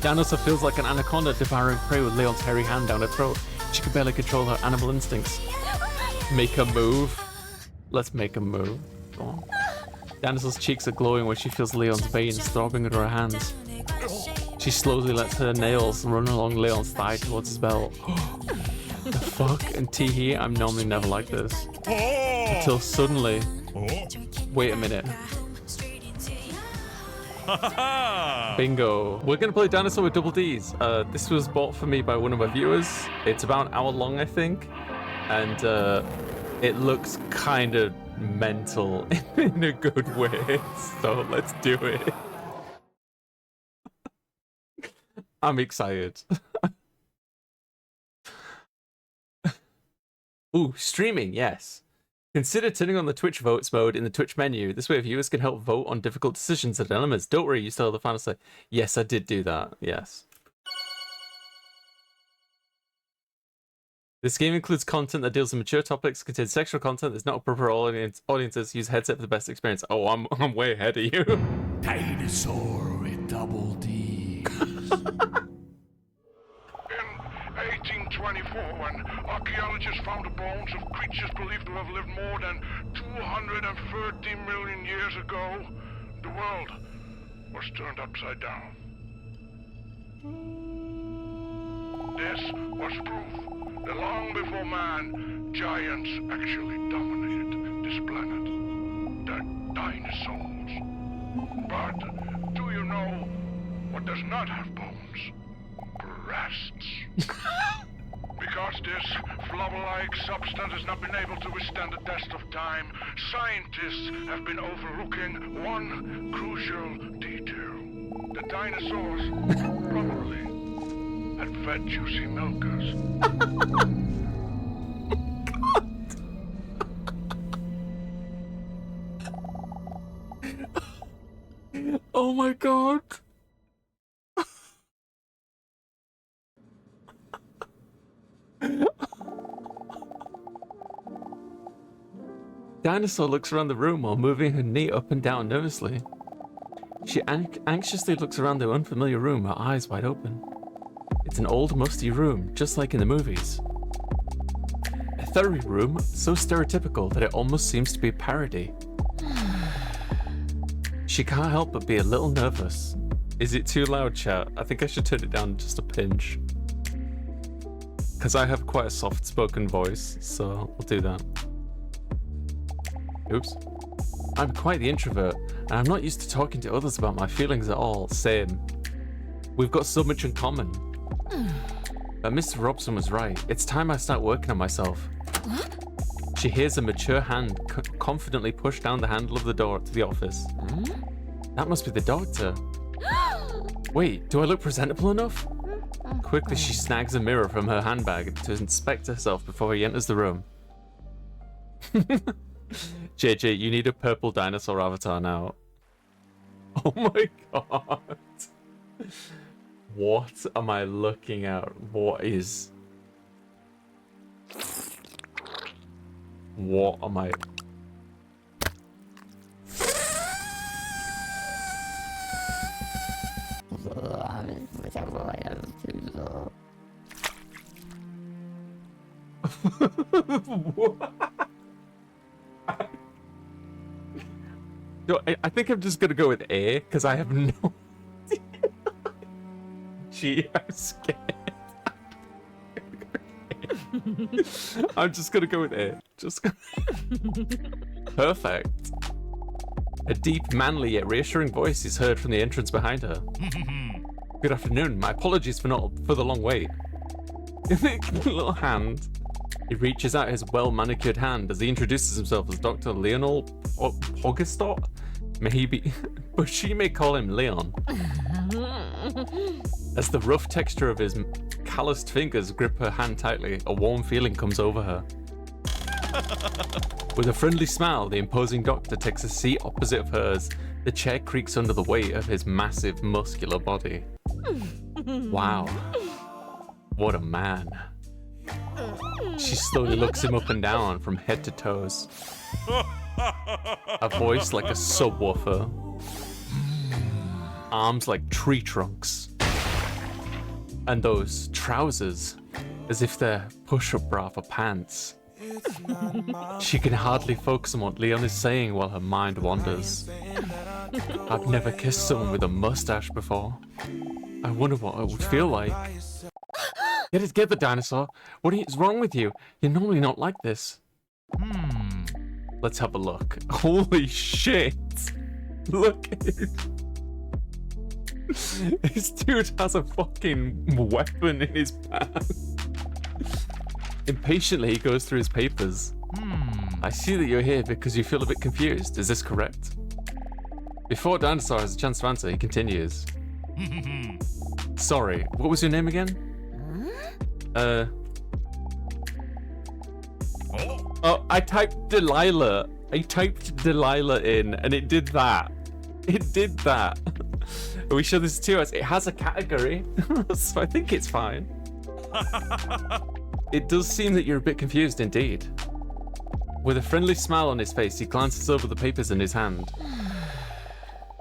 Dinosaur feels like an anaconda devouring prey with Leon's hairy hand down her throat. She can barely control her animal instincts. Make a move. Let's make a move. Go on. Dinosaur's cheeks are glowing when she feels Leon's veins throbbing under her hands. She slowly lets her nails run along Leon's thigh towards his belt. The fuck? And Teehee, I'm normally never like this. Until suddenly... Wait a minute. Bingo. We're gonna play Dinosaur with double Ds. This was bought for me by one of my viewers. It's about an hour long, I think. And it looks kind of mental in a good way. So let's do it. I'm excited. Ooh, streaming, yes. Consider turning on the Twitch votes mode in the Twitch menu. This way viewers can help vote on difficult decisions and dilemmas. Don't worry, you still have the final say. Yes, I did do that. Yes. This game includes content that deals with mature topics, contains sexual content that's not appropriate for all audiences. Use headset for the best experience. Oh, I'm way ahead of you. Dinosaur with double D. In 1824, when archaeologists found the bones of creatures believed to have lived more than 230 million years ago, the world was turned upside down. This was proof that long before man, giants actually dominated this planet. The dinosaurs. But do you know what does not have bones? Breasts. Because this flubber-like substance has not been able to withstand the test of time, scientists have been overlooking one crucial detail. The dinosaurs probably had fed juicy milkers. Oh my god. Dinosaur looks around the room while moving her knee up and down nervously. She anxiously looks around the unfamiliar room, her eyes wide open. It's an old, musty room, just like in the movies. A therapy room, so stereotypical that it almost seems to be a parody. She can't help but be a little nervous. Is it too loud, chat? I think I should turn it down just a pinch. Because I have quite a soft-spoken voice, so I'll do that. Oops. I'm quite the introvert, and I'm not used to talking to others about my feelings at all. Same. We've got so much in common. But Mr. Robson was right. It's time I start working on myself. She hears a mature hand confidently push down the handle of the door to the office. That must be the doctor. Wait, do I look presentable enough? Quickly, she snags a mirror from her handbag to inspect herself before he enters the room. JJ, you need a purple dinosaur avatar now. Oh my god. What am I looking at? What am I... What? No, I think I'm just gonna go with A, because I have no idea. Gee, I'm scared. I'm just gonna go with A. Perfect. A deep, manly yet reassuring voice is heard from the entrance behind her. Good afternoon. My apologies for the long wait. In the little hand, he reaches out his well-manicured hand as he introduces himself as Dr. Lionel Pogistot. But she may call him Leon. As the rough texture of his calloused fingers grip her hand tightly, a warm feeling comes over her. With a friendly smile, the imposing doctor takes a seat opposite of hers. The chair creaks under the weight of his massive, muscular body. Wow. What a man. She slowly looks him up and down from head to toes. A voice like a subwoofer. Arms like tree trunks. And those trousers, as if they're push-up bra for pants. She can hardly focus on what Leon is saying while her mind wanders. I've never kissed someone with a mustache before. I wonder what it would feel like. Get the dinosaur. What is wrong with you? You're normally not like this. Let's have a look. Holy shit! Look at it. This dude has a fucking weapon in his pants. Impatiently, he goes through his papers. I see that you're here because you feel a bit confused. Is this correct? Before Dinosaur has a chance to answer, he continues. Sorry, what was your name again? Oh, I typed Delilah. I typed Delilah in, and it did that. It did that. Are we sure this is 2 hours? It has a category, so I think it's fine. It does seem that you're a bit confused indeed. With a friendly smile on his face, he glances over the papers in his hand.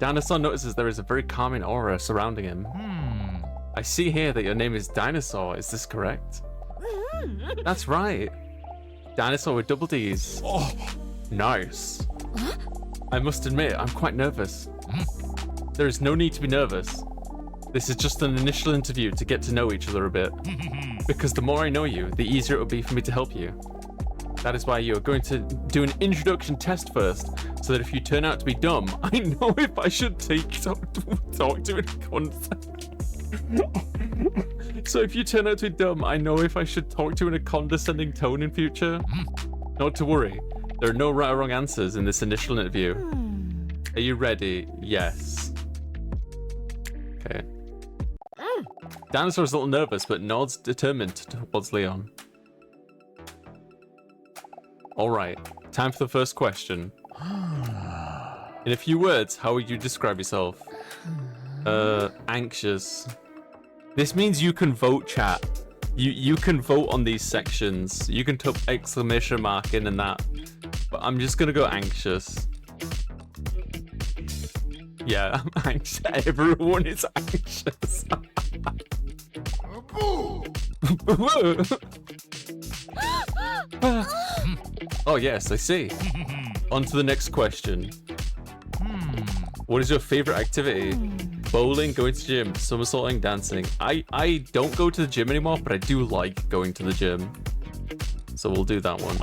Dinosaur notices there is a very calming aura surrounding him. I see here that your name is Dinosaur. Is this correct? That's right. Dinosaur with double D's. Oh, nice. I must admit, I'm quite nervous. There is no need to be nervous. This is just an initial interview to get to know each other a bit. Because the more I know you, the easier it will be for me to help you. That is why you are going to do an introduction test first, so that if you turn out to be dumb, I know if I should talk to in context. So if you turn out to be dumb, I know if I should talk to you in a condescending tone in future. Not to worry, there are no right or wrong answers in this initial interview. Are you ready? Yes. Okay. Dinosaur's a little nervous, but nods determined towards Leon. Alright, time for the first question. In a few words, how would you describe yourself? Anxious. This means you can vote, chat. You can vote on these sections. You can put exclamation mark in and that. But I'm just gonna go anxious. Yeah, I'm anxious. Everyone is anxious. Oh yes, I see. On to the next question. What is your favorite activity? Bowling, going to gym, somersaulting, dancing. I don't go to the gym anymore, but I do like going to the gym. So we'll do that one.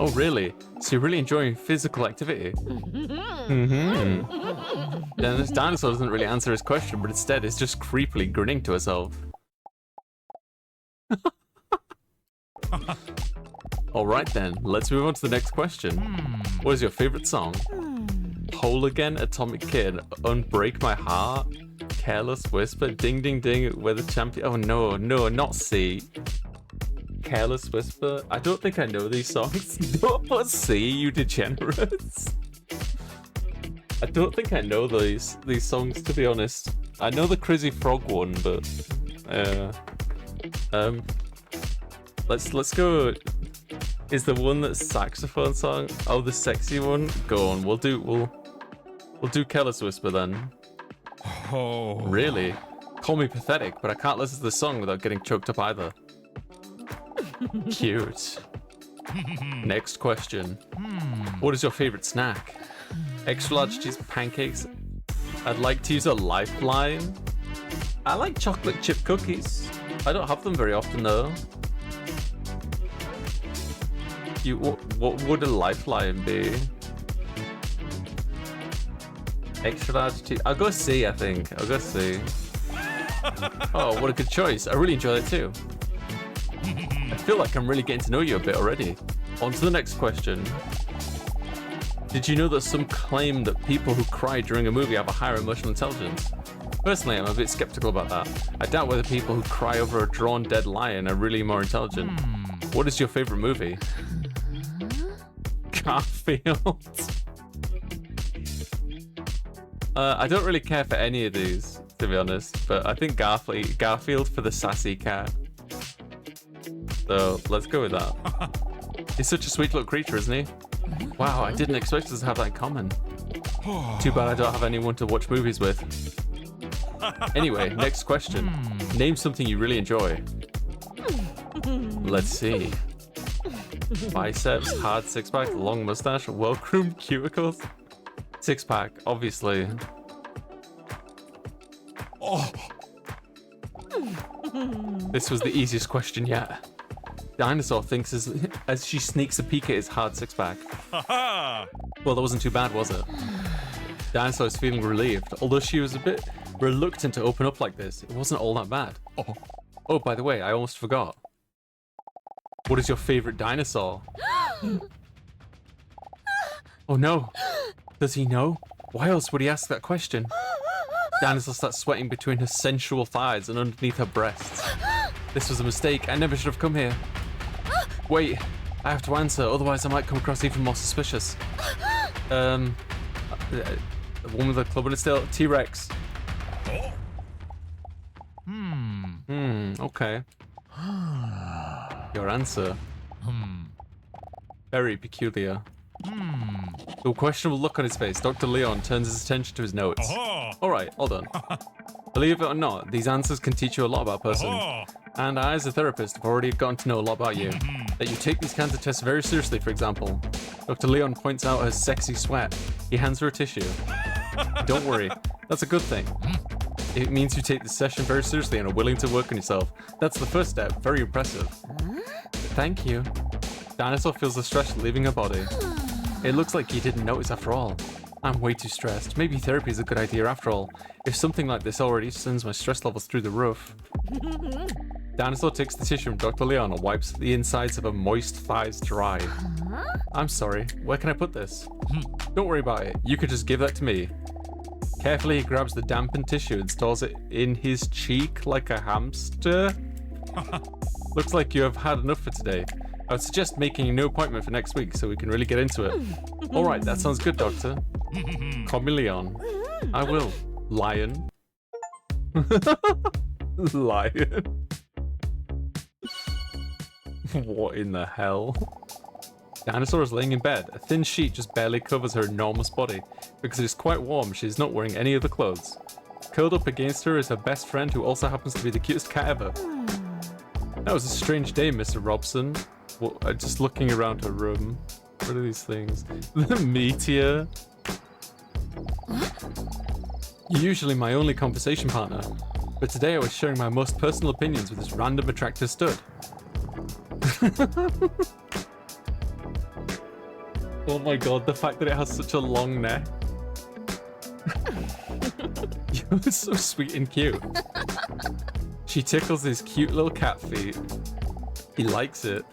Oh really? So you're really enjoying physical activity? Then this dinosaur doesn't really answer his question, but instead is just creepily grinning to herself. Alright then, let's move on to the next question. What is your favorite song? Whole Again, Atomic Kid, Unbreak My Heart, Careless Whisper, Ding Ding Ding, We're the Champion. Oh no, not C. Careless Whisper. I don't think I know these songs. Don't put C, you degenerates. I don't think I know these songs, to be honest. I know the Crazy Frog one, but let's go. Is the one that's saxophone song? Oh, the sexy one. Go on. We'll do Careless Whisper then. Oh. Really? Call me pathetic, but I can't listen to the song without getting choked up either. Cute. Next question. What is your favorite snack? Extra large cheese pancakes. I'd like to use a lifeline. I like chocolate chip cookies. I don't have them very often though. What would a lifeline be? Extra large cheese. I'll go C, I think. I'll go C. Oh, what a good choice. I really enjoy that too. I feel like I'm really getting to know you a bit already. On to the next question. Did you know that some claim that people who cry during a movie have a higher emotional intelligence? Personally, I'm a bit skeptical about that. I doubt whether people who cry over a drawn dead lion are really more intelligent. What is your favorite movie? Garfield. I don't really care for any of these, to be honest, but I think Garfield for the sassy cat. So let's go with that. He's such a sweet little creature, isn't he? Wow, I didn't expect us to have that in common. Too bad I don't have anyone to watch movies with. Anyway, next question. Name something you really enjoy. Let's see. Biceps, hard six-pack, long mustache, well-groomed cuticles. Six-pack, obviously. Oh. This was the easiest question yet. Dinosaur thinks as she sneaks a peek at his hard six-pack. Well, that wasn't too bad, was it? Dinosaur is feeling relieved. Although she was a bit reluctant to open up like this, it wasn't all that bad. Oh, by the way, I almost forgot. What is your favorite dinosaur? Oh no. Does he know? Why else would he ask that question? Dinosaur starts sweating between her sensual thighs and underneath her breasts. This was a mistake. I never should have come here. Wait, I have to answer, otherwise I might come across even more suspicious. The one with the club in its tail? T-Rex. Okay. Your answer. Very peculiar. The questionable look on his face, Dr. Leon turns his attention to his notes. Alright, hold on. Believe it or not, these answers can teach you a lot about a person. And I, as a therapist, have already gotten to know a lot about you. That you take these kinds of tests very seriously, for example. Dr. Leon points out her sexy sweat. He hands her a tissue. Don't worry, that's a good thing. It means you take this session very seriously and are willing to work on yourself. That's the first step. Very impressive. Thank you. Dinosaur feels the stress leaving her body. It looks like he didn't notice after all. I'm way too stressed. Maybe therapy is a good idea after all. If something like this already sends my stress levels through the roof. Dinosaur takes the tissue from Dr. Leon and wipes the insides of her moist thighs dry. I'm sorry, where can I put this? Don't worry about it. You could just give that to me. Carefully, he grabs the dampened tissue and stores it in his cheek like a hamster. Looks like you have had enough for today. I would suggest making a new appointment for next week so we can really get into it. Alright, that sounds good, Doctor. Call me Leon. I will. Lion. Lion. What in the hell? Dinosaur is laying in bed. A thin sheet just barely covers her enormous body. Because it is quite warm, she is not wearing any other clothes. Curled up against her is her best friend, who also happens to be the cutest cat ever. That was a strange day, Mr. Robson. Well, just looking around her room. What are these things? The meteor. You're usually my only conversation partner, but today I was sharing my most personal opinions with this random attractive stud. Oh my god, the fact that it has such a long neck. You're so sweet and cute. She tickles his cute little cat feet. He likes it.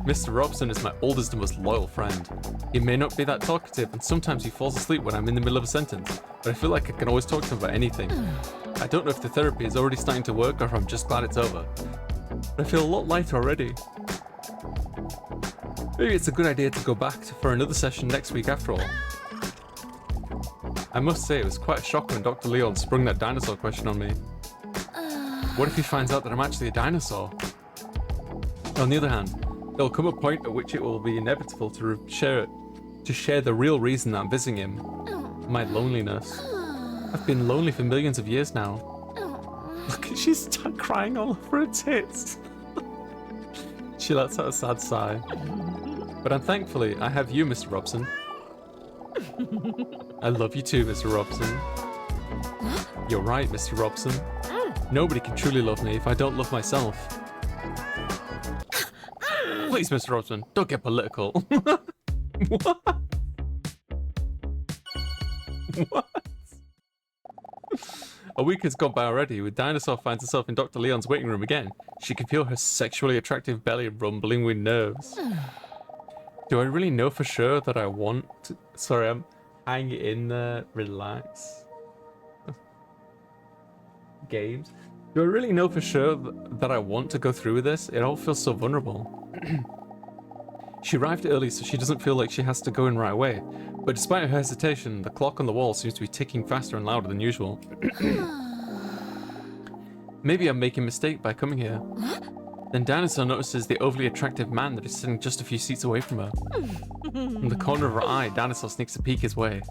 Mr. Robson is my oldest and most loyal friend. He may not be that talkative, and sometimes he falls asleep when I'm in the middle of a sentence, but I feel like I can always talk to him about anything. I don't know if the therapy is already starting to work or if I'm just glad it's over. But I feel a lot lighter already. Maybe it's a good idea to go back for another session next week after all. I must say, it was quite a shock when Dr. Leon sprung that dinosaur question on me. What if he finds out that I'm actually a dinosaur? On the other hand, there will come a point at which it will be inevitable to share the real reason that I'm visiting him. My loneliness. I've been lonely for millions of years now. Look, she's crying all over her tits. She lets out a sad sigh. But thankfully, I have you, Mr. Robson. I love you too, Mr. Robson. You're right, Mr. Robson. Nobody can truly love me if I don't love myself. Please, Mr. Robson, don't get political. What? What? A week has gone by already, with Dinosaur finds herself in Dr. Leon's waiting room again. She can feel her sexually attractive belly rumbling with nerves. Do I really know for sure that I want to... Sorry, I'm hanging in there. Relax. Games. Do I really know for sure that I want to go through with this? It all feels so vulnerable. She arrived early so she doesn't feel like she has to go in right away. But despite her hesitation, the clock on the wall seems to be ticking faster and louder than usual. Maybe I'm making a mistake by coming here. Then Dinosaur notices the overly attractive man that is sitting just a few seats away from her. From the corner of her eye, Dinosaur sneaks a peek his way.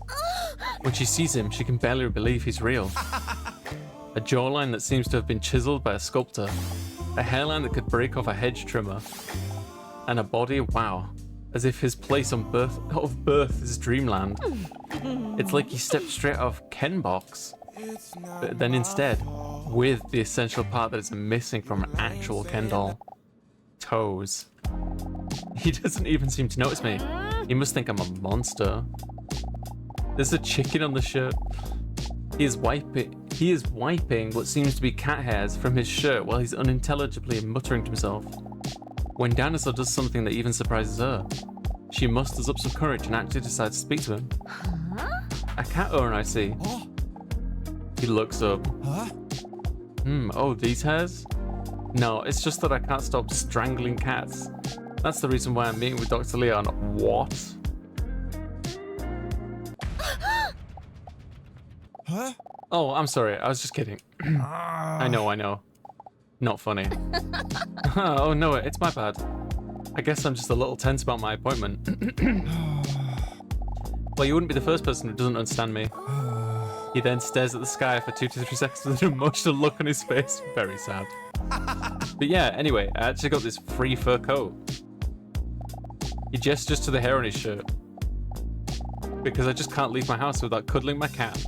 When she sees him, she can barely believe he's real. A jawline that seems to have been chiseled by a sculptor. A hairline that could break off a hedge trimmer. And a body, wow, as if his place of birth is dreamland. It's like he stepped straight off Ken box, but then instead, with the essential part that is missing from an actual Ken doll. Toes. He doesn't even seem to notice me. He must think I'm a monster. There's a chicken on the shirt. He is wiping what seems to be cat hairs from his shirt while he's unintelligibly muttering to himself. When Dinosaur does something that even surprises her, she musters up some courage and actually decides to speak to him. A cat owner, I see. He looks up. Oh, these hairs? No, it's just that I can't stop strangling cats. That's the reason why I'm meeting with Dr. Leon. What? Oh, I'm sorry. I was just kidding. I know. Not funny. Oh, no, it's my bad. I guess I'm just a little tense about my appointment. Well, you wouldn't be the first person who doesn't understand me. He then stares at the sky for 2 to 3 seconds with an emotional look on his face. Very sad. But yeah, anyway, I actually got this free fur coat. He gestures to the hair on his shirt. Because I just can't leave my house without cuddling my cat.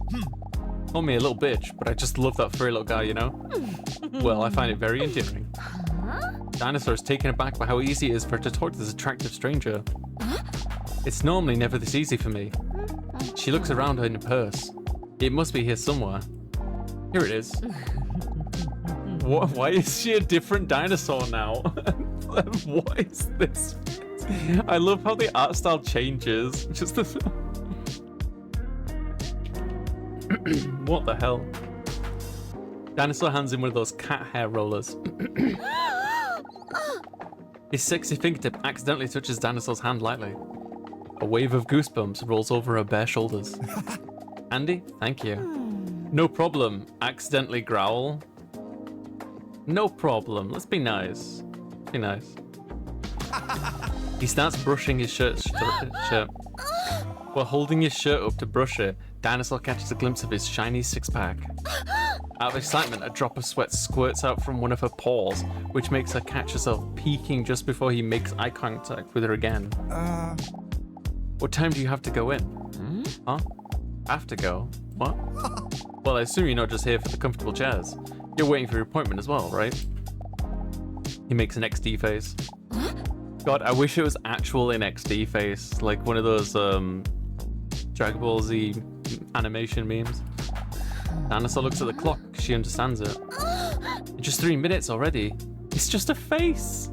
Call me a little bitch, but I just love that furry little guy, you know? Well, I find it very endearing. Dinosaur is taken aback by how easy it is for her to talk to this attractive stranger. It's normally never this easy for me. She looks around her in a purse. It must be here somewhere. Here it is. What? Why is she a different dinosaur now? What is this? I love how the art style changes. Just the... What the hell? Dinosaur hands him one of those cat hair rollers. His sexy fingertip accidentally touches Dinosaur's hand lightly. A wave of goosebumps rolls over her bare shoulders. Andy, thank you. No problem. Accidentally growl. No problem. Let's be nice. Be nice. He starts brushing his shirt. While holding his shirt up to brush it, Dinosaur catches a glimpse of his shiny six-pack. Out of excitement, a drop of sweat squirts out from one of her paws, which makes her catch herself peeking just before he makes eye contact with her again. What time do you have to go in? Huh? Have to go? What? Well, I assume you're not just here for the comfortable chairs. You're waiting for your appointment as well, right? He makes an XD face. God, I wish it was actual in XD face, like one of those Dragon Ball Z animation memes. Dinosaur looks at the clock. She understands it. Just 3 minutes already. It's just a face.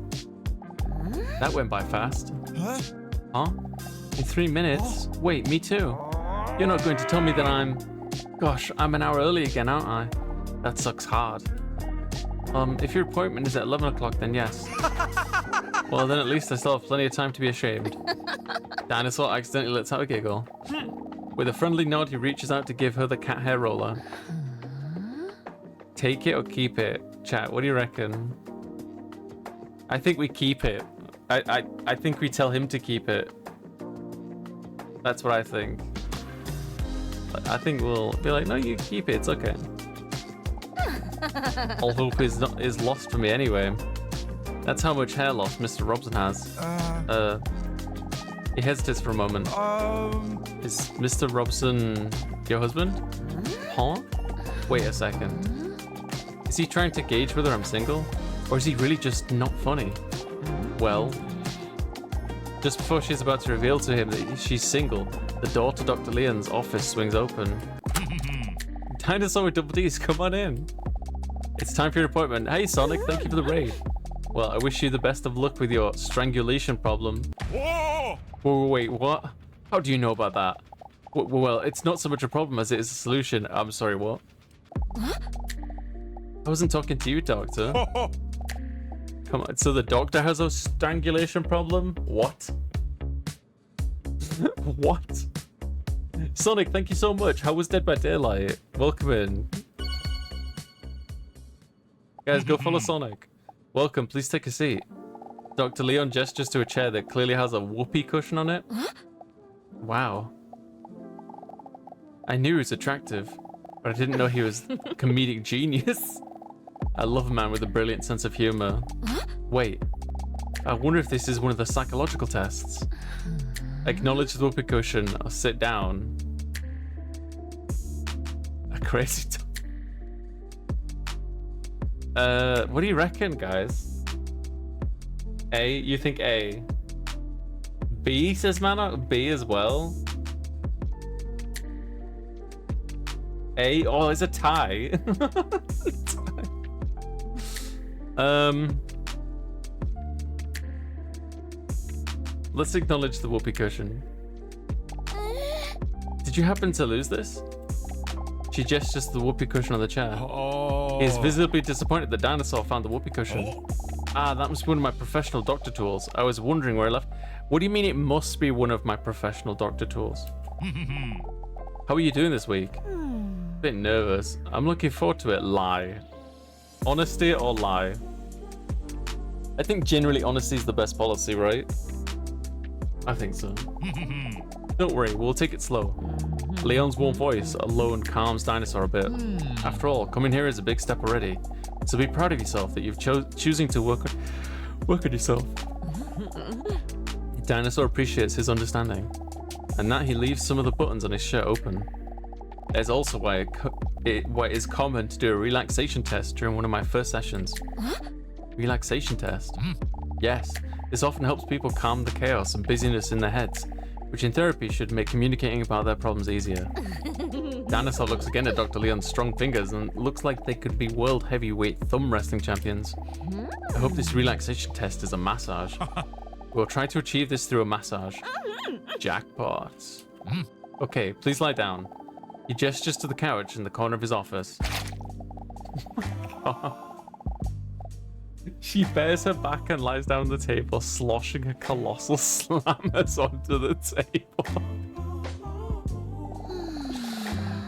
That went by fast. Huh? In 3 minutes? Wait, me too. You're not going to tell me that I'm... Gosh, I'm an hour early again, aren't I? That sucks hard. If your appointment is at 11 o'clock, then yes. Well, then at least I still have plenty of time to be ashamed. Dinosaur accidentally lets out a giggle. With a friendly nod, he reaches out to give her the cat hair roller. Take it or keep it? Chat, what do you reckon? I think we keep it. I think we tell him to keep it. That's what I think. I think we'll be like, no, you keep it, it's okay. All hope is lost for me anyway. That's how much hair loss Mr. Robson has. He hesitates for a moment. Is Mr. Robson your husband? Huh? Wait a second. Is he trying to gauge whether I'm single? Or is he really just not funny? Well, just before she's about to reveal to him that she's single, the door to Dr. Leon's office swings open. Dinosaur with double D's, come on in. It's time for your appointment. Hey Sonic, thank you for the raid. Well, I wish you the best of luck with your strangulation problem. Whoa! Wait, what? How do you know about that? Well, it's not so much a problem as it is a solution. I'm sorry, what? I wasn't talking to you, Doctor. Come on, so the doctor has a strangulation problem? What? What? Sonic, thank you so much. How was Dead by Daylight? Welcome in. Guys, go follow Sonic. Welcome, please take a seat. Dr. Leon gestures to a chair that clearly has a whoopee cushion on it. Wow. I knew he was attractive. but I didn't know he was comedic genius. I love a man with a brilliant sense of humor. Wait, I wonder if this is one of the psychological tests. Acknowledge the whoopee cushion or sit down. A crazy what do you reckon, guys? A? You think A? B, says Mana? B as well? A? Oh, it's a tie. Let's acknowledge the whoopee cushion. Did you happen to lose this? She gestures to the whoopee cushion on the chair. Oh. He is visibly disappointed that Dinosaur found the whoopee cushion. Ah, that must be one of my professional doctor tools. I was wondering where I left. What do you mean it must be one of my professional doctor tools? How are you doing this week? Bit nervous. I'm looking forward to it. Lie. Honesty or lie? I think generally honesty is the best policy, right? I think so. Don't worry, we'll take it slow. Leon's warm voice alone calms Dinosaur a bit. After all, coming here is a big step already. So be proud of yourself that you've choosing to work on yourself. Dinosaur appreciates his understanding, and that he leaves some of the buttons on his shirt open. There's also why it is common to do a relaxation test during one of my first sessions. Relaxation test? Yes, this often helps people calm the chaos and busyness in their heads, which in therapy should make communicating about their problems easier. Dinosaur looks again at Dr. Leon's strong fingers and looks like they could be world heavyweight thumb wrestling champions. I hope this relaxation test is a massage. We'll try to achieve this through a massage. Jackpot. Okay, please lie down. He gestures to the couch in the corner of his office. She bares her back and lies down on the table, sloshing her colossal slammers onto the table.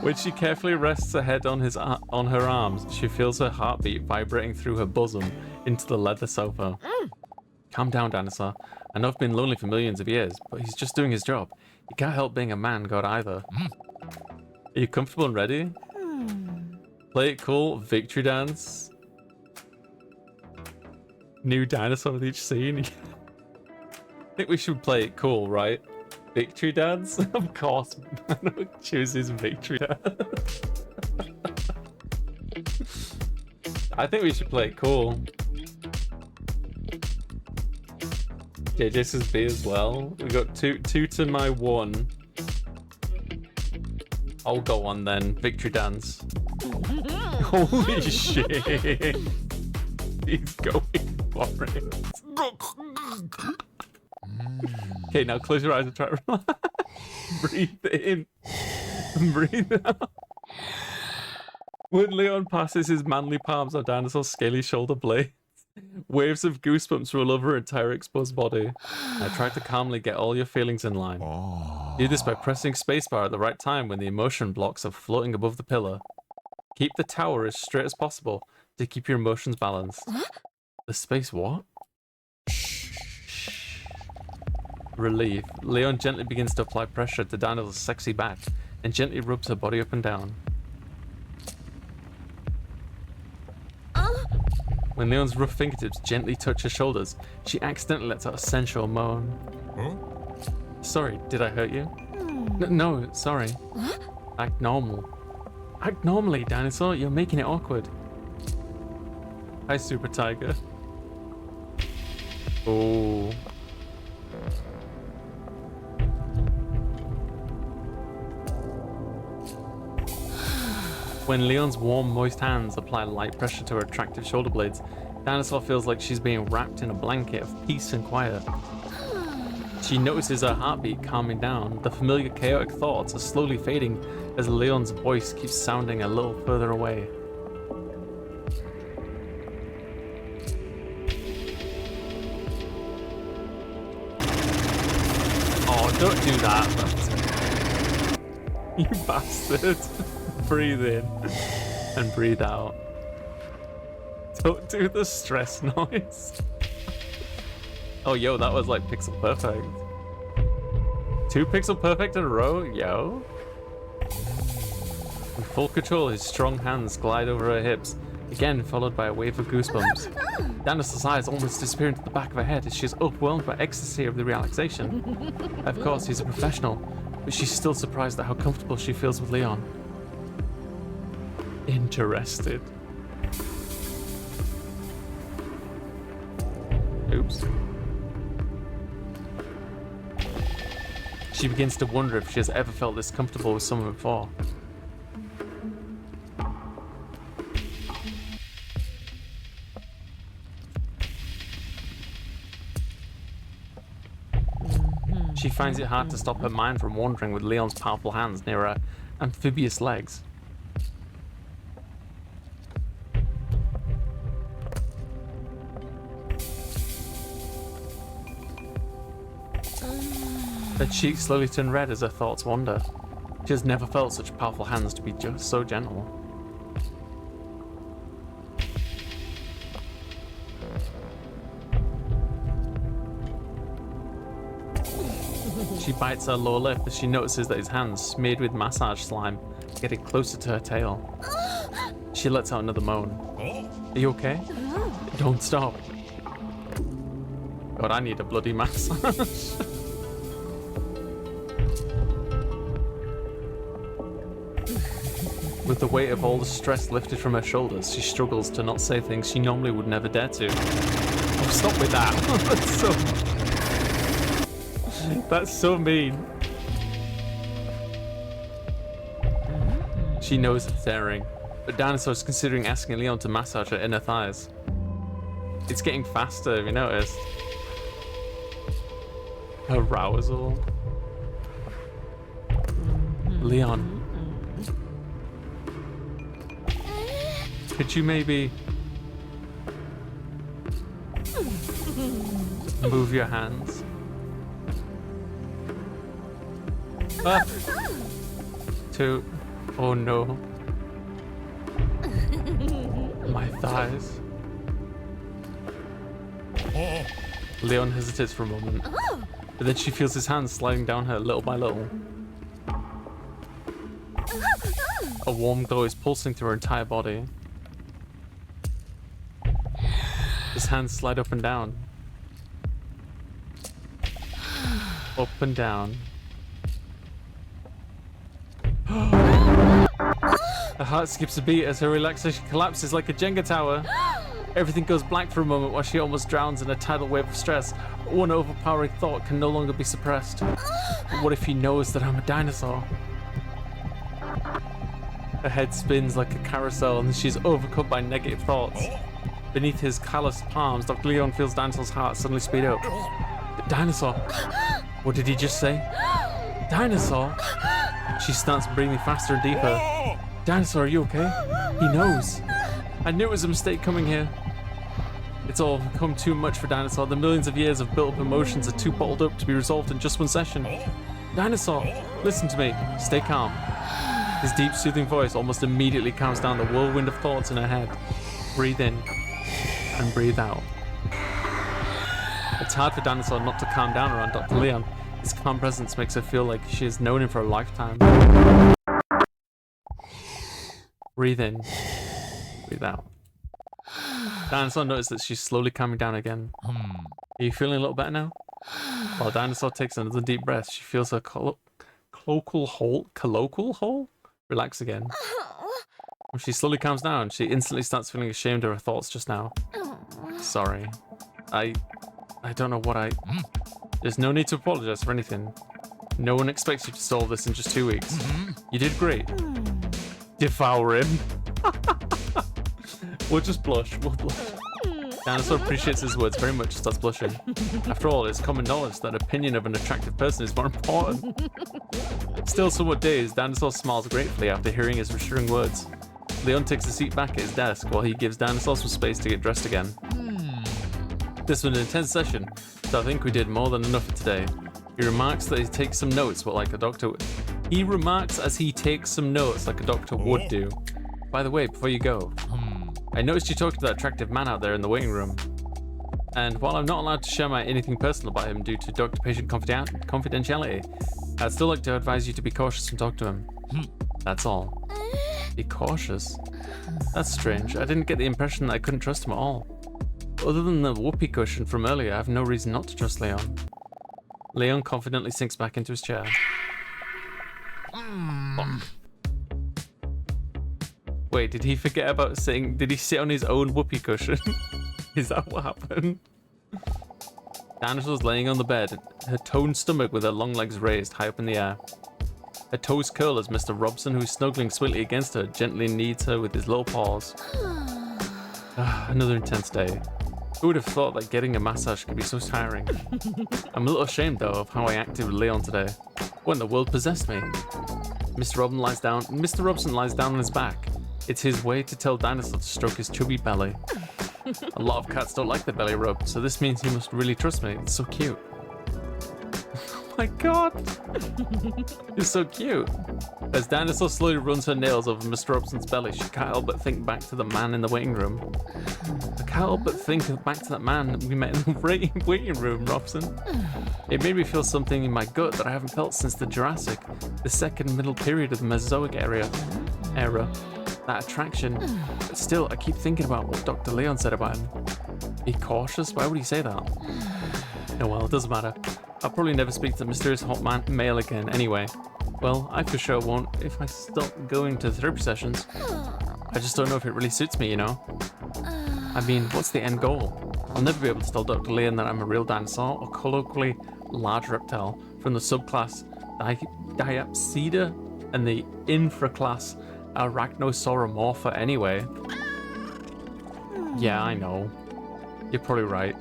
When she carefully rests her head on her arms, she feels her heartbeat vibrating through her bosom into the leather sofa. Calm down, Dinosaur. I know I've been lonely for millions of years, but he's just doing his job. He can't help being a man god either. Are you comfortable and ready? Play it cool, victory dance. New dinosaur with each scene. I think we should play it cool, right? Victory dance? Of course, Mano chooses victory dance. I think we should play it cool. JJ says B as well. We got two to my one. I'll go on then. Victory dance. Holy shit. He's going for it. Okay, now close your eyes and try to relax. Breathe in. Breathe out. When Leon passes his manly palms on Dinosaur's scaly shoulder blades, waves of goosebumps roll over her entire exposed body. I try to calmly get all your feelings in line. Do this by pressing spacebar at the right time when the emotion blocks are floating above the pillar. Keep the tower as straight as possible to keep your emotions balanced. The space what? Relief. Leon gently begins to apply pressure to Daniel's sexy back and gently rubs her body up and down. When Leon's rough fingertips gently touch her shoulders, she accidentally lets out a sensual moan. Sorry, did I hurt you? No, sorry. Act normal. Act normally, Dinosaur. You're making it awkward. Hi, Super Tiger. Oh. When Leon's warm, moist hands apply light pressure to her attractive shoulder blades, Dinosaur feels like she's being wrapped in a blanket of peace and quiet. She notices her heartbeat calming down. The familiar chaotic thoughts are slowly fading as Leon's voice keeps sounding a little further away. Oh, don't do that. You bastard. Breathe in and breathe out. Don't do the stress noise. Oh, yo, that was like pixel perfect. 2 pixel perfect in a row, yo. In full control, his strong hands glide over her hips, again followed by a wave of goosebumps. Dinosaur's eyes almost disappear into the back of her head as she is overwhelmed by ecstasy of the relaxation. Of course, he's a professional, but she's still surprised at how comfortable she feels with Leon. Interested. Oops. She begins to wonder if she has ever felt this comfortable with someone before. She finds it hard to stop her mind from wandering with Leon's powerful hands near her amphibious legs. Her cheeks slowly turn red as her thoughts wander. She has never felt such powerful hands to be just so gentle. She bites her lower lip as she notices that his hands, smeared with massage slime, are getting closer to her tail. She lets out another moan. Are you okay? Don't stop. God, I need a bloody massage. With the weight of all the stress lifted from her shoulders, she struggles to not say things she normally would never dare to. Oh, stop with that. That's so mean. She knows it's daring, but Dinosaur is considering asking Leon to massage her inner thighs. It's getting faster, have you noticed? Arousal. Leon. Could you maybe move your hands? Up to, oh no, my thighs. Leon hesitates for a moment, but then she feels his hands sliding down her little by little. A warm glow is pulsing through her entire body. His hands slide up and down. Up and down. Her heart skips a beat as her relaxation collapses like a Jenga tower. Everything goes blank for a moment while she almost drowns in a tidal wave of stress. One overpowering thought can no longer be suppressed. But what if he knows that I'm a dinosaur? Her head spins like a carousel and she's overcome by negative thoughts. Beneath his calloused palms, Dr. Leon feels Dinosaur's heart suddenly speed up. Dinosaur! What did he just say? Dinosaur! She starts breathing faster and deeper. Dinosaur, are you okay? He knows. I knew it was a mistake coming here. It's all become too much for Dinosaur. The millions of years of built-up emotions are too bottled up to be resolved in just one session. Dinosaur, listen to me. Stay calm. His deep, soothing voice almost immediately calms down the whirlwind of thoughts in her head. Breathe in and breathe out. It's hard for Dinosaur not to calm down around Dr. Leon. His calm presence makes her feel like she has known him for a lifetime. Breathe in, breathe out. Dinosaur notices that she's slowly calming down again. Are you feeling a little better now? While Dinosaur takes another deep breath, she feels her colloquial hole relax again. When she slowly calms down, she instantly starts feeling ashamed of her thoughts just now. Sorry. I don't know what There's no need to apologize for anything. No one expects you to solve this in just 2 weeks. You did great. Devour him. We'll just blush. We'll blush. Dinosaur appreciates his words very much and starts blushing. After all, it's common knowledge that opinion of an attractive person is more important. Still somewhat dazed, Dinosaur smiles gratefully after hearing his reassuring words. Leon takes a seat back at his desk while he gives Dinosaur some space to get dressed again. This was an intense session, so I think we did more than enough for today. He remarks that he takes some notes, like a doctor would. He remarks as he takes some notes like a doctor would do. By the way, before you go, I noticed you talked to that attractive man out there in the waiting room. And while I'm not allowed to share anything personal about him due to doctor-patient confidentiality, I'd still like to advise you to be cautious and talk to him. That's all. Be cautious? That's strange. I didn't get the impression that I couldn't trust him at all. Other than the whoopee cushion from earlier, I have no reason not to trust Leon. Leon confidently sinks back into his chair. Wait, did he forget about sitting? Did he sit on his own whoopee cushion? Is that what happened? Dinosaur's laying on the bed, her toned stomach with her long legs raised high up in the air. Her toes curl as Mr. Robson, who's snuggling sweetly against her, gently kneads her with his little paws. Another intense day. Who would have thought that getting a massage could be so tiring? I'm a little ashamed, though, of how I acted with Leon today. What in the world possessed me? Mr. Robson lies down on his back. It's his way to tell Dinosaur to stroke his chubby belly. A lot of cats don't like the belly rub, so this means he must really trust me. It's so cute. Oh my god! It's so cute. As Dinosaur slowly runs her nails over Mr. Robson's belly, she can't help but think back to the man in the waiting room. I can't help but think back to that man we met in the waiting room, Robson. It made me feel something in my gut that I haven't felt since the Jurassic, the second middle period of the Mesozoic era. That attraction. But still, I keep thinking about what Dr. Leon said about him. Be cautious? Why would he say that? Oh well, it doesn't matter. I'll probably never speak to the mysterious hot male again anyway. Well, I for sure won't if I stop going to therapy sessions. I just don't know if it really suits me, you know? I mean, what's the end goal? I'll never be able to tell Dr. Leon that I'm a real dinosaur or colloquially large reptile from the subclass Diapsida and the infraclass Arachnosauromorpha anyway. Yeah, I know. You're probably right.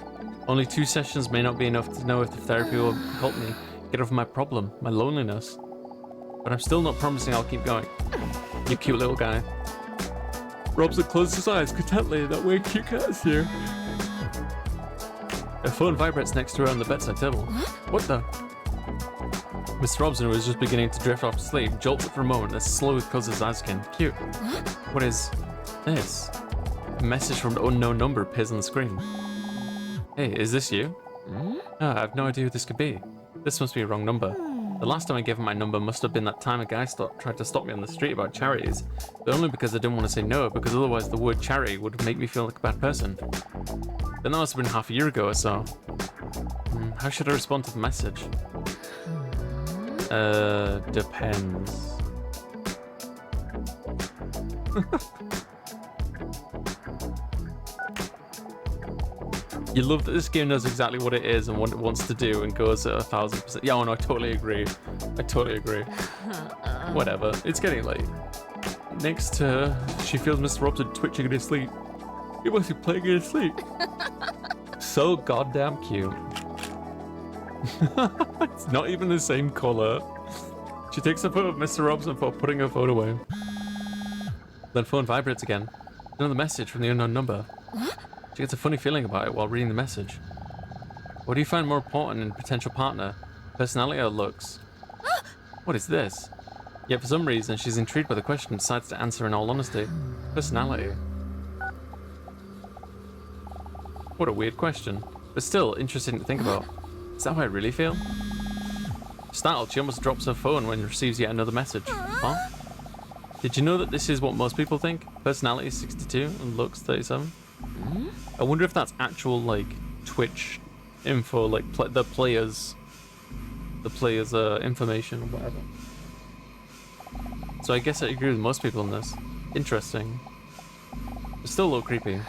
Only 2 sessions may not be enough to know if the therapy will help me get over my problem, my loneliness. But I'm still not promising I'll keep going. You cute little guy. Robson closed his eyes contently. That way cute cat is here. A phone vibrates next to her on the bedside table. What the? Mr. Robson, who was just beginning to drift off to sleep, jolts it for a moment as slowly closes his eyes again. Cute. What is this? A message from an unknown number appears on the screen. Hey, is this you? I have no idea who this could be. This must be a wrong number. The last time I gave him my number must have been that time a guy tried to stop me on the street about charities, but only because I didn't want to say no, because otherwise the word charity would make me feel like a bad person. Then that must have been half a year ago or so. How should I respond to the message? Depends. You love that this game knows exactly what it is and what it wants to do and goes at 1000%. Yeah, oh no, I totally agree. I totally agree. Whatever, it's getting late. Next to her, she feels Mr. Robson twitching in his sleep. He must be playing in his sleep. So goddamn cute. It's not even the same color. She takes a photo of Mr. Robson before putting her phone away. Then phone vibrates again. Another message from the unknown number. She gets a funny feeling about it while reading the message. What do you find more important in a potential partner? Personality or looks? What is this? Yet for some reason, she's intrigued by the question and decides to answer in all honesty. Personality. What a weird question, but still interesting to think about. Is that how I really feel? Startled, she almost drops her phone when receives yet another message. Huh? Did you know that this is what most people think? Personality is 62 and looks 37? I wonder if that's actual, like, Twitch info, like the players' information or whatever. So I guess I agree with most people on this. Interesting. It's still a little creepy.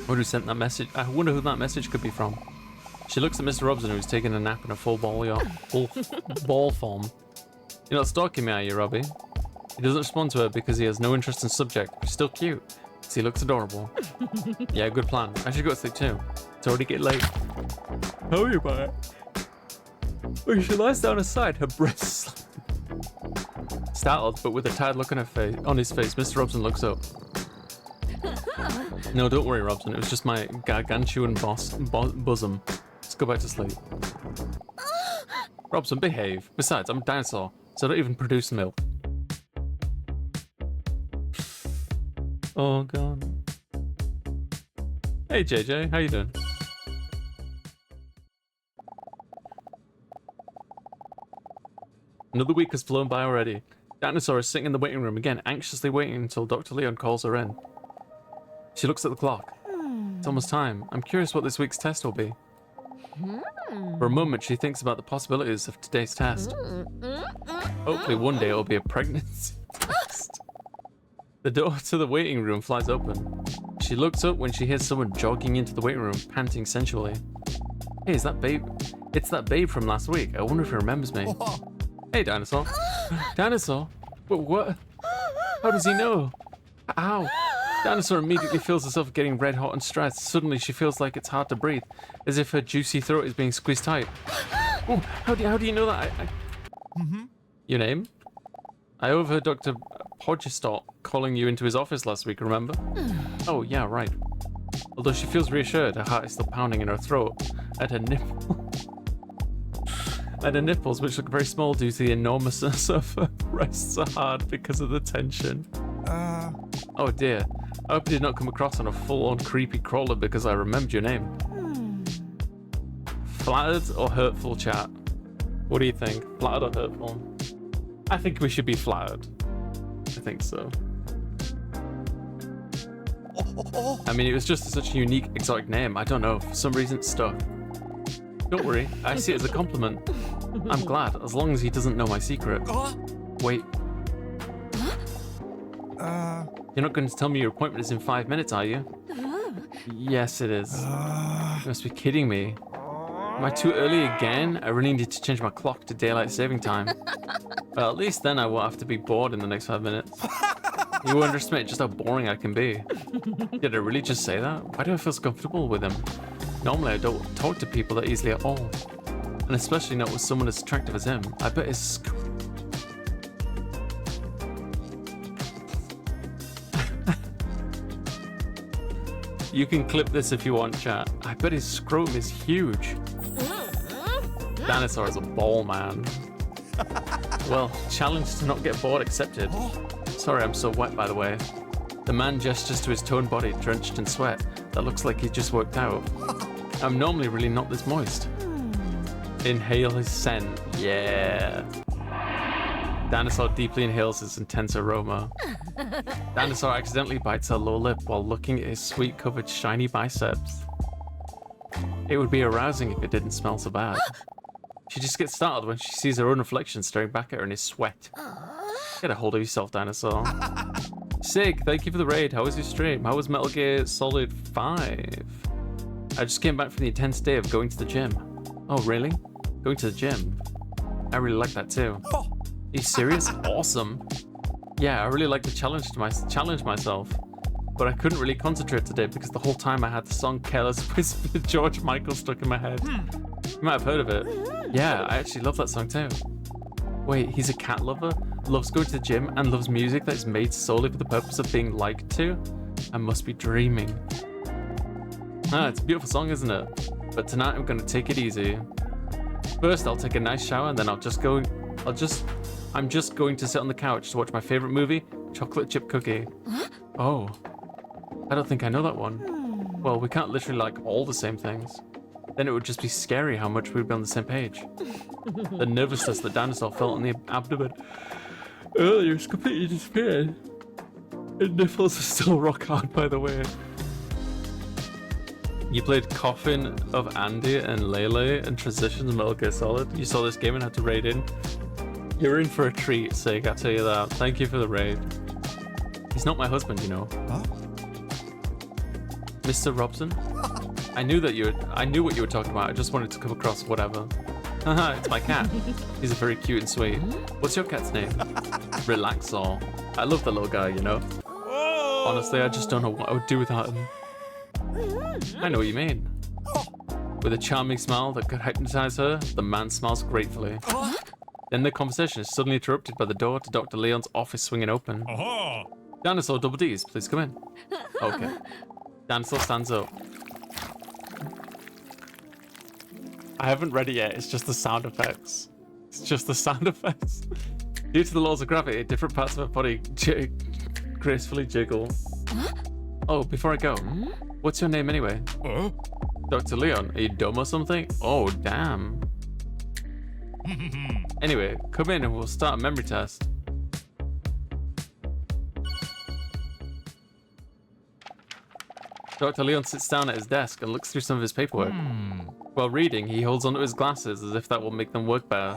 Or who sent that message? I wonder who that message could be from. She looks at Mr. Robson, who's taking a nap in a full ball form. You're not stalking me, are you, Robbie? He doesn't respond to her because he has no interest in subject, but he's still cute. He looks adorable. Yeah, good plan. I should go to sleep too. It's already getting late. How are you, about it? Oh, she lies down aside, her breasts. Startled, but with a tired look on his face, Mr. Robson looks up. No, don't worry, Robson. It was just my gargantuan bosom. Let's go back to sleep. Robson, behave. Besides, I'm a dinosaur, so I don't even produce milk. Oh god. Hey JJ, how you doing? Another week has flown by already. Dinosaur is sitting in the waiting room again, anxiously waiting until Dr. Leon calls her in. She looks at the clock. It's almost time. I'm curious what this week's test will be. For a moment, she thinks about the possibilities of today's test. Hopefully one day it'll be a pregnancy test. The door to the waiting room flies open. She looks up when she hears someone jogging into the waiting room, panting sensually. Hey, is that Babe? It's that Babe from last week. I wonder if he remembers me. Hey, Dinosaur. Dinosaur? What? How does he know? How? Dinosaur immediately feels herself getting red hot and stressed. Suddenly, she feels like it's hard to breathe, as if her juicy throat is being squeezed tight. Oh, how do you know that? Your name? I overheard Dr. Podgestott calling you into his office last week, remember? Oh, yeah, right. Although she feels reassured, her heart is still pounding in her throat at her nipples, which look very small due to the enormousness of her breasts are hard because of the tension. Oh dear. I hope I did not come across on a full-on creepy crawler because I remembered your name. Flattered or hurtful, chat? What do you think? Flattered or hurtful? I think we should be flattered. I think so. I mean, it was just such a unique, exotic name. I don't know. For some reason, it stuck. Don't worry. I see it as a compliment. I'm glad, as long as he doesn't know my secret. Wait. You're not going to tell me your appointment is in 5 minutes, are you? Yes, it is. You must be kidding me. Am I too early again? I really need to change my clock to daylight saving time. Well, at least then I won't have to be bored in the next 5 minutes. You underestimate just how boring I can be. Did I really just say that? Why do I feel so comfortable with him? Normally I don't talk to people that easily at all. And especially not with someone as attractive as him. I bet his... You can clip this if you want, chat. I bet his scrotum is huge. Dinosaur is a ball man. Well, challenge to not get bored accepted. Sorry, I'm so wet, by the way. The man gestures to his toned body, drenched in sweat. That looks like he just worked out. I'm normally really not this moist. Inhale his scent. Yeah. Dinosaur deeply inhales his intense aroma. Dinosaur accidentally bites her lower lip while looking at his sweet-covered shiny biceps. It would be arousing if it didn't smell so bad. She just gets startled when she sees her own reflection staring back at her in his sweat. Get a hold of yourself, Dinosaur. Sig, thank you for the raid. How was your stream? How was Metal Gear Solid 5? I just came back from the intense day of going to the gym. Oh, really? Going to the gym? I really like that too. Are you serious? Awesome. Yeah, I really like to challenge myself. But I couldn't really concentrate today because the whole time I had the song Careless Whisper with George Michael stuck in my head. You might have heard of it. Yeah, I actually love that song too. Wait, he's a cat lover? Loves going to the gym and loves music that is made solely for the purpose of being liked to? I must be dreaming. Ah, it's a beautiful song, isn't it? But tonight I'm gonna take it easy. First, I'll take a nice shower and then I'm just going to sit on the couch to watch my favorite movie, Chocolate Chip Cookie. Oh, I don't think I know that one. Well, we can't literally like all the same things. Then it would just be scary how much we'd be on the same page. The nervousness that Dinosaur felt in the abdomen earlier has completely disappeared. His nipples are still rock hard, by the way. You played Coffin of Andy and Lele and Transitions in Metal Gear Solid. You saw this game and had to raid in. You're in for a treat, Sig, I'll tell you that. Thank you for the raid. He's not my husband, you know. Huh? Mr. Robson? I knew what you were talking about. I just wanted to come across whatever. Haha, it's my cat. He's very cute and sweet. What's your cat's name? Relaxor. I love the little guy, you know. Honestly, I just don't know what I would do without him. I know what you mean. With a charming smile that could hypnotize her, the man smiles gratefully. Then the conversation is suddenly interrupted by the door to Dr. Leon's office swinging open. Dinosaur Double D's, please come in. Okay. Dinosaur stands up. I haven't read it yet, it's just the sound effects. It's just the sound effects. Due to the laws of gravity, different parts of her body gracefully jiggle. Oh, before I go, what's your name anyway? Dr. Leon, are you dumb or something? Oh, damn. Anyway, come in and we'll start a memory test. Dr. Leon sits down at his desk and looks through some of his paperwork. While reading, he holds onto his glasses as if that will make them work better.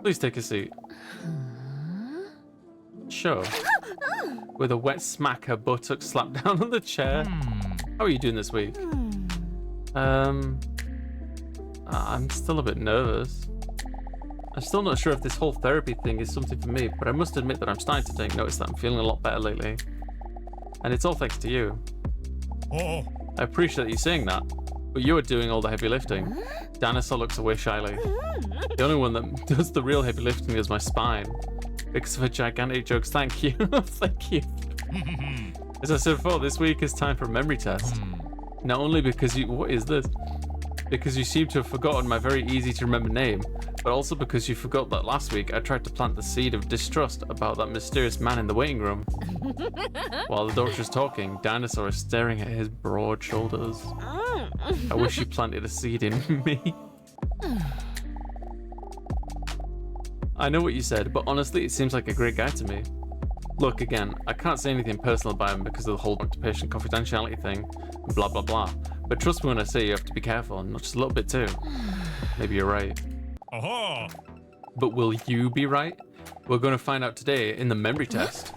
Please take a seat. Sure. With a wet smack, her buttock slapped down on the chair. How are you doing this week? I'm still a bit nervous. I'm still not sure if this whole therapy thing is something for me, but I must admit that I'm starting to take notice that I'm feeling a lot better lately. And it's all thanks to you. I appreciate you saying that, but you are doing all the heavy lifting. Dinosaur looks away shyly. The only one that does the real heavy lifting is my spine. Because of her gigantic jokes, thank you. Thank you. As I said before, this week is time for a memory test. Not only because you... What is this? Because you seem to have forgotten my very easy to remember name, but also because you forgot that last week I tried to plant the seed of distrust about that mysterious man in the waiting room. While the doctor is talking, Dinosaur is staring at his broad shoulders. I wish you planted a seed in me. I know what you said, but honestly, it seems like a great guy to me. Look, again, I can't say anything personal about him because of the whole doctor-patient confidentiality thing, blah blah blah. But trust me when I say you have to be careful, and not just a little bit too. Maybe you're right. But will you be right? We're going to find out today in the memory test.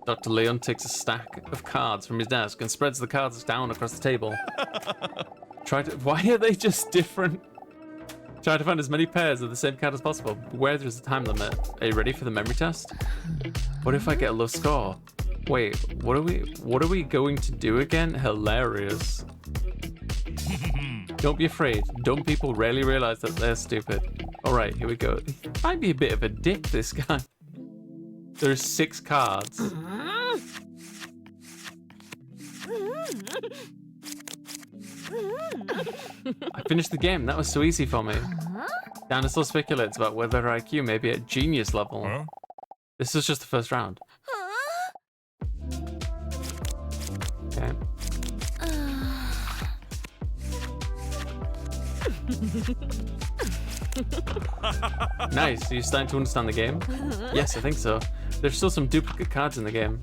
Dr. Leon takes a stack of cards from his desk and spreads the cards down across the table. Why are they just different? Try to find as many pairs of the same card as possible. Where there's a time limit. Are you ready for the memory test? What if I get a low score? Wait, what are we going to do again? Hilarious. Don't be afraid. Dumb people rarely realize that they're stupid. Alright, here we go. He might be a bit of a dick, this guy. There's 6 cards. I finished the game. That was so easy for me. Dinosaur speculates about whether her IQ may be at genius level. This is just the first round. Okay. Nice. Are you starting to understand the game? Yes, I think so. There's still some duplicate cards in the game.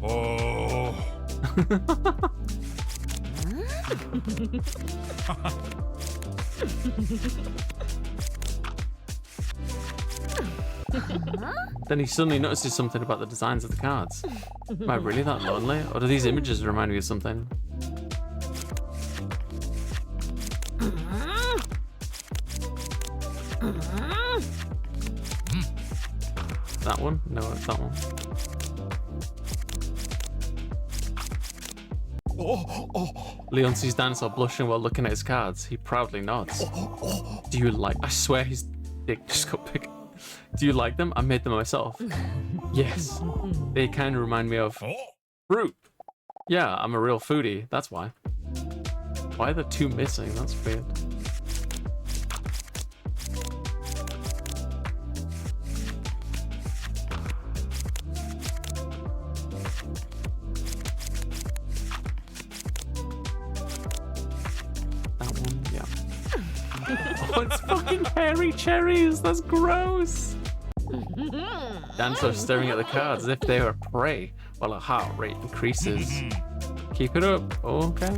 Then he suddenly notices something about the designs of the cards. Am I really that lonely? Or do these images remind me of something? That one? No, it's that one. Leon sees Dinosaur blushing while looking at his cards. He proudly nods. Do you like... I swear his dick just got big. Do you like them? I made them myself. Yes. They kind of remind me of... fruit. Yeah, I'm a real foodie. That's why. Why are the 2 missing? That's weird. Oh, it's fucking hairy cherries. That's gross. Dinosaur's staring at the cards as if they were prey while her heart rate increases. Keep it up. Okay.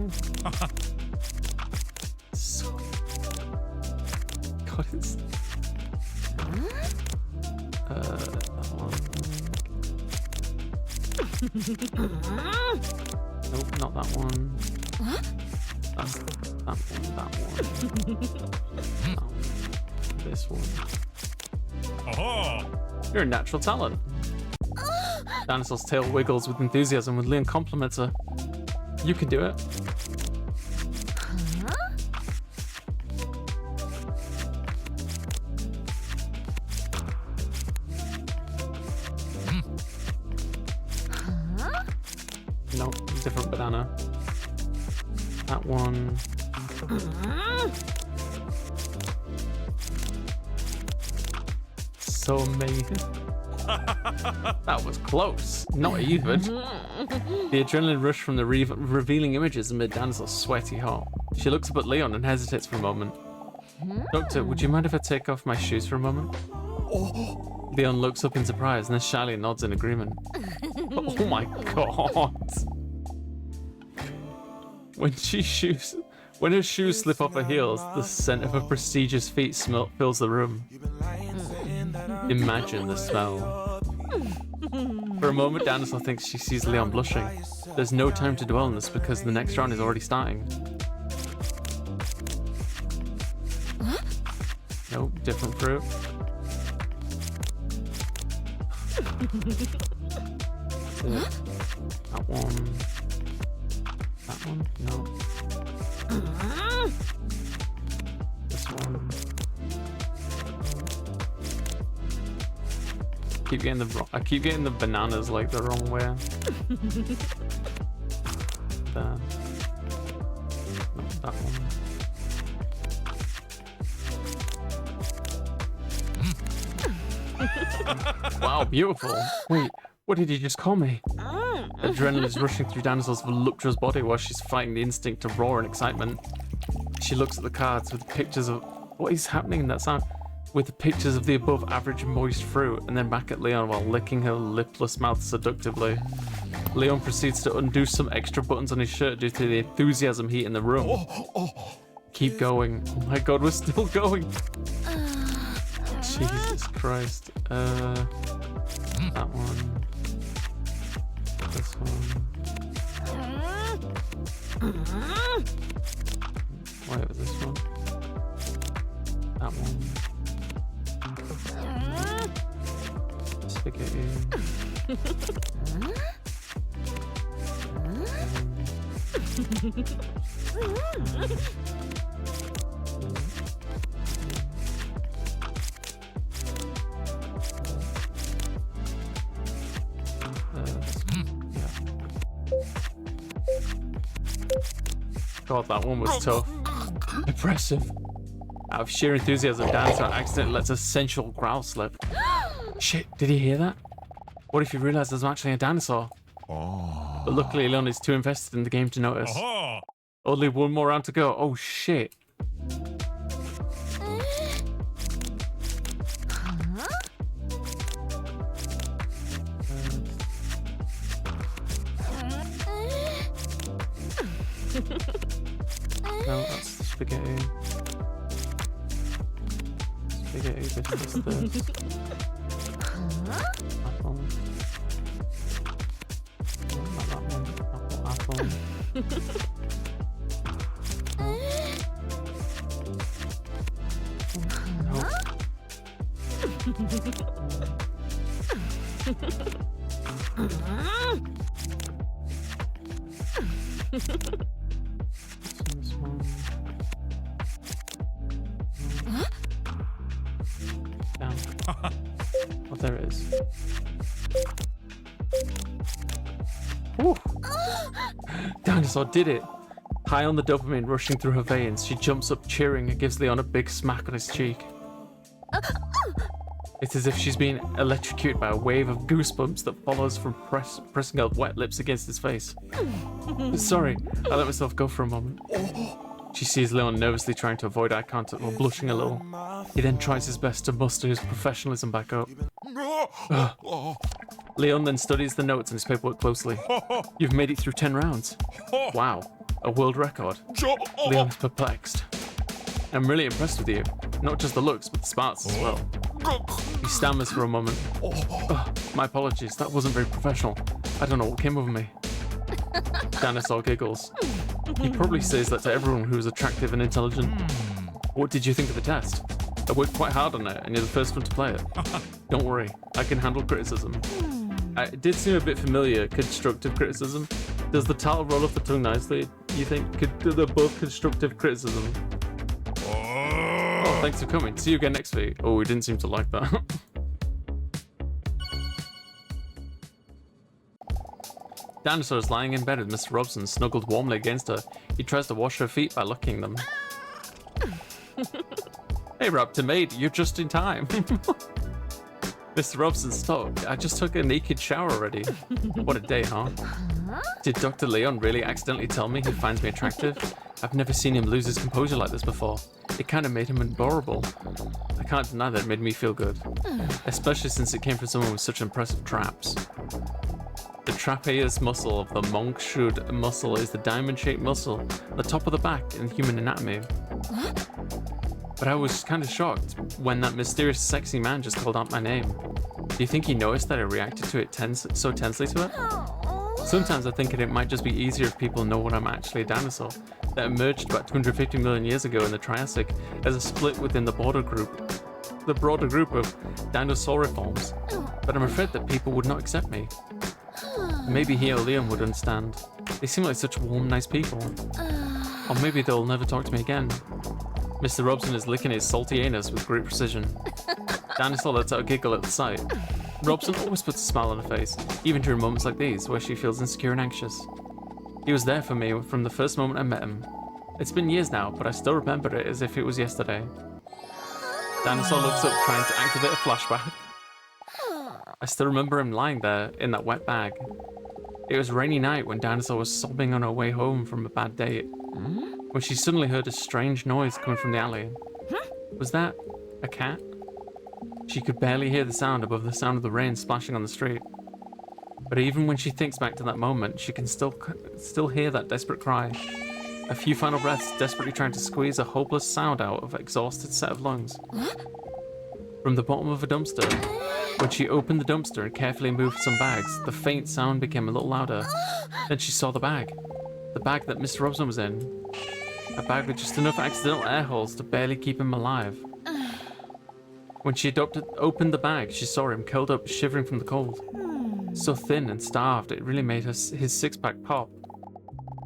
So... God, it's... that one. Nope, not that one. That's that one, that one. This one. You're a natural talent. Dinosaur's tail wiggles with enthusiasm when Leon compliments her. You can do it. Nope, different banana. That one. So amazing. That was close. Not even. The adrenaline rush from the revealing images amid Dinosaur's sweaty heart. She looks up at Leon and hesitates for a moment. Doctor, would you mind if I take off my shoes for a moment? Leon looks up in surprise and then shyly nods in agreement. Oh my god. When her shoes slip off her heels, the scent of her prestigious feet fills the room. Imagine the smell. For a moment, Dinosaur thinks she sees Leon blushing. There's no time to dwell on this because the next round is already starting. Nope, different fruit. That one. That one? No. This one. I keep getting the bananas like the wrong way. There. No, that one. Wow, beautiful. Wait, what did he just call me? Adrenaline is rushing through Dinosaur's voluptuous body while she's fighting the instinct to roar in excitement. She looks at the cards with pictures of... What is happening in that sound? With the pictures of the above average moist fruit, and then back at Leon while licking her lipless mouth seductively. Leon proceeds to undo some extra buttons on his shirt due to the enthusiasm heat in the room. Keep going. Oh my god, we're still going. Jesus Christ. That one. This one. Wait, was this one? That one. Spaghetti. God, that one was tough. Impressive. Out of sheer enthusiasm, Dinosaur accidentally lets a sensual growl slip. Shit, did he hear that? What if he realized there's actually a dinosaur? But luckily, Leon is too invested in the game to notice. Only one more round to go. Oh shit. No, that's the spaghetti. Spaghetti, this is this. Apple. Not that one. Apple. No. This one. Down. Oh, there it is. Woo. Dinosaur did it. High on the dopamine rushing through her veins, she jumps up cheering and gives Leon a big smack on his cheek. It's as if she's being electrocuted by a wave of goosebumps that follows from pressing her wet lips against his face. Sorry, I let myself go for a moment. She sees Leon nervously trying to avoid eye contact while blushing a little. He then tries his best to muster his professionalism back up. Leon then studies the notes in his paperwork closely. You've made it through 10 rounds. Wow, a world record. Leon's perplexed. I'm really impressed with you. Not just the looks, but the smarts as well. He stammers for a moment. My apologies, that wasn't very professional. I don't know what came over me. Dinosaur giggles. He probably says that to everyone who is attractive and intelligent. What did you think of the test? I worked quite hard on it, and you're the first one to play it. Don't worry, I can handle criticism. It did seem a bit familiar, constructive criticism. Does the title roll off the tongue nicely, you think? They're both constructive criticism. Oh, thanks for coming. See you again next week. Oh, we didn't seem to like that. Dinosaur is lying in bed with Mr. Robson snuggled warmly against her. He tries to wash her feet by licking them. Hey, Raptor mate, you're just in time. Mr. Robson, stop. I just took a naked shower already. What a day, huh? Did Dr. Leon really accidentally tell me he finds me attractive? I've never seen him lose his composure like this before. It kind of made him adorable. I can't deny that it made me feel good. Especially since it came from someone with such impressive traps. The trapezius muscle of the Monk-Schud muscle is the diamond-shaped muscle at the top of the back in human anatomy. But I was kind of shocked when that mysterious sexy man just called out my name. Do you think he noticed that I reacted to it so tensely to it? Sometimes I think it might just be easier if people know when I'm actually a dinosaur that emerged about 250 million years ago in the Triassic as a split within the broader group of dinosauriforms. But I'm afraid that people would not accept me. Maybe he or Liam would understand. They seem like such warm, nice people. Or maybe they'll never talk to me again. Mr. Robson is licking his salty anus with great precision. Dinosaur lets out a giggle at the sight. Robson always puts a smile on her face, even during moments like these where she feels insecure and anxious. He was there for me from the first moment I met him. It's been years now, but I still remember it as if it was yesterday. Dinosaur looks up, trying to activate a flashback. I still remember him lying there in that wet bag. It was a rainy night when Dinosaur was sobbing on her way home from a bad date, when she suddenly heard a strange noise coming from the alley. Was that a cat? She could barely hear the sound above the sound of the rain splashing on the street. But even when she thinks back to that moment, she can still hear that desperate cry. A few final breaths, desperately trying to squeeze a hopeless sound out of an exhausted set of lungs. From the bottom of a dumpster, when she opened the dumpster and carefully moved some bags, the faint sound became a little louder. Then she saw the bag that Mr. Robson was in. A bag with just enough accidental air holes to barely keep him alive. When she opened the bag, she saw him curled up, shivering from the cold. So thin and starved, it really made his six-pack pop.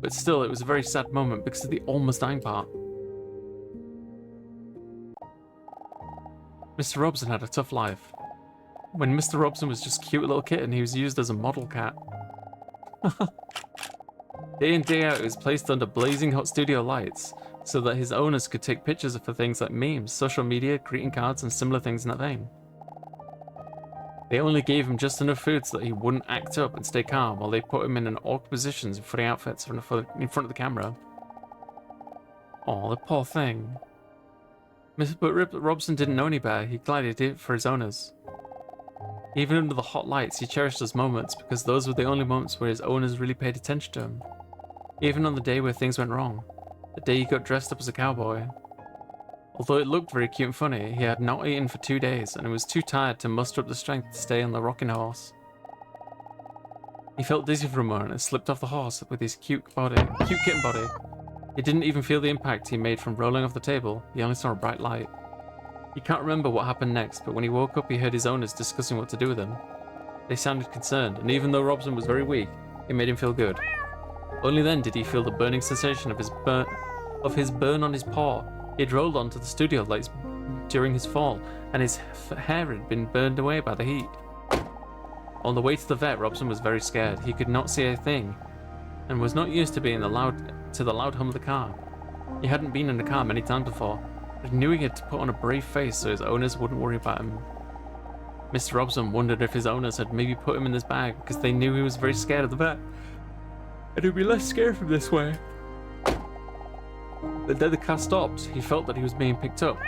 But still, it was a very sad moment because of the almost dying part. Mr. Robson had a tough life. When Mr. Robson was just a cute little kitten, he was used as a model cat. Day in, day out, he was placed under blazing hot studio lights so that his owners could take pictures for things like memes, social media, greeting cards, and similar things in that vein. They only gave him just enough food so that he wouldn't act up and stay calm while they put him in an awkward positions for the outfits in front of the camera. Aw, the poor thing. But Robson didn't know any better. He gladly did it for his owners. Even under the hot lights, he cherished those moments because those were the only moments where his owners really paid attention to him. Even on the day where things went wrong, the day he got dressed up as a cowboy. Although it looked very cute and funny, he had not eaten for 2 days and was too tired to muster up the strength to stay on the rocking horse. He felt dizzy for a moment and slipped off the horse with his cute kitten body. He didn't even feel the impact he made from rolling off the table. He only saw a bright light. He can't remember what happened next, but when he woke up, he heard his owners discussing what to do with him. They sounded concerned, and even though Robson was very weak, it made him feel good. Only then did he feel the burning sensation of his burn on his paw. He had rolled onto the studio lights during his fall, and his hair had been burned away by the heat. On the way to the vet, Robson was very scared. He could not see a thing, and was not used to being the loud hum of the car. He hadn't been in a car many times before, but he knew he had to put on a brave face so his owners wouldn't worry about him. Mr. Robson wondered if his owners had maybe put him in this bag because they knew he was very scared of the vet, and he'd be less scared from this way. But then the car stopped. He felt that he was being picked up,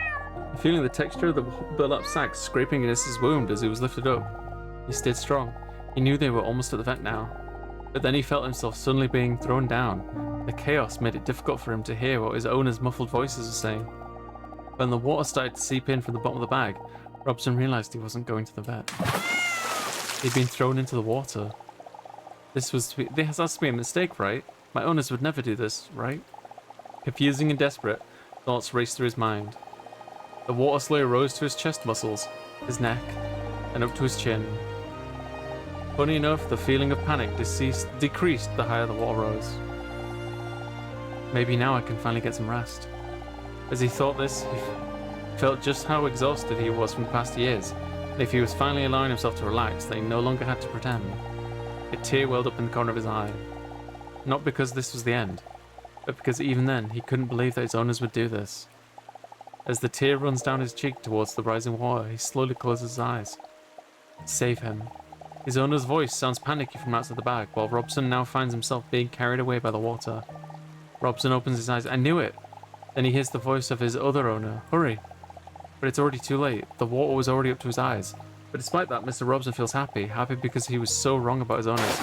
feeling the texture of the burlap sack scraping against his wound as he was lifted up. He stayed strong. He knew they were almost at the vet now. But then he felt himself suddenly being thrown down. The chaos made it difficult for him to hear what his owner's muffled voices were saying. When the water started to seep in from the bottom of the bag, Robson realized he wasn't going to the vet. He'd been thrown into the water. This has to be a mistake, right? My owners would never do this, right? Confusing and desperate, thoughts raced through his mind. The water slowly rose to his chest muscles, his neck, and up to his chin. Funny enough, the feeling of panic decreased the higher the water rose. Maybe now I can finally get some rest. As he thought this, he felt just how exhausted he was from the past years, and if he was finally allowing himself to relax, then he no longer had to pretend. A tear welled up in the corner of his eye. Not because this was the end, but because even then, he couldn't believe that his owners would do this. As the tear runs down his cheek towards the rising water, he slowly closes his eyes. Save him. His owner's voice sounds panicky from outside the bag, while Robson now finds himself being carried away by the water. Robson opens his eyes. I knew it! Then he hears the voice of his other owner. Hurry! But it's already too late. The water was already up to his eyes. But despite that, Mr. Robson feels happy because he was so wrong about his owners.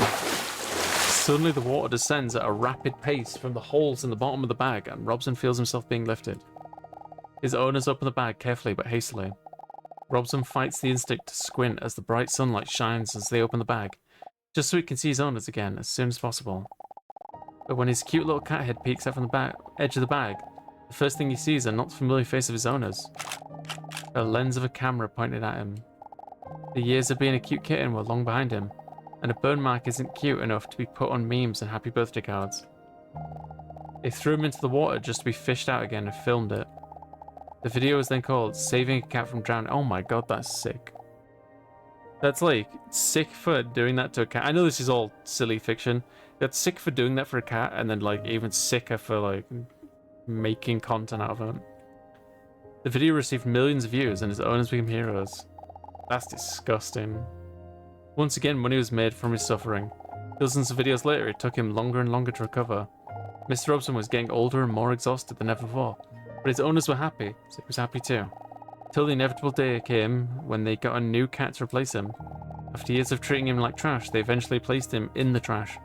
Suddenly the water descends at a rapid pace from the holes in the bottom of the bag, and Robson feels himself being lifted. His owners open the bag carefully but hastily. Robson fights the instinct to squint as the bright sunlight shines as they open the bag, just so he can see his owners again as soon as possible. But when his cute little cat head peeks out from the edge of the bag, the first thing he sees is a not familiar face of his owners. A lens of a camera pointed at him. The years of being a cute kitten were long behind him, and a burn mark isn't cute enough to be put on memes and happy birthday cards. They threw him into the water just to be fished out again and filmed it. The video was then called Saving a Cat from Drowning. Oh my god, that's sick. That's like sick for doing that to a cat. I know this is all silly fiction. That's sick for doing that for a cat, and then like even sicker for like making content out of it. The video received millions of views and his owners became heroes. That's disgusting. Once again, money was made from his suffering. Dozens of videos later, it took him longer and longer to recover. Mr. Robson was getting older and more exhausted than ever before, but his owners were happy, so he was happy too. Till the inevitable day came when they got a new cat to replace him. After years of treating him like trash, they eventually placed him in the trash,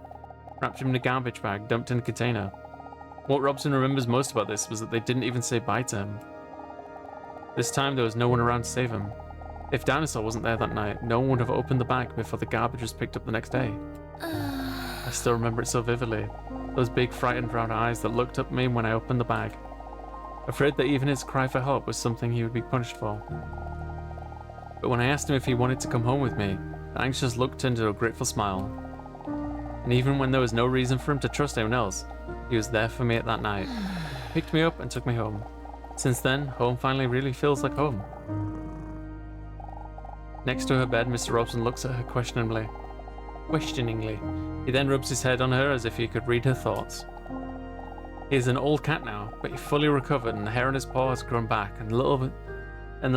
wrapped him in a garbage bag, dumped in a container. What Robson remembers most about this was that they didn't even say bye to him. This time there was no one around to save him. If Dinosaur wasn't there that night, no one would have opened the bag before the garbage was picked up the next day. I still remember it so vividly. Those big frightened brown eyes that looked up at me when I opened the bag. Afraid that even his cry for help was something he would be punished for. But when I asked him if he wanted to come home with me, the anxious look turned into a grateful smile. And even when there was no reason for him to trust anyone else, he was there for me at that night. Picked me up and took me home. Since then, home finally really feels like home. Next to her bed, Mr. Robson looks at her questioningly. He then rubs his head on her as if he could read her thoughts. He is an old cat now, but he's fully recovered and the hair on his paw has grown back and the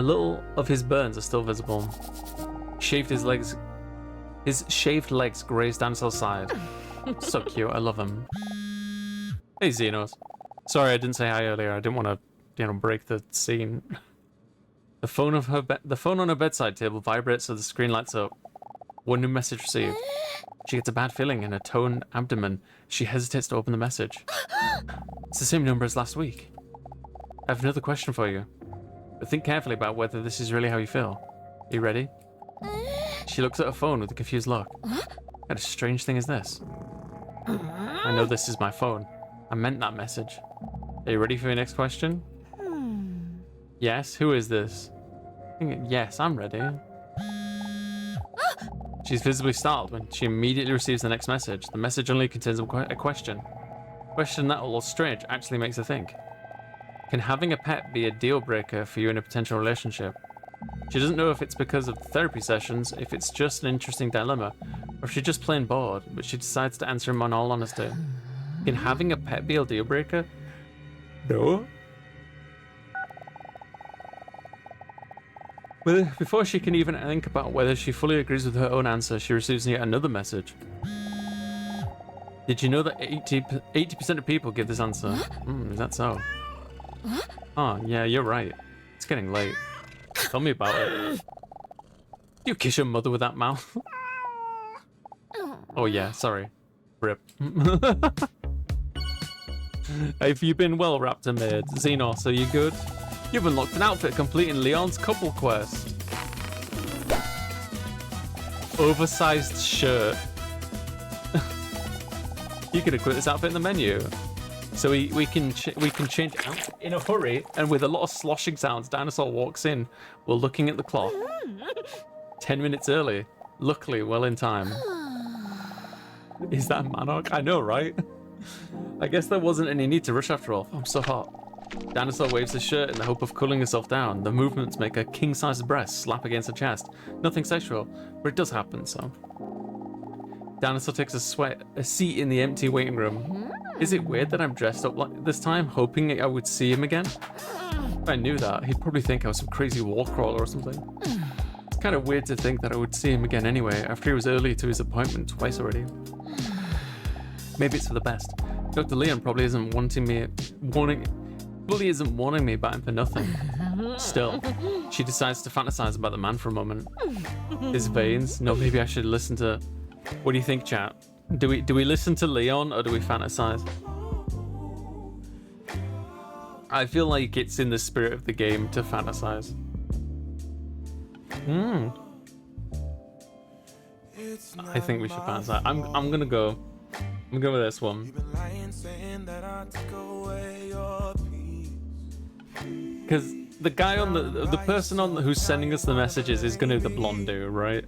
little of his burns are still visible. His shaved legs graze Dinosaur's side. So cute, I love him. Hey Xenos. Sorry I didn't say hi earlier, I didn't want to, break the scene. The phone on her bedside table vibrates so the screen lights up. One new message received. She gets a bad feeling in her toned abdomen. She hesitates to open the message. It's the same number as last week. I have another question for you. But think carefully about whether this is really how you feel. Are you ready? She looks at her phone with a confused look. What a strange thing is this? I know this is my phone. I meant that message. Are you ready for your next question? Yes, who is this? Yes, I'm ready. She's visibly startled when she immediately receives the next message. The message only contains a question. A question that, although strange, actually makes her think. Can having a pet be a deal breaker for you in a potential relationship? She doesn't know if it's because of the therapy sessions, if it's just an interesting dilemma, or if she's just plain bored, but she decides to answer him in all honesty. Can having a pet be a deal breaker? No. Well, before she can even think about whether she fully agrees with her own answer, she receives yet another message. Did you know that 80% of people give this answer? Is that so? Oh, yeah, you're right. It's getting late. Tell me about it. You kiss your mother with that mouth? Oh yeah, sorry. Rip. Have you been well, Raptor Maid? Xenos, are you good? You've unlocked an outfit completing Leon's couple quest. Oversized shirt. You could equip this outfit in the menu. So we can change out in a hurry, and with a lot of sloshing sounds, Dinosaur walks in while looking at the clock. 10 minutes early. Luckily, well in time. Is that Manok? I know, right? I guess there wasn't any need to rush after all. I'm so hot. Dinosaur waves his shirt in the hope of cooling herself down. The movements make her king-sized breast slap against her chest. Nothing sexual, but it does happen, so. Dinosaur takes a seat in the empty waiting room. Is it weird that I'm dressed up like this time, hoping I would see him again? If I knew that, he'd probably think I was some crazy wall crawler or something. It's kind of weird to think that I would see him again anyway, after he was early to his appointment twice already. Maybe it's for the best. Dr. Leon probably isn't wanting probably isn't warning me about him for nothing. Still, she decides to fantasize about the man for a moment. His veins. No, maybe I should listen to... What do you think, chat? Do we listen to Leon or do we fantasize? I feel like it's in the spirit of the game to fantasize. I think we should fantasize. I'm gonna go. I'm gonna go with this one. Because the guy on the person on who's sending us the messages is gonna be the blonde dude, right?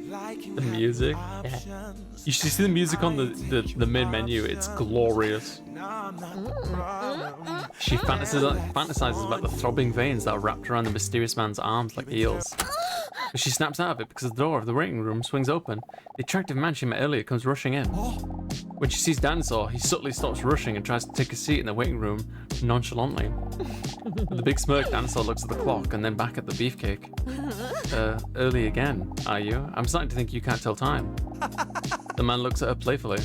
The music. Yeah. You should see the music on the main menu. It's glorious. She fantasizes about the throbbing veins that are wrapped around the mysterious man's arms like eels. But she snaps out of it because the door of the waiting room swings open. The attractive man she met earlier comes rushing in. When she sees Dinosaur, he subtly stops rushing and tries to take a seat in the waiting room nonchalantly. With a big smirk, Dinosaur looks at the clock and then back at the beefcake. Early again, are you? I'm starting to think you can't tell time. The man looks at her playfully.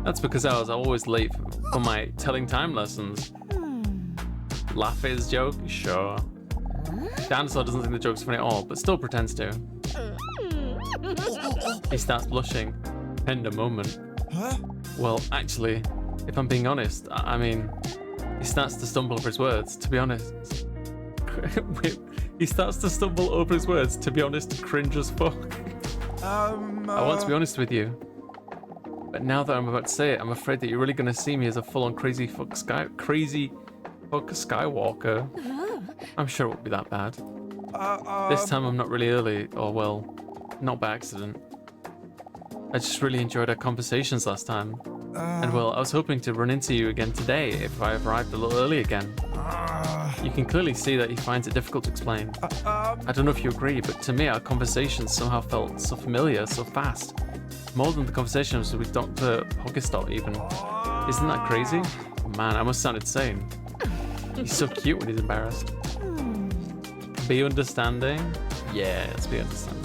That's because I was always late for my telling time lessons. Laugh at his joke? Sure. Dinosaur doesn't think the joke's funny at all, but still pretends to. He starts blushing. Tender moment. Well, actually, if I'm being honest, I mean, he starts to stumble over his words, to be honest. He starts to stumble over his words, to be honest, cringe as fuck. I want to be honest with you. But now that I'm about to say it, I'm afraid that you're really going to see me as a full-on crazy fuck Skywalker. I'm sure it won't be that bad. This time I'm not really early, or well, not by accident. I just really enjoyed our conversations last time. And well, I was hoping to run into you again today if I arrived a little early again. You can clearly see that he finds it difficult to explain. I don't know if you agree, but to me our conversations somehow felt so familiar, so fast. More than the conversations with Dr. Poggestop even. Isn't that crazy? Oh, man, I must sound insane. He's so cute when he's embarrassed. Be understanding? Yeah, let's be understanding.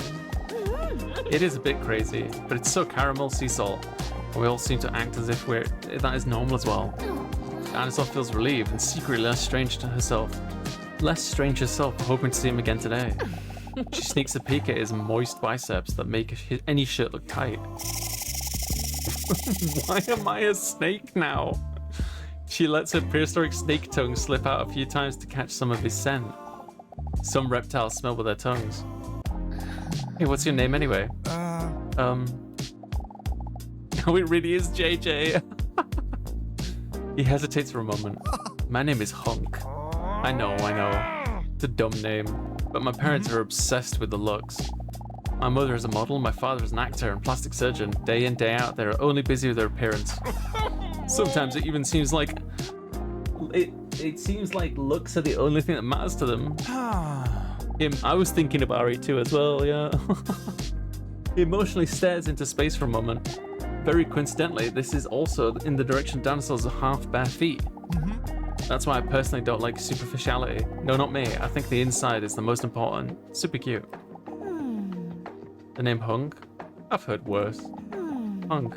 It is a bit crazy, but it's so caramel sea salt. And we all seem to act as if that is normal as well. Dinosaur feels relieved and secretly less strange herself for hoping to see him again today. She sneaks a peek at his moist biceps that make any shirt look tight. Why am I a snake now? She lets her prehistoric snake tongue slip out a few times to catch some of his scent. Some reptiles smell with their tongues. Hey, what's your name anyway? Oh, it really is JJ. He hesitates for a moment. My name is Hunk. I know. It's a dumb name. But my parents are obsessed with the looks. My mother is a model, my father is an actor and plastic surgeon. Day in, day out, they're only busy with their appearance. Sometimes it even seems like... It seems like looks are the only thing that matters to them. I was thinking about it too as well, yeah. He emotionally stares into space for a moment. Very coincidentally, this is also in the direction of Dinosaur's half bare feet. That's why I personally don't like superficiality. No, not me. I think the inside is the most important. Super cute. The name Hunk? I've heard worse. Hunk?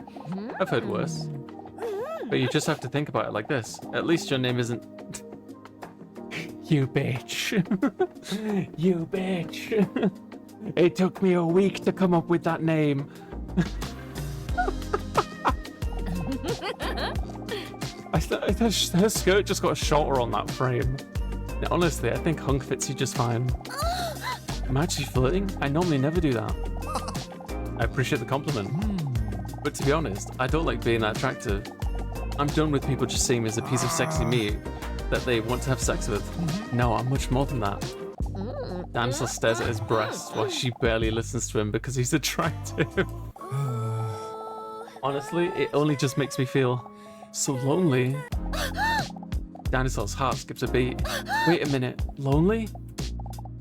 I've heard worse. But you just have to think about it like this. At least your name isn't... You bitch. You bitch. It took me a week to come up with that name. Her skirt just got shorter on that frame. Now, honestly, I think Hunk fits you just fine. I'm actually flirting? I normally never do that. I appreciate the compliment. But to be honest, I don't like being that attractive. I'm done with people just seeing me as a piece of sexy meat that they want to have sex with. No, I'm much more than that. Dinosaur stares at his breasts while she barely listens to him because he's attractive. Honestly, it only just makes me feel so lonely. Dinosaur's heart skips a beat. Wait a minute, lonely?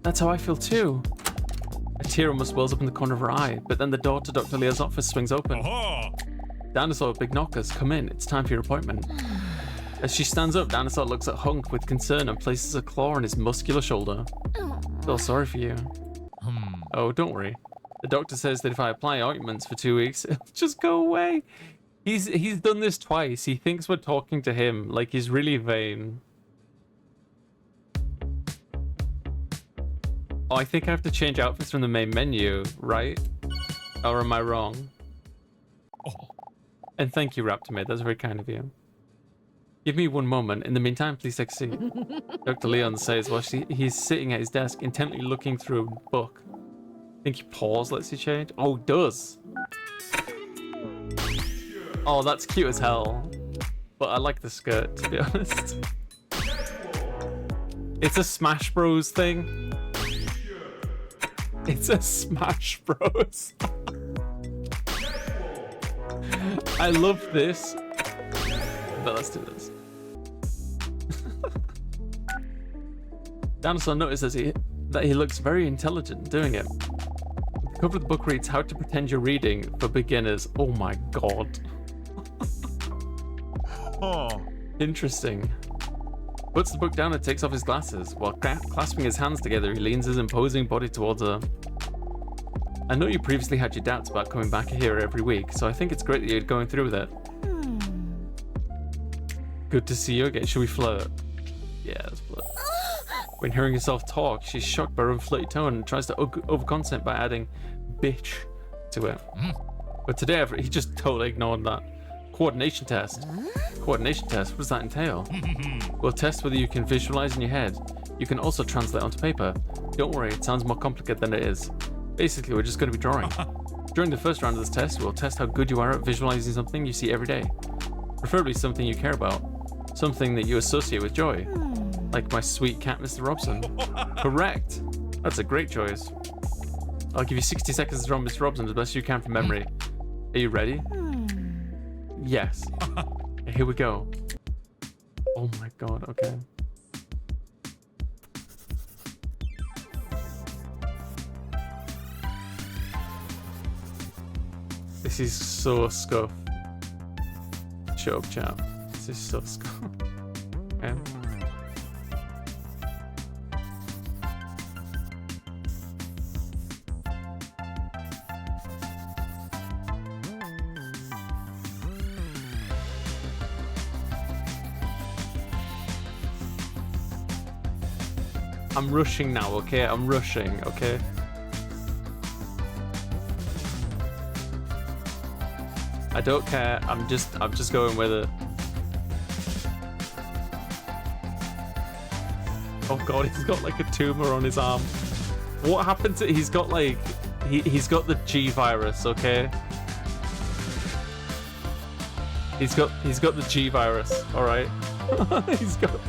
That's how I feel too. A tear almost wells up in the corner of her eye, but then the door to Dr. Leo's office swings open. Dinosaur, big knockers, come in. It's time for your appointment. As she stands up, Dinosaur looks at Hunk with concern and places a claw on his muscular shoulder. Feel sorry for you. Oh, don't worry. The doctor says that if I apply ointments for 2 weeks, it'll just go away. He's done this twice. He thinks we're talking to him like he's really vain. Oh, I think I have to change outfits from the main menu, right? Or am I wrong? Oh. And thank you, Raptormate. That's very kind of you. Give me one moment. In the meantime, please take a seat. Dr. Leon says while he's sitting at his desk, intently looking through a book. Think he pause lets you change? Oh, it does. Oh, that's cute as hell. But I like the skirt, to be honest. It's a Smash Bros thing. It's a Smash Bros. I love this. But let's do this. Dinosaur notices that he looks very intelligent doing it. The cover of the book reads, How to Pretend You're Reading for Beginners. Oh my god. Oh. Interesting. Puts the book down and takes off his glasses. While clasping his hands together, he leans his imposing body towards her. I know you previously had your doubts about coming back here every week, so I think it's great that you're going through with it. Good to see you again. Should we flirt? Yeah, let's flirt. When hearing herself talk, she's shocked by her own flirty tone and tries to overcompensate by adding bitch to it. But today, he just totally ignored that. Coordination test. Coordination test? What does that entail? We'll test whether you can visualize in your head. You can also translate onto paper. Don't worry, it sounds more complicated than it is. Basically, we're just going to be drawing. During the first round of this test, we'll test how good you are at visualizing something you see every day. Preferably something you care about. Something that you associate with joy. Like my sweet cat, Mr. Robson. Correct. That's a great choice. I'll give you 60 seconds to draw Mr. Robson as best you can from memory. Are you ready? Yes. Here we go. Oh my god, okay. This is so scuff. Shut up, chat. This is so scuff. Okay. I'm rushing now, okay? I'm rushing, okay? I don't care. I'm just going with it. Oh god, he's got like a tumor on his arm. What happened to? He's got like he's got the G virus, okay? He's got the G virus, all right? He's got.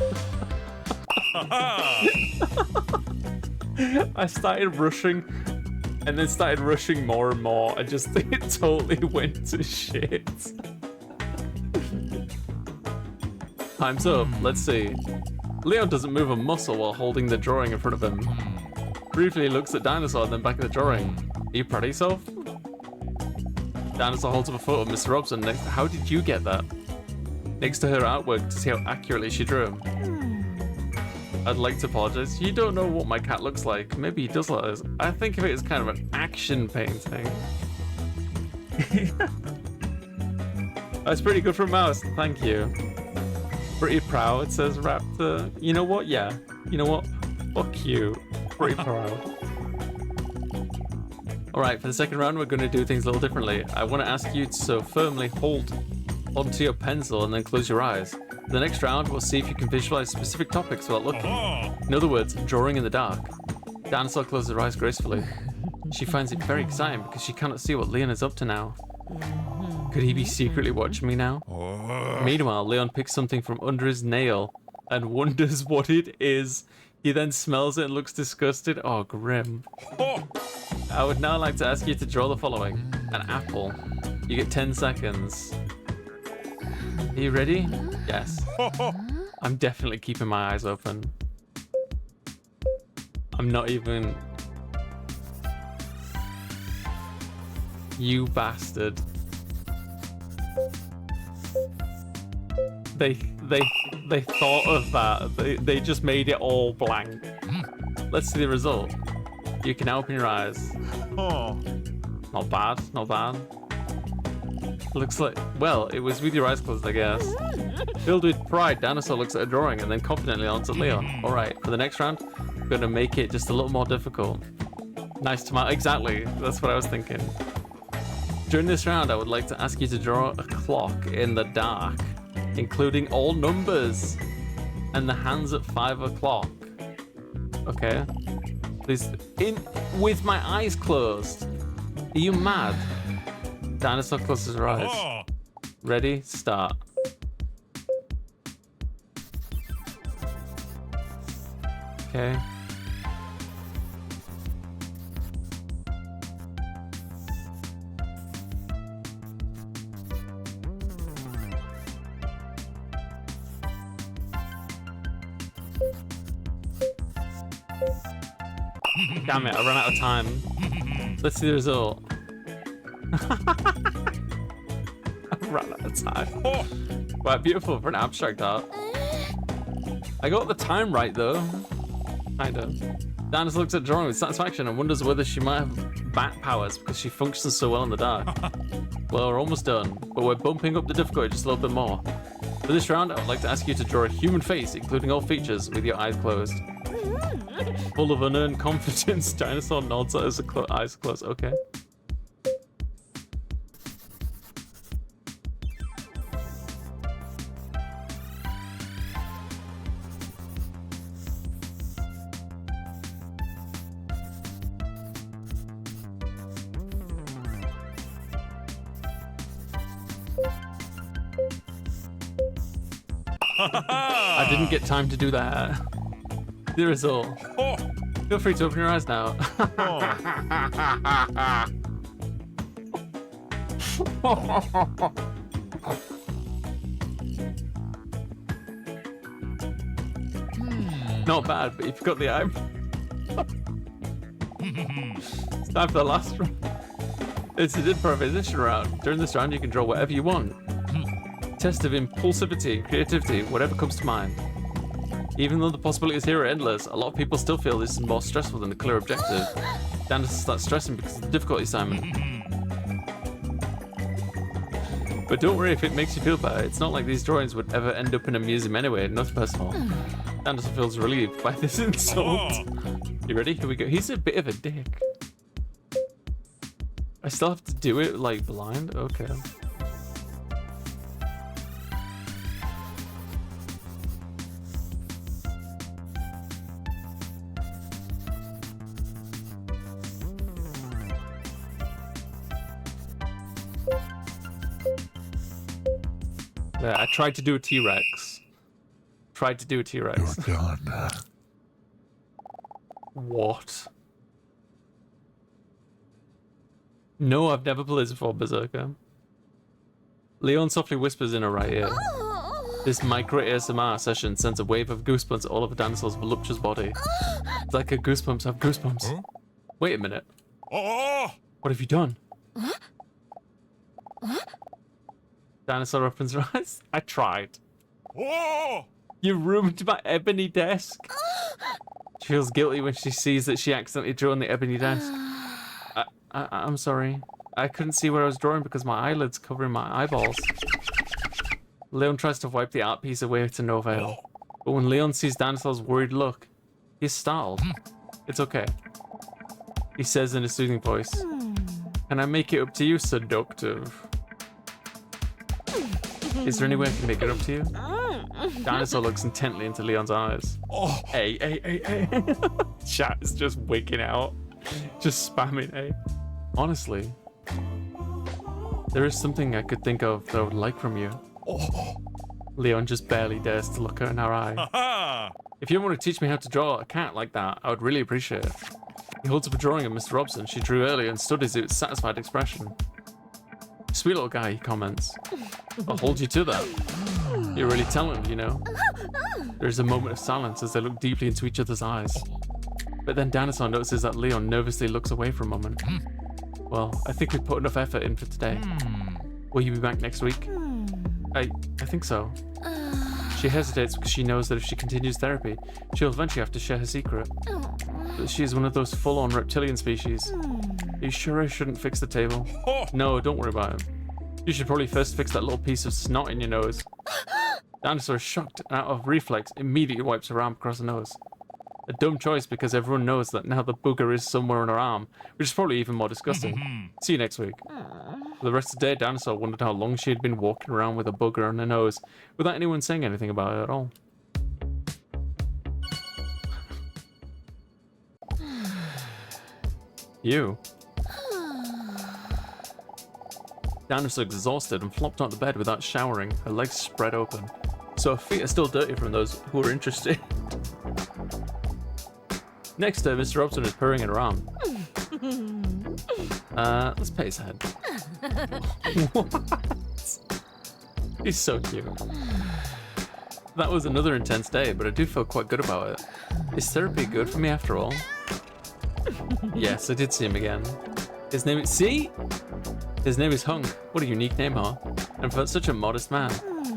I started rushing and then started rushing more and more. I just think it totally went to shit. Time's up. Let's see. Leon doesn't move a muscle while holding the drawing in front of him. Briefly looks at Dinosaur and then back at the drawing. Are you proud of yourself? Dinosaur holds up a photo of Mr. Robson next to, how did you get that? Next to her artwork to see how accurately she drew him. I'd like to apologize. You don't know what my cat looks like. Maybe he does like this. I think of it as kind of an action painting. That's pretty good for a mouse. Thank you. Pretty proud, says Raptor. You know what? Yeah. You know what? Fuck you. Pretty proud. Alright, for the second round, we're going to do things a little differently. I want to ask you to so firmly hold onto your pencil and then close your eyes. For the next round, we'll see if you can visualize specific topics without looking. In other words, drawing in the dark. Dinosaur closes her eyes gracefully. She finds it very exciting because she cannot see what Leon is up to now. Could he be secretly watching me now? Meanwhile, Leon picks something from under his nail and wonders what it is. He then smells it and looks disgusted. Oh, grim. I would now like to ask you to draw the following. An apple. You get 10 seconds. Are you ready? Yes. I'm definitely keeping my eyes open. I'm not even... You bastard. They thought of that. They just made it all blank. Let's see the result. You can open your eyes. Not bad, not bad. Looks like, well, it was with your eyes closed, I guess. Filled with pride, Dinosaur looks at a drawing and then confidently looks at Leon. Alright, for the next round, gonna make it just a little more difficult. Nice tomato. Exactly. That's what I was thinking. During this round, I would like to ask you to draw a clock in the dark, including all numbers, and the hands at 5 o'clock. Okay. Please, with my eyes closed. Are you mad? Dinosaur closes her eyes. Ready? Start. Okay. Damn it, I ran out of time. Let's see the result. I ran out of time. Wow, beautiful for an abstract art. I got the time right though. Kind of. Dinosaur looks at the drawing with satisfaction and wonders whether she might have bat powers because she functions so well in the dark. Well, we're almost done, but we're bumping up the difficulty just a little bit more. For this round, I would like to ask you to draw a human face, including all features, with your eyes closed. Full of unearned confidence, Dinosaur nods as her eyes closed. Okay. I didn't get time to do that. The result. Feel free to open your eyes now. Not bad, but you've got the eye. It's time for the last round. It's an improvisation round. During this round, you can draw whatever you want. Test of impulsivity, creativity, whatever comes to mind. Even though the possibilities here are endless, a lot of people still feel this is more stressful than the clear objective. Dinosaur starts stressing because of the difficulty assignment. But don't worry if it makes you feel better. It's not like these drawings would ever end up in a museum anyway, nothing personal. Dinosaur feels relieved by this insult. You ready? Here we go. He's a bit of a dick. I still have to do it like blind? Okay. Yeah, I tried to do a T-Rex. Tried to do a T-Rex. You're done. What? No, I've never played this before, Berserker. Leon softly whispers in her right ear. This micro ASMR session sends a wave of goosebumps all over Dinosaur's voluptuous body. It's like her goosebumps have goosebumps. Huh? Wait a minute. What have you done? Dinosaur opens her eyes. I tried. You ruined my ebony desk. She feels guilty when she sees that she accidentally drew on the ebony desk. I'm sorry. I couldn't see where I was drawing because my eyelids covering my eyeballs. Leon tries to wipe the art piece away to no avail. But when Leon sees Dinosaur's worried look, he's startled. It's okay. He says in a soothing voice, "Can I make it up to you, seductive?" Is there any way I can make it up to you? Dinosaur looks intently into Leon's eyes. Hey. Chat is just wigging out. Just spamming A. Honestly, there is something I could think of that I would like from you. Leon just barely dares to look her in her eye. If you want to teach me how to draw a cat like that, I would really appreciate it. He holds up a drawing of Mr. Robson she drew earlier and studies it with satisfied expression. Sweet little guy, he comments. I'll hold you to that. You're really talented, you know. There's a moment of silence as they look deeply into each other's eyes. But then Dinosaur notices that Leon nervously looks away for a moment. Well, I think we've put enough effort in for today. Will you be back next week? I think so. She hesitates because she knows that if she continues therapy, she'll eventually have to share her secret. But she is one of those full-on reptilian species. Are you sure I shouldn't fix the table? No, don't worry about it. You should probably first fix that little piece of snot in your nose. Dinosaur is shocked and out of reflex immediately wipes her arm across her nose. A dumb choice because everyone knows that now the booger is somewhere on her arm, which is probably even more disgusting. See you next week. For the rest of the day, Dinosaur wondered how long she had been walking around with a booger on her nose without anyone saying anything about it at all. You. Dinosaur exhausted and flopped out of bed without showering, her legs spread open. So her feet are still dirty from those who are interested. Next to her, Mr. Robson is purring at her arm. Let's pet his head. What? He's so cute. That was another intense day, but I do feel quite good about it. Is therapy good for me after all? Yes, I did see him again. His name is... See? His name is Hunk. What a unique name, huh? And for such a modest man.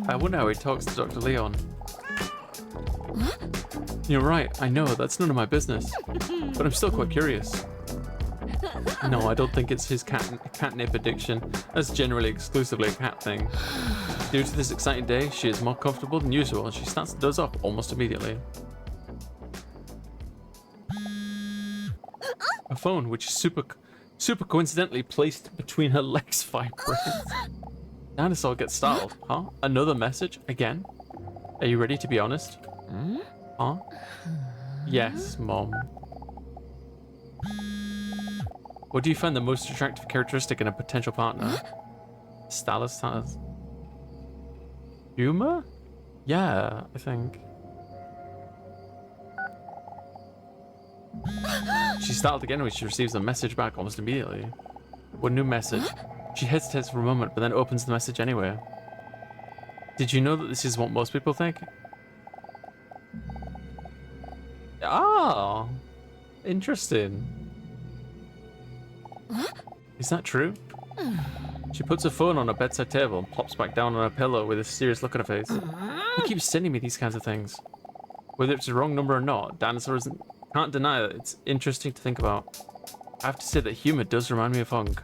I wonder how he talks to Dr. Leon. You're right, I know, that's none of my business. But I'm still quite curious. No, I don't think it's his catnip addiction. That's generally exclusively a cat thing. Due to this exciting day, she is more comfortable than usual and she starts to doze off almost immediately. A phone, which is super coincidentally placed between her legs, vibrates. Dinosaur gets startled. Huh? Another message? Again? Are you ready to be honest? Huh? Yes, Mom. What do you find the most attractive characteristic in a potential partner? Stylus. Humor? Yeah, I think. She's startled again when she receives a message back almost immediately. What new message? She hesitates for a moment, but then opens the message anyway. Did you know that this is what most people think? Ah, interesting. Is that true? She puts her phone on her bedside table and plops back down on her pillow with a serious look on her face. Who keeps sending me these kinds of things? Whether it's the wrong number or not, Dinosaur can't deny that it's interesting to think about. I have to say that humor does remind me of Hunk.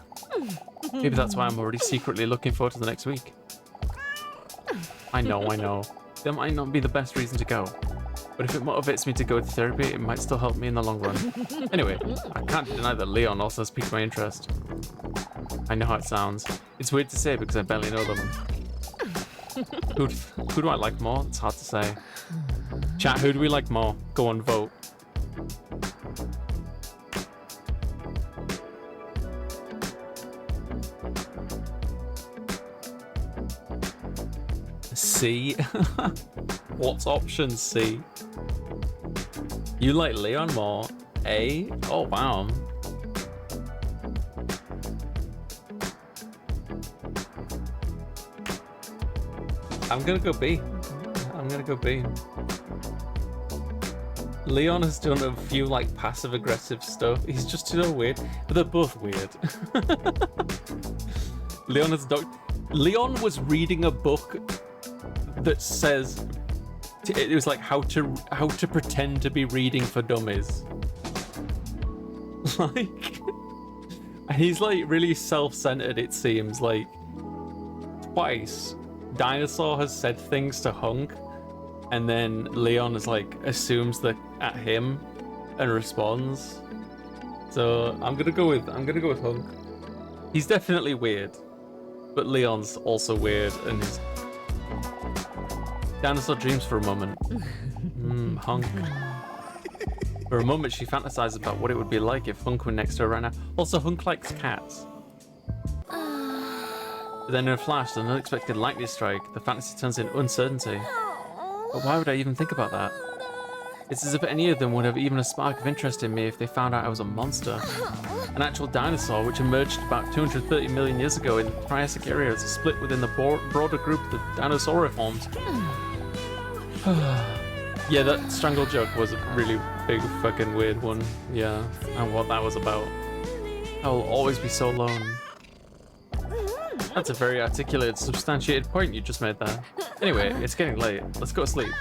Maybe that's why I'm already secretly looking forward to the next week. I know. That might not be the best reason to go. But if it motivates me to go to therapy, it might still help me in the long run. Anyway, I can't deny that Leon also has piqued my interest. I know how it sounds. It's weird to say because I barely know them. Who do I like more? It's hard to say. Chat, who do we like more? Go on, vote. C? What's option C? You like Leon more? A? Oh, wow. I'm gonna go B. Leon has done a few like passive aggressive stuff. He's just so weird, but they're both weird. Leon was reading a book that says it was like how to pretend to be reading for dummies. Like, and he's like really self-centered. It seems like twice Dinosaur has said things to Hunk, and then Leon is like assumes that at him and responds. So I'm gonna go with Hunk. He's definitely weird, but Leon's also weird, and his Dinosaur dreams for a moment. Hunk. For a moment, she fantasizes about what it would be like if Hunk were next to her right now. Also, Hunk likes cats. But then in a flash, an unexpected lightning strike, the fantasy turns into uncertainty. But why would I even think about that? It's as if any of them would have even a spark of interest in me if they found out I was a monster. An actual dinosaur, which emerged about 230 million years ago in the Triassic area as a split within the broader group the Dinosauriforms. Yeah, that strangle joke was a really big fucking weird one. Yeah, and what that was about. I will always be so alone. That's a very articulate, substantiated point you just made there. Anyway, it's getting late. Let's go to sleep.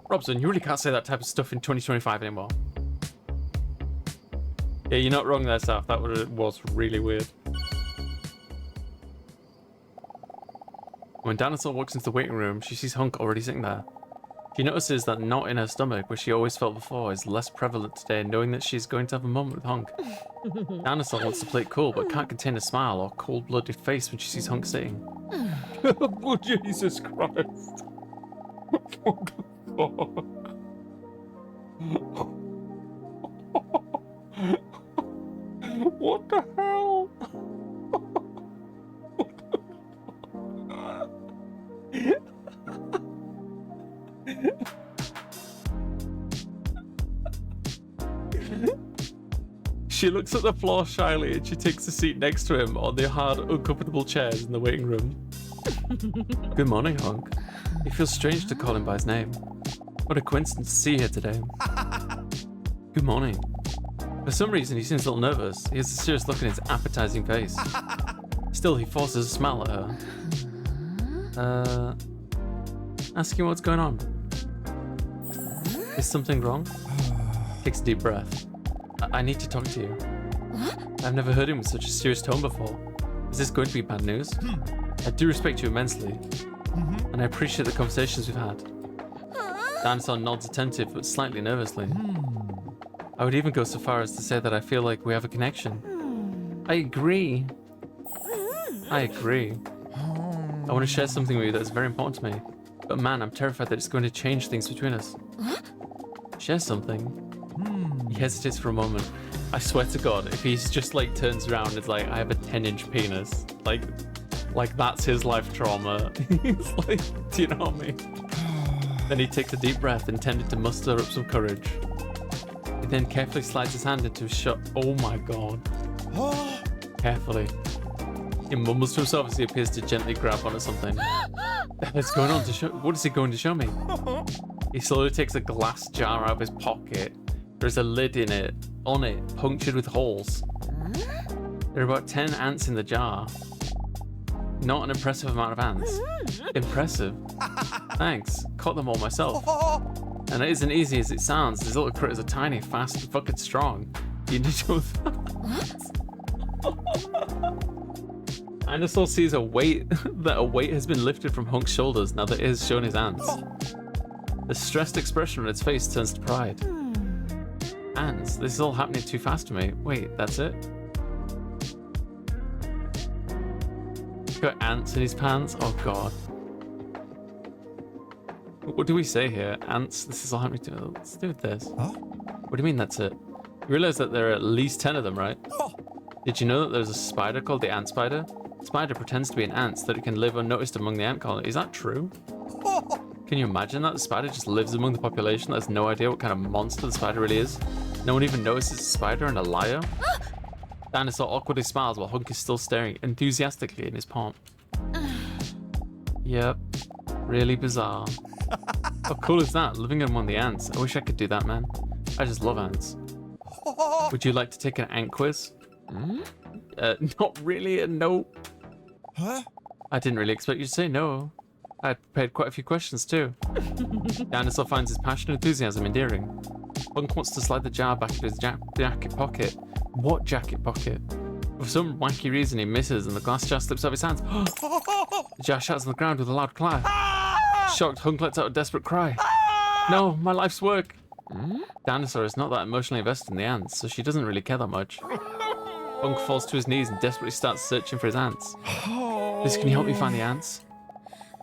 Robson, you really can't say that type of stuff in 2025 anymore. Yeah, you're not wrong there, Saf. That was really weird. When Dinosaur walks into the waiting room, she sees Hunk already sitting there. She She notices that knot in her stomach, which she always felt before, is less prevalent today, knowing that she's going to have a moment with Hunk. Dinosaur wants to play it cool, but can't contain a smile or cold-blooded face when she sees Hunk sitting. Oh, Jesus Christ. What the fuck? What the hell? She looks at the floor shyly and she takes a seat next to him on the hard, uncomfortable chairs in the waiting room. Good morning, Hunk. It feels strange to call him by his name. What a coincidence to see you here today. Good morning. For some reason, he seems a little nervous. He has a serious look in his appetizing face. Still, he forces a smile at her. Asking what's going on. Is something wrong? Takes a deep breath. I need to talk to you. I've never heard him with such a serious tone before. Is this going to be bad news? I do respect you immensely, and I appreciate the conversations we've had. Dinosaur nods attentive, but slightly nervously. I would even go so far as to say that I feel like we have a connection. I agree. I want to share something with you that's very important to me. But man, I'm terrified that it's going to change things between us. Share something? He hesitates for a moment. I swear to God, if he's just like turns around and is like, I have a 10-inch penis. Like that's his life trauma. He's like, do you know what I mean? Then he takes a deep breath, intended to muster up some courage. He then carefully slides his hand into his shut. Oh my God. Carefully. He mumbles to himself as he appears to gently grab onto something. What's going on to show? What is he going to show me? He slowly takes a glass jar out of his pocket. There's a lid on it, punctured with holes. There are about 10 ants in the jar. Not an impressive amount of ants. Impressive. Thanks. Caught them all myself. And it isn't easy as it sounds. These little critters are tiny, fast, and fucking strong. You need to... What? Dinosaur sees that a weight has been lifted from Hunk's shoulders now that it has shown his ants. The stressed expression on its face turns to pride. Ants? This is all happening too fast for me. Wait, that's it? Got ants in his pants? Oh God. What do we say here? Ants? This is all happening to me. Let's do this. Huh? What do you mean that's it? You realize that there are at least 10 of them, right? Oh. Did you know that there's a spider called the ant spider? The spider pretends to be an ant so that it can live unnoticed among the ant colony. Is that true? Can you imagine that? The spider just lives among the population that has no idea what kind of monster the spider really is? No one even notices a spider and a liar? Dinosaur awkwardly smiles while Hunk is still staring enthusiastically in his palm. Yep. Really bizarre. How cool is that? Living among the ants. I wish I could do that, man. I just love ants. Would you like to take an ant quiz? Not really, no. Huh? I didn't really expect you to say no. I had prepared quite a few questions too. Dinosaur finds his passion and enthusiasm endearing. Hunk wants to slide the jar back into his jacket pocket. What jacket pocket? For some wacky reason he misses and the glass jar slips out of his hands. The jar shatters on the ground with a loud clap. Shocked, Hunk lets out a desperate cry. No, my life's work. Dinosaur is not that emotionally invested in the ants, so she doesn't really care that much. Hunk falls to his knees and desperately starts searching for his ants. Please, can you help me find the ants?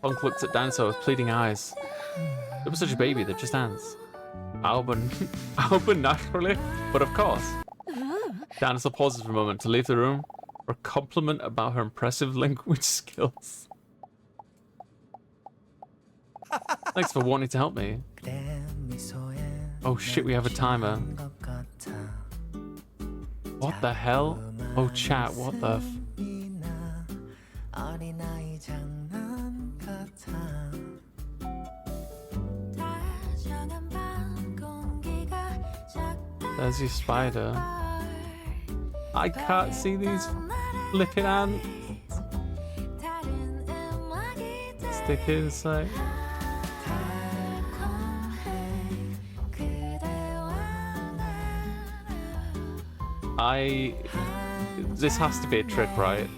Hunk looks at Dinosaur with pleading eyes. It was such a baby, they're just ants. Alban naturally, but of course. Dinosaur pauses for a moment to leave the room for a compliment about her impressive language skills. Thanks for wanting to help me. Oh shit, we have a timer. What the hell? Oh chat, what the There's your spider. I can't see these flipping ants. Stick inside. This has to be a trick, right?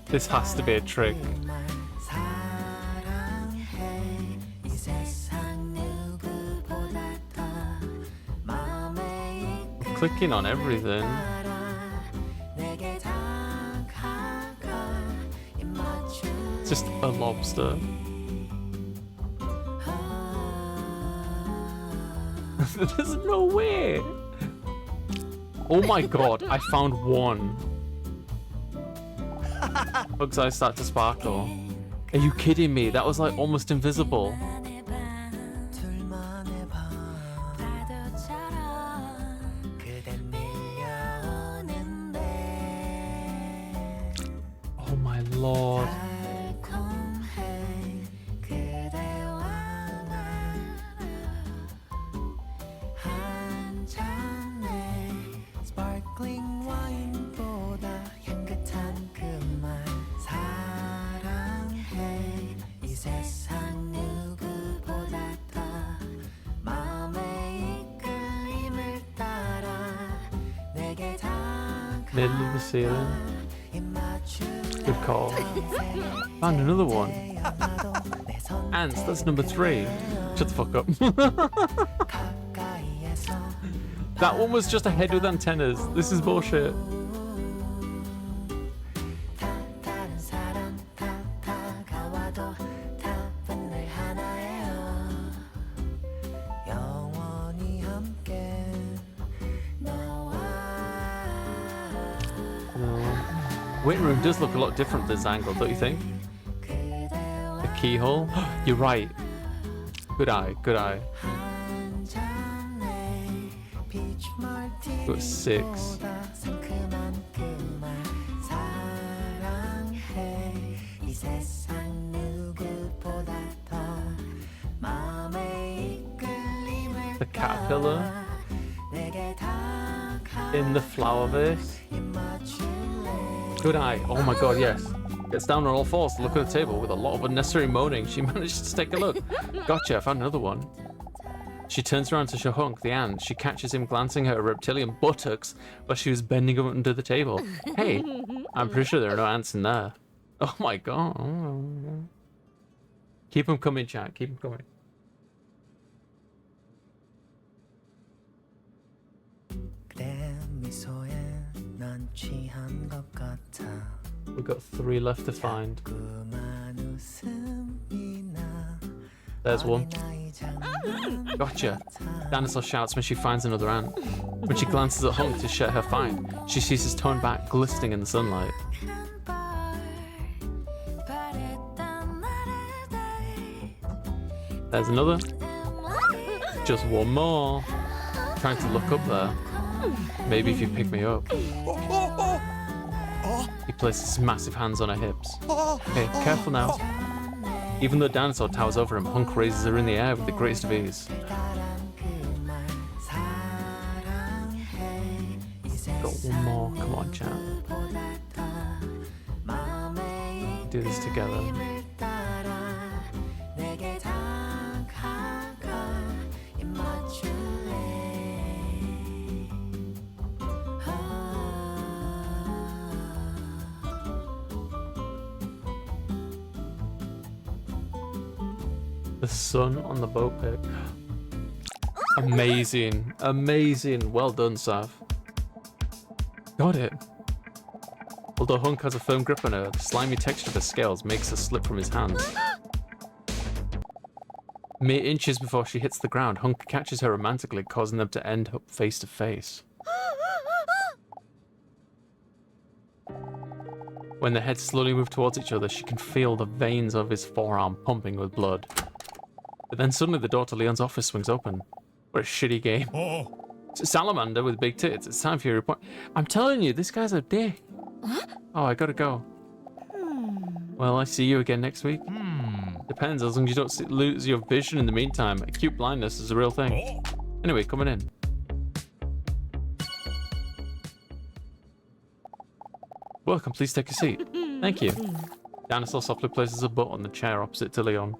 This has to be a trick. clicking on everything. It's just a lobster. There's no way. Oh my god, I found one. Bug's eyes start to sparkle. Are you kidding me? That was like almost invisible. Oh my lord. Middle of the ceiling. Good call. Found another one. Ants, that's number 3. Shut the fuck up. That one was just a head with antennas. This is bullshit. Waiting room does look a lot different this angle, don't you think? The keyhole? You're right. Good eye, good eye. Got 6. The caterpillar in the flower vase. Good eye. Oh my god, yes. Gets down on all fours to look at the table with a lot of unnecessary moaning. She managed to take a look. Gotcha, I found another one. She turns around to Shahunk, the ant. She catches him glancing at her reptilian buttocks while she was bending up under the table. Hey, I'm pretty sure there are no ants in there. Oh my god. Keep them coming, chat. Keep them coming. We've got 3 left to find. There's one. Gotcha. Dinosaur shouts when she finds another ant. When she glances at Hunk to share her find, she sees his toned back glistening in the sunlight. There's another. Just one more. Trying to look up there. Maybe if you pick me up. He places his massive hands on her hips. Okay, careful now. Even though Dinosaur towers over him, Hunk raises her in the air with the greatest of ease. Got one more. Come on, chat. Do this together. The sun on the boat pick. Amazing. Amazing. Well done, Sav. Got it. Although Hunk has a firm grip on her, the slimy texture of her scales makes her slip from his hands. Mere inches before she hits the ground, Hunk catches her romantically, causing them to end up face to face. When their heads slowly move towards each other, she can feel the veins of his forearm pumping with blood. But then suddenly the door to Leon's office swings open. What a shitty game. It's a salamander with big tits. It's time for your report. I'm telling you, this guy's a dick. Oh, I gotta go. Well, I see you again next week. Depends, as long as you don't lose your vision in the meantime. Acute blindness is a real thing. Anyway, coming in. Welcome, please take a seat. Thank you. Dinosaur softly places a butt on the chair opposite to Leon.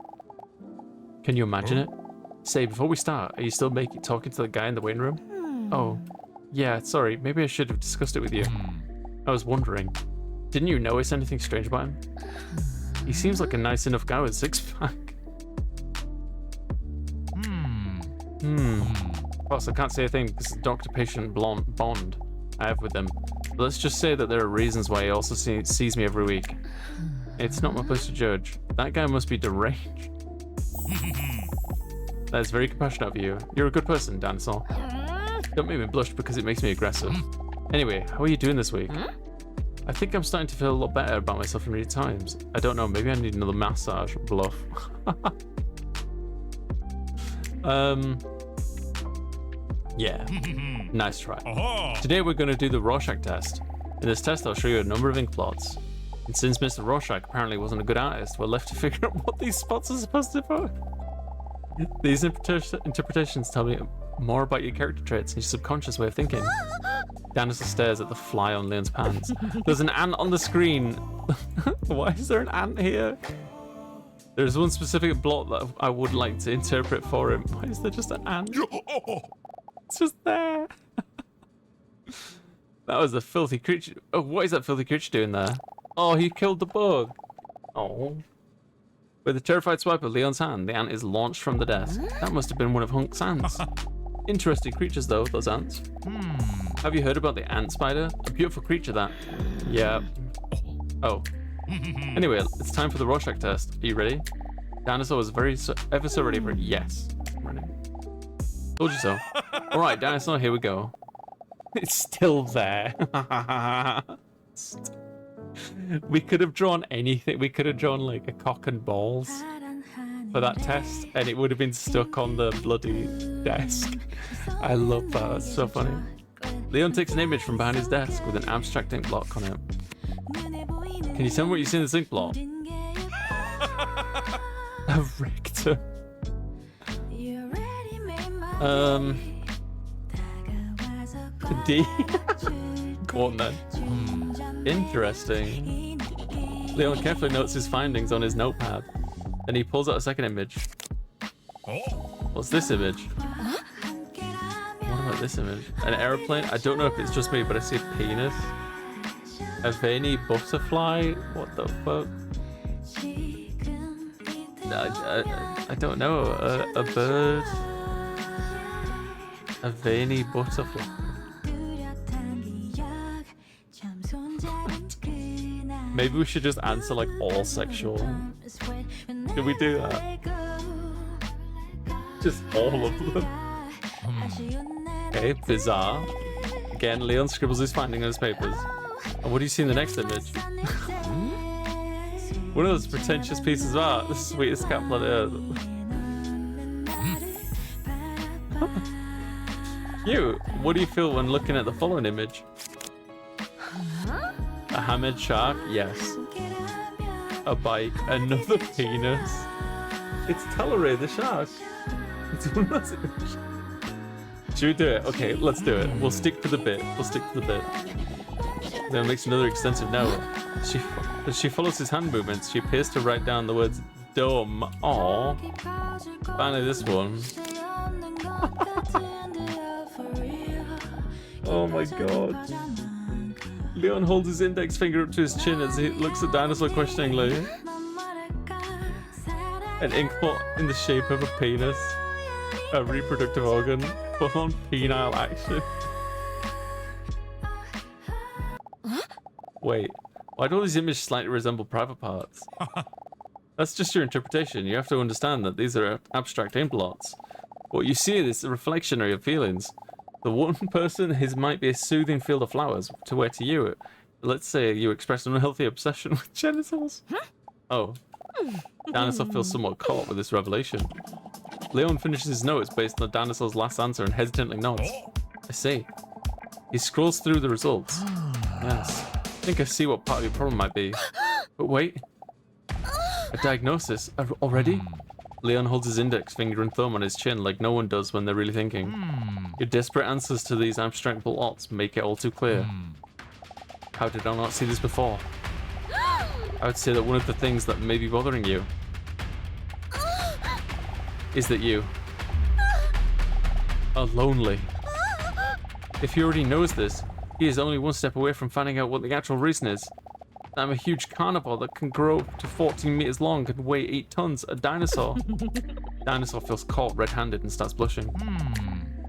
Can you imagine it? Say, before we start, are you still talking to the guy in the waiting room? Oh, yeah, sorry, maybe I should have discussed it with you. I was wondering, didn't you notice anything strange about him? He seems like a nice enough guy with a six-pack. Plus, I can't say a thing because of the doctor-patient bond I have with them. But let's just say that there are reasons why he also sees me every week. It's not my place to judge. That guy must be deranged. That's very compassionate of you. You're a good person, Dinosaur. Don't make me blush because it makes me aggressive. Anyway, how are you doing this week? I think I'm starting to feel a lot better about myself in recent times. I don't know, maybe I need another massage. Bluff. Yeah. Nice try. Today we're going to do the Rorschach test. In this test, I'll show you a number of ink blots. And since Mr. Rorschach apparently wasn't a good artist, we're left to figure out what these spots are supposed to be. These interpretations tell me more about your character traits and your subconscious way of thinking. Dinosaur stares at the fly on Leon's pants. There's an ant on the screen. Why is there an ant here? There's one specific blot that I would like to interpret for him. Why is there just an ant? It's just there. That was a filthy creature. Oh, what is that filthy creature doing there? Oh, he killed the bug. Oh. With a terrified swipe of Leon's hand, the ant is launched from the desk. That must have been one of Hunk's ants. Interesting creatures, though, those ants. Have you heard about the ant spider? A beautiful creature, that. Yeah. Oh. Anyway, it's time for the Rorschach test. Are you ready? Dinosaur was ever so ready for it. Yes. I'm ready. Told you so. Alright, Dinosaur, here we go. It's still there. We could have drawn anything. We could have drawn like a cock and balls for that test, and it would have been stuck on the bloody desk. I love that. That's so funny. Leon takes an image from behind his desk with an abstract ink block on it. Can you tell me what you see in this ink blot? A rectum. D. Go on then. Interesting. Leon carefully notes his findings on his notepad. Then he pulls out a second image. What's this image? What about this image? An aeroplane? I don't know if it's just me, but I see a penis. A veiny butterfly? What the fuck? I don't know. A bird? A veiny butterfly? Maybe we should just answer like all sexual. Can we do that? Just all of them. Okay, bizarre. Again, Leon scribbles his finding on his papers. And what do you see in the next image? One of those pretentious pieces of art. The sweetest cat planet Earth. You, what do you feel when looking at the following image? A hammered shark? Yes. A bike? Another penis? It's Teleray the shark. It's one of those images. Should we do it? Okay, let's do it. We'll stick to the bit. Then makes another extensive note. As she follows his hand movements, she appears to write down the words dumb. Aww. Finally, this one. Oh my god. Leon holds his index finger up to his chin as he looks at Dinosaur questioningly. An ink blot in the shape of a penis. A reproductive organ. Full-on penile action. Wait, why do all these images slightly resemble private parts? That's just your interpretation. You have to understand that these are abstract ink blots. What you see is a reflection of your feelings. The one person, his might be a soothing field of flowers, to where to you, let's say you express an unhealthy obsession with genitals. Oh. Dinosaur feels somewhat caught with this revelation. Leon finishes his notes based on Dinosaur's last answer and hesitantly nods. I see. He scrolls through the results. Yes. I think I see what part of your problem might be. But wait. A diagnosis? Already? Leon holds his index finger and thumb on his chin like no one does when they're really thinking. Your desperate answers to these abstract blots make it all too clear. How did I not see this before? I would say that one of the things that may be bothering you is that you are lonely. If he already knows this, he is only one step away from finding out what the actual reason is. I'm a huge carnivore that can grow to 14 meters long and weigh 8 tons. A dinosaur. Dinosaur feels caught red-handed and starts blushing.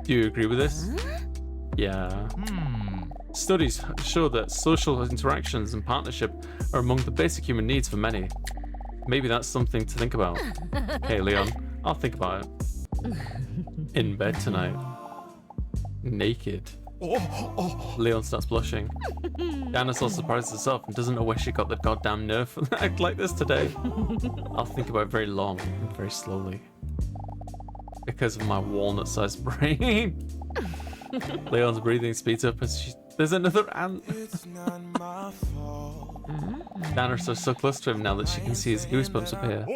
Do you agree with this? Yeah. Studies show that social interactions and partnership are among the basic human needs for many. Maybe that's something to think about. Hey, Leon, I'll think about it. In bed tonight. Naked. Leon starts blushing. Dinosaur surprises herself and doesn't know where she got the goddamn nerve to act like this today. I'll think about it very long and very slowly. Because of my walnut-sized brain. Leon's breathing speeds up as there's another ant. Dinosaur's so close to him now that she can see his goosebumps appear.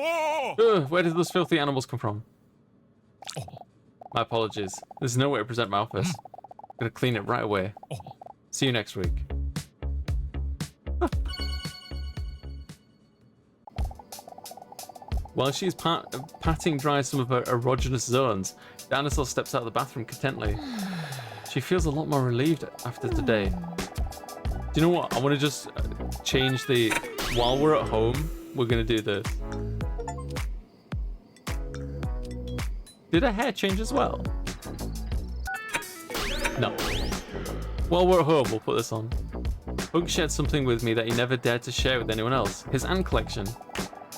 Ugh, where did those filthy animals come from? My apologies. There's no way to present my office. I'm gonna clean it right away. See you next week. While she's patting dry some of her erogenous zones, Dinosaur steps out of the bathroom contently. She feels a lot more relieved after today. Do you know what? I want to just change the... While we're at home, we're going to do this. Did her hair change as well? No. While we're at home, we'll put this on. Hug shared something with me that he never dared to share with anyone else. His ant collection.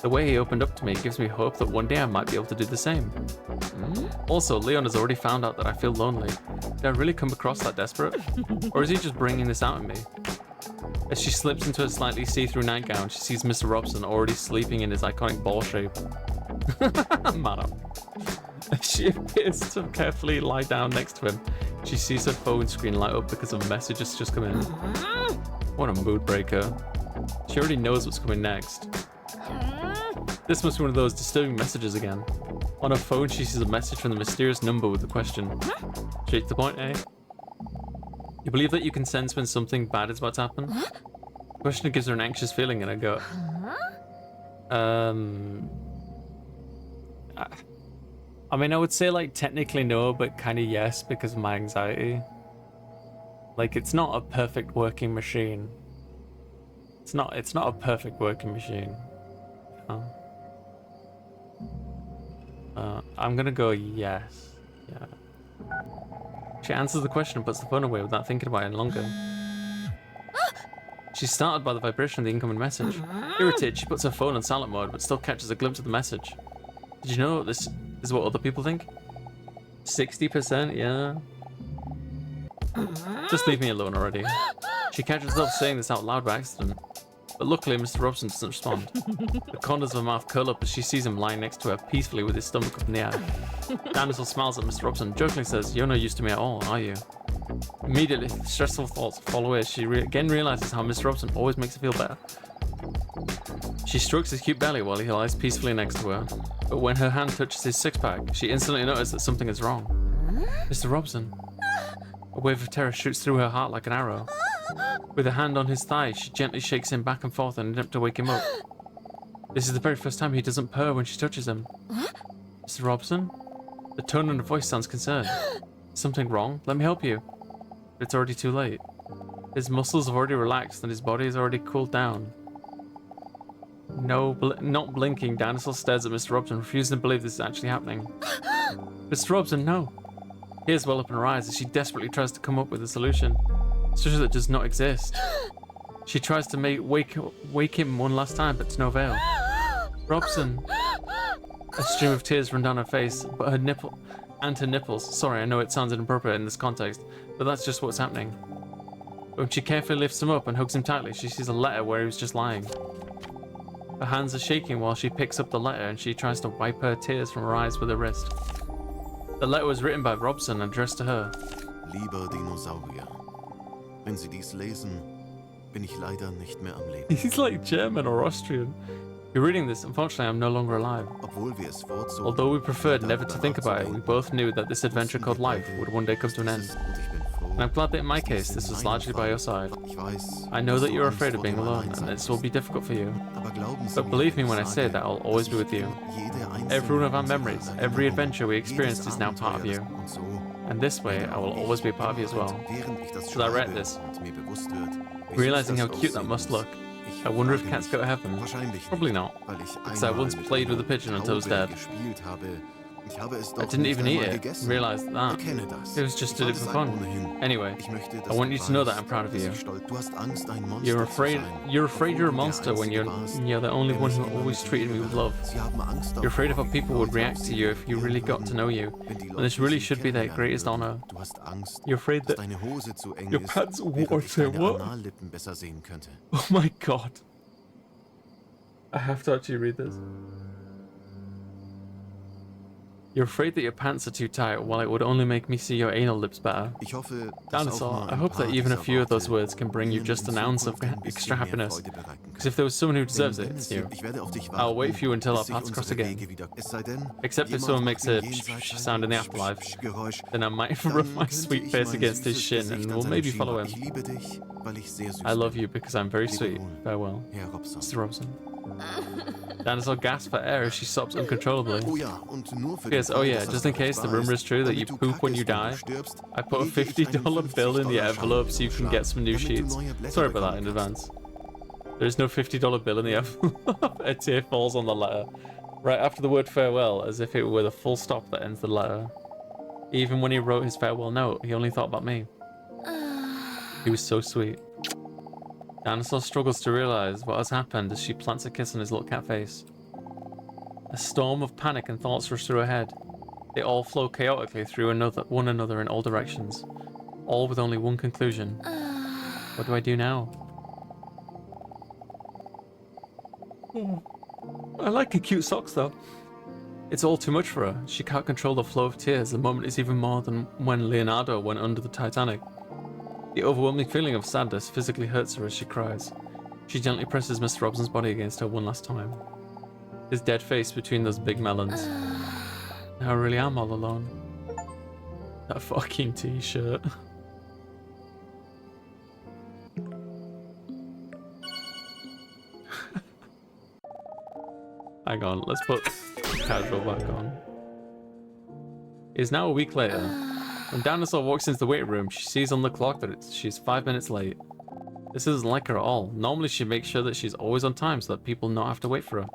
The way he opened up to me gives me hope that one day I might be able to do the same. Also, Leon has already found out that I feel lonely. Did I really come across that desperate? Or is he just bringing this out in me? As she slips into a slightly see-through nightgown, she sees Mr. Robson already sleeping in his iconic ball shape. Madam. As she appears to carefully lie down next to him, she sees her phone screen light up because a message has just come in. What a mood breaker. She already knows what's coming next. This must be one of those disturbing messages again. On her phone, she sees a message from the mysterious number with the question. Straight to the point, eh? You believe that you can sense when something bad is about to happen? The question gives her an anxious feeling in her gut. I mean, I would say, like, technically no, but kind of yes, because of my anxiety. Like, it's not a perfect working machine. It's not a perfect working machine. I'm gonna go yes. Yeah. She answers the question and puts the phone away without thinking about it any longer. She's startled by the vibration of the incoming message. Irritated, she puts her phone on silent mode but still catches a glimpse of the message. Did you know this is what other people think? 60%, yeah. Just leave me alone already. She catches herself saying this out loud by accident. But luckily, Mr. Robson doesn't respond. The corners of her mouth curl up as she sees him lying next to her peacefully with his stomach up in the air. Dinosaur smiles at Mr. Robson, jokingly says, "You're no use to me at all, are you?" Immediately, stressful thoughts fall away as she again realizes how Mr. Robson always makes her feel better. She strokes his cute belly while he lies peacefully next to her. But when her hand touches his six-pack, she instantly notices that something is wrong. Mr. Robson. A wave of terror shoots through her heart like an arrow. With her hand on his thigh, she gently shakes him back and forth in an attempt to wake him up. This is the very first time he doesn't purr when she touches him. Mr. Robson? The tone in her voice sounds concerned. Something wrong? Let me help you. But it's already too late. His muscles have already relaxed and his body has already cooled down. Not blinking, Dinosaur stares at Mr. Robson, refusing to believe this is actually happening. Mr. Robson, no! Tears well up in her eyes as she desperately tries to come up with a solution. A solution that does not exist. She tries to wake him one last time, but to no avail. Robson! A stream of tears run down her face, but her nipples. Sorry, I know it sounds inappropriate in this context, but that's just what's happening. When she carefully lifts him up and hugs him tightly, she sees a letter where he was just lying. Her hands are shaking while she picks up the letter and she tries to wipe her tears from her eyes with her wrist. The letter was written by Robson and addressed to her. Lieber Dinosaurier, wenn Sie dies lesen, bin ich leider nicht mehr am Leben. He's like German or Austrian. You're reading this, unfortunately I'm no longer alive. Obwohl wir es vorzogen, Although we preferred never to think about it, we both knew that this adventure called life would one day come to an end. And I'm glad that in my case, this was largely by your side. I know that you're afraid of being alone, and this will be difficult for you. But believe me when I say that I'll always be with you. Every one of our memories, every adventure we experienced is now part of you. And this way, I will always be a part of you as well. As I read this, realizing how cute that must look, I wonder if cats go to heaven. Probably not, because I once played with a pigeon until it was dead. Ich habe es I doch didn't nicht even eat einmal it. gegessen. Realized that. Erkenne das. It was just Ich did it wollte for es fun. ohnehin. Anyway, Ich möchte, I dass want du you to know that weißt, I'm proud of dass you. ich stolz. Du hast Angst, ein Monster You're zu afraid. sein. You're afraid you're a Obwohl du der monster when Einzige warst, you're the only der one mich who immer always mit treated me Liebe with love. Sie haben Angst You're afraid of davor, how wie die people would Leute react auf to sie you if you really got to reagieren know you. würden, wenn die When this Leute really sie should be their kennenlernen greatest würden. honor. Du hast Angst, You're afraid dass that deine Hose zu eng Your ist, pants während what? ich Say deine what? Anallippen besser sehen könnte. Oh my god. I have to actually read this. You're afraid that your pants are too tight, while it would only make me see your anal lips better. Ich hoffe, dass auch Dinosaur, nur I ein hope that paar even a dieser few of those Worte words can bring you Ihnen just in an ounce of Zukunft ein extra bisschen mehr happiness. Freude bereiten Because können. if there was someone who Denn deserves it, wenn it's es you. wird, ich werde auf dich I'll wait warten, for you until our bis sich paths cross unsere again. Wege wieder. Es sei denn, Except if jemand someone macht makes im a Jenseits ein sound in the afterlife, Geräusch. then I might Dann rub my könnte sweet ich face mein against his süßes shin Gesicht and an will seinem maybe Schien follow machen. him. Ich liebe dich, weil ich sehr süß I love bin. you because I'm very Lebe sweet. wohl, Farewell, Herr Robson. Mr. Robson. Dinosaur gasps for air as she sobs uncontrollably. Oh ja, und nur für Yes, den oh Fall, yeah, dass das just in nicht case the wahr rumor is true that you damit du poop when you kackest und die, du stirbst, I put a lege ich einen $50 bill in the $50 envelope so you can get some new damit du sheets. neue Blätter Sorry about that in bekommen advance. There's no $50 bill in the envelope. A tear falls on the letter, right after the word farewell, as if it were the full stop that ends the letter. Even when he wrote his farewell note, he only thought about me. He was so sweet. Dinosaur struggles to realize what has happened as she plants a kiss on his little cat face. A storm of panic and thoughts rush through her head. They all flow chaotically through one another in all directions, all with only one conclusion. What do I do now? I like your cute socks though. It's all too much for her. She can't control the flow of tears. The moment is even more than when Leonardo went under the Titanic. The overwhelming feeling of sadness physically hurts her as she cries. She gently presses Mr. Robson's body against her one last time. His dead face between those big melons. Now I really am all alone. That fucking t-shirt. Hang on, let's put casual back on. It's now a week later. When Dinosaur walks into the waiting room, she sees on the clock that she's 5 minutes late. This isn't like her at all. Normally she makes sure that she's always on time so that people not have to wait for her.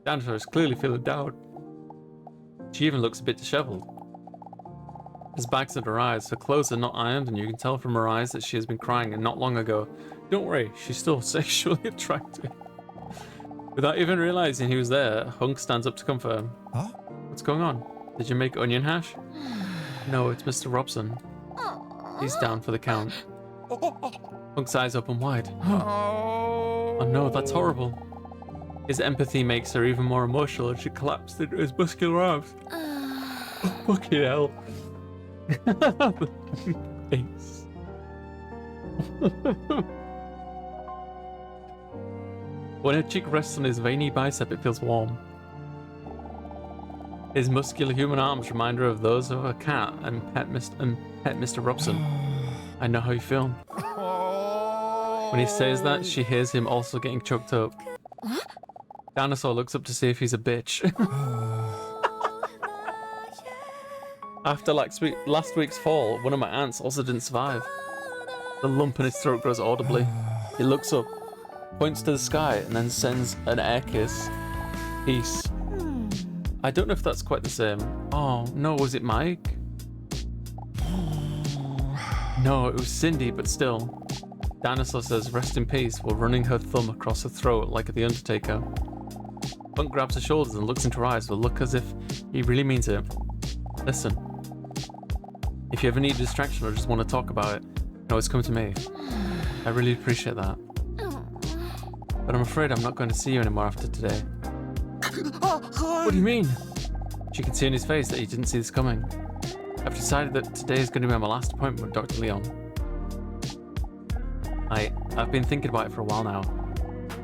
Dinosaur is clearly feeling down. She even looks a bit disheveled. There's bags at her eyes, her clothes are not ironed, and you can tell from her eyes that she has been crying and not long ago. Don't worry, she's still sexually attractive. Without even realizing he was there, Hunk stands up to confirm. Huh? What's going on? Did you make onion hash? No, it's Mr. Robson. He's down for the count. Hunk's eyes open wide. Oh no, that's horrible. His empathy makes her even more emotional and she collapsed into his muscular arms. Oh, fucking hell. Thanks. When her cheek rests on his veiny bicep, it feels warm. His muscular human arms remind her of those of a cat and pet Mr. Robson. I know how you feel. When he says that, she hears him also getting choked up. Dinosaur looks up to see if he's a bitch. After last week's fall, one of my ants also didn't survive. The lump in his throat grows audibly. He looks up, points to the sky, and then sends an air kiss. Peace. I don't know if that's quite the same. Oh, no, was it Mike? No, it was Cindy, but still. Dinosaur says rest in peace while running her thumb across her throat like The Undertaker. Punk grabs her shoulders and looks into her eyes with a look as if he really means it. Listen, if you ever need a distraction or just want to talk about it, you can always come to me. I really appreciate that. But I'm afraid I'm not going to see you anymore after today. What do you mean? She can see in his face that he didn't see this coming. I've decided that today is going to be my last appointment with Dr. Leon. I've been thinking about it for a while now.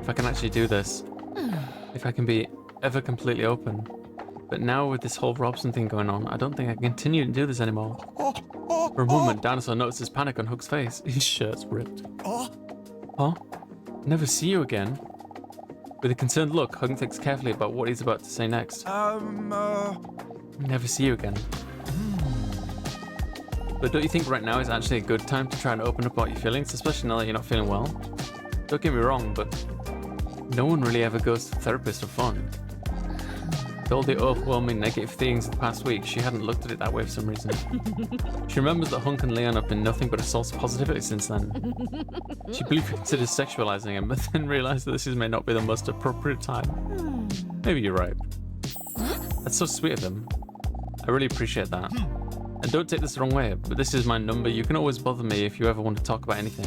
If I can actually do this. If I can be ever completely open. But now with this whole Robson thing going on, I don't think I can continue to do this anymore. For a moment, Dinosaur notices panic on Hook's face. His shirt's ripped. Huh? Never see you again? With a concerned look, Hug thinks carefully about what he's about to say next. Never see you again. But don't you think right now is actually a good time to try and open up about your feelings, especially now that you're not feeling well? Don't get me wrong, but no one really ever goes to a therapist for fun. With all the overwhelming negative things of the past week, she hadn't looked at it that way for some reason. She remembers that Hunk and Leon have been nothing but a source of positivity since then. She briefly considers sexualizing him, but then realized that this may not be the most appropriate time. Maybe you're right. That's so sweet of him. I really appreciate that. And don't take this the wrong way, but this is my number. You can always bother me if you ever want to talk about anything.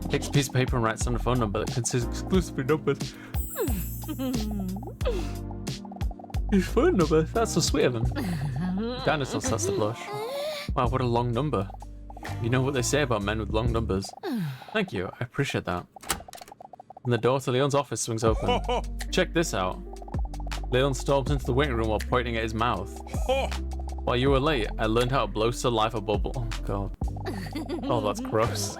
Takes a piece of paper and writes down a phone number that consists exclusively numbers. His phone number? That's so sweet of him. Dinosaur starts to blush. Wow, what a long number. You know what they say about men with long numbers. Thank you, I appreciate that. And the door to Leon's office swings open. Check this out. Leon storms into the waiting room while pointing at his mouth. While you were late, I learned how to blow saliva bubble. Oh god. Oh, that's gross.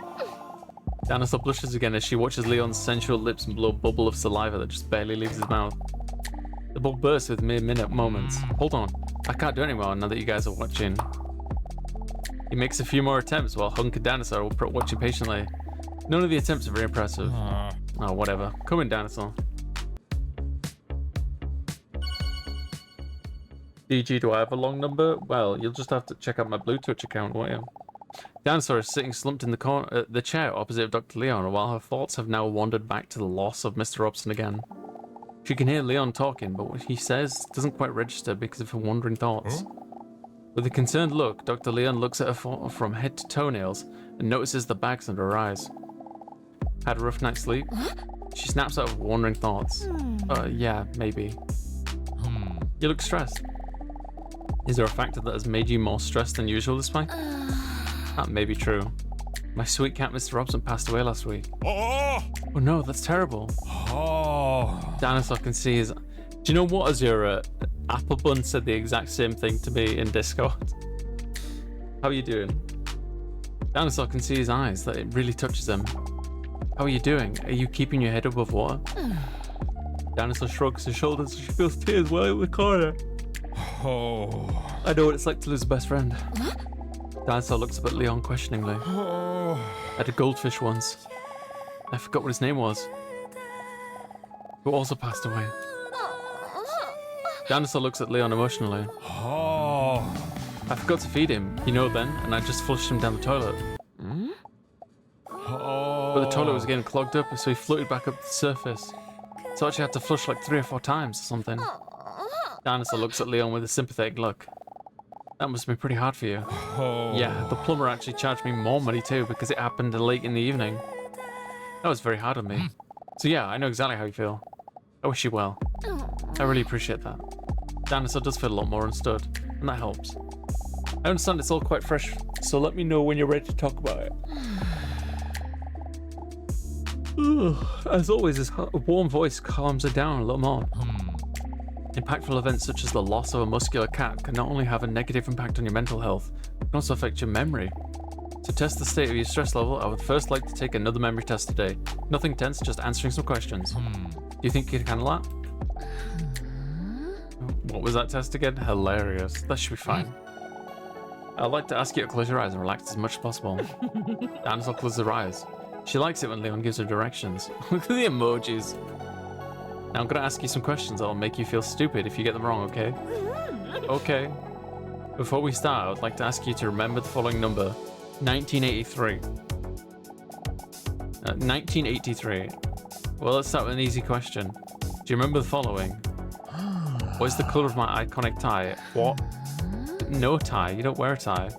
Dinosaur blushes again as she watches Leon's sensual lips blow a bubble of saliva that just barely leaves his mouth. The bubble bursts with mere minute moments. Hold on, I can't do it anymore now that you guys are watching. He makes a few more attempts while Hunk and Dinosaur will watch him patiently. None of the attempts are very impressive. Oh, whatever. Come in, Dinosaur. DG, do I have a long number? Well, you'll just have to check out my Blue Touch account, won't you? Dinosaur is sitting slumped in the corner, the chair opposite of Dr. Leon, while her thoughts have now wandered back to the loss of Mr. Robson again. She can hear Leon talking, but what he says doesn't quite register because of her wandering thoughts. With a concerned look, Dr. Leon looks at her from head to toenails and notices the bags under her eyes. Had a rough night's sleep? She snaps out of wandering thoughts. Yeah, maybe. You look stressed. Is there a factor that has made you more stressed than usual this week? That may be true. My sweet cat Mr. Robson passed away last week. Oh no, that's terrible. Dinosaur can see his... Do you know what, Azura? Apple Bun said the exact same thing to me in Discord. How are you doing? Dinosaur can see his eyes, that it really touches him. How are you doing? Are you keeping your head above water? Dinosaur shrugs his shoulders as she feels tears well in the corner. I know what it's like to lose a best friend. Dinosaur looks up at Leon questioningly. I had a goldfish once. I forgot what his name was. Who also passed away. Dinosaur looks at Leon emotionally. I forgot to feed him, you know then, and I just flushed him down the toilet. But the toilet was getting clogged up, so he floated back up to the surface. So I actually had to flush like 3 or 4 times or something. Dinosaur looks at Leon with a sympathetic look. That must have been pretty hard for you. Yeah, the plumber actually charged me more money too because it happened late in the evening. That was very hard on me. So yeah, I know exactly how you feel. I wish you well. I really appreciate that. Dinosaur does feel a lot more understood, and that helps. I understand it's all quite fresh, so let me know when you're ready to talk about it. As always, his warm voice calms her down a little more. Impactful events such as the loss of a muscular cat can not only have a negative impact on your mental health, but can also affect your memory. To test the state of your stress level, I would first like to take another memory test today. Nothing tense, just answering some questions. Do you think you can handle that? What was that test again? Hilarious. That should be fine. I'd like to ask you to close your eyes and relax as much as possible. Dinosaur closes her eyes. She likes it when Leon gives her directions. Look at the emojis. Now I'm going to ask you some questions that will make you feel stupid if you get them wrong, okay? Okay. Before we start, I would like to ask you to remember the following number. 1983. 1983. Well, let's start with an easy question. Do you remember the following? What is the colour of my iconic tie? What? No tie. You don't wear a tie.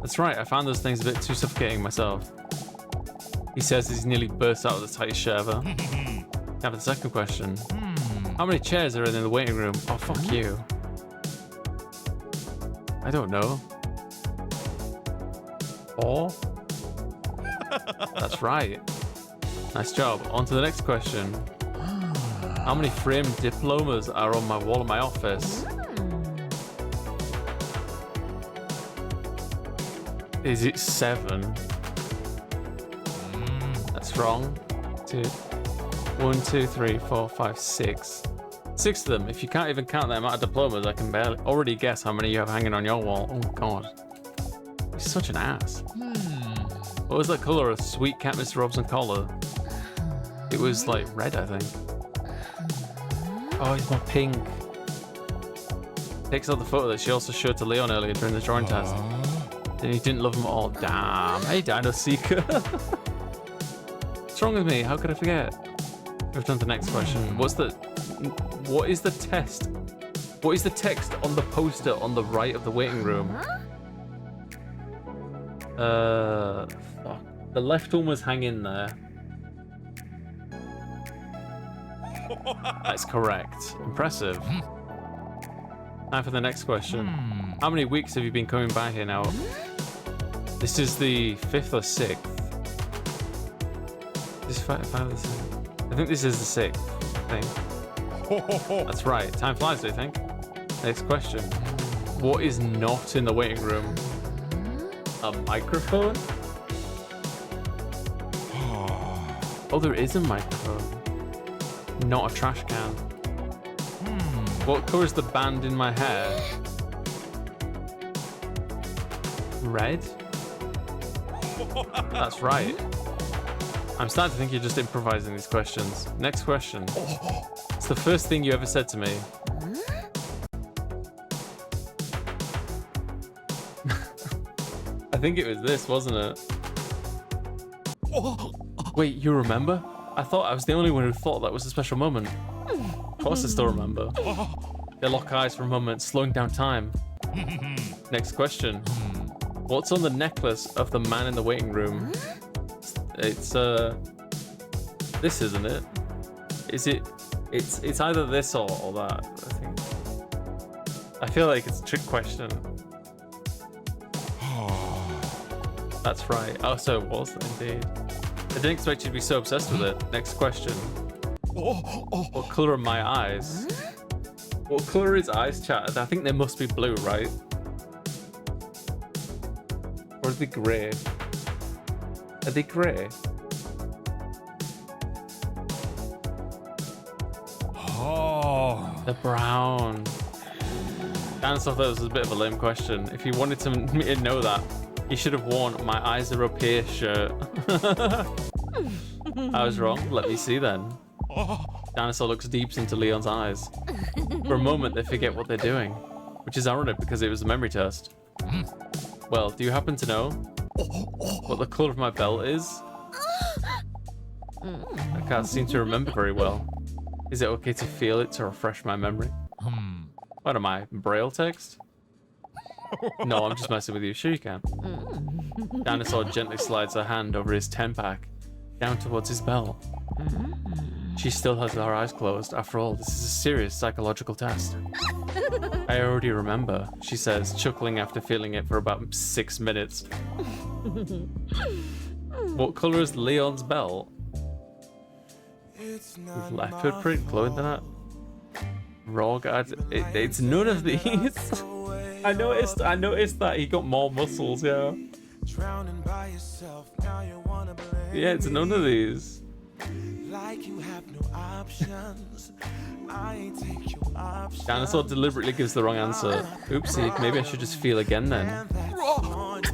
That's right. I found those things a bit too suffocating myself. He says he's nearly burst out of the tightest shirt ever. Now for the second question. How many chairs are in the waiting room? Oh, fuck you. I don't know. 4? That's right. Nice job. On to the next question. How many framed diplomas are on my wall in my office? Is it 7? That's wrong. 1, 2, 3, 4, 5, 6. 6 of them. If you can't even count the amount of diplomas, I can barely already guess how many you have hanging on your wall. Oh god. You're such an ass. What was that colour of sweet cat Mr. Robson collar? It was like red, I think. Oh, he's more pink. Takes out the photo that she also showed to Leon earlier during the drawing test. And he didn't love them all. Damn. Hey, Dino Seeker. What's wrong with me? How could I forget? We've done the next question. What is the test? What is the text on the poster on the right of the waiting room? Fuck. The left one was hanging there. That's correct. Impressive. Time for the next question. How many weeks have you been coming by here now? This is the 5th or 6th. This 5 or 6th? I think this is the 6th thing. That's right. Time flies, do you think? Next question. What is not in the waiting room? A microphone? Oh, there is a microphone. Not a trash can. What colour is the band in my hair? Red? That's right. I'm starting to think you're just improvising these questions. Next question. It's the first thing you ever said to me. I think it was this, wasn't it? Wait, you remember? I thought I was the only one who thought that was a special moment. Of course I still remember. They lock eyes for a moment, slowing down time. Next question. What's on the necklace of the man in the waiting room? It's this, isn't it? Is it? It's either this or that, I think. I feel like it's a trick question. That's right. Oh, so it was indeed. I didn't expect you to be so obsessed with it. Next question. What colour are my eyes? What colour are his eyes, chat? I think they must be blue, right? Or are they grey? Are they grey? Oh. They're brown. Dinosaur thought this was a bit of a lame question. If he wanted me to know that, he should have worn my eyes are up here shirt. I was wrong. Let me see then. Dinosaur looks deep into Leon's eyes. For a moment, they forget what they're doing, which is ironic because it was a memory test. Well, do you happen to know what the colour of my belt is? I can't seem to remember very well. Is it okay to feel it to refresh my memory? What am I, Braille text? No, I'm just messing with you. Sure you can. Dinosaur gently slides her hand over his 10-pack, down towards his belt. She still has her eyes closed. After all, this is a serious psychological test. I already remember, she says, chuckling after feeling it for about 6 minutes. What colour is Leon's belt? Leopard print, glowing that? Rog, it's none of these. I noticed that he got more muscles, yeah. Yeah, it's none of these. Dinosaur deliberately gives the wrong answer. Oopsie, maybe I should just feel again then.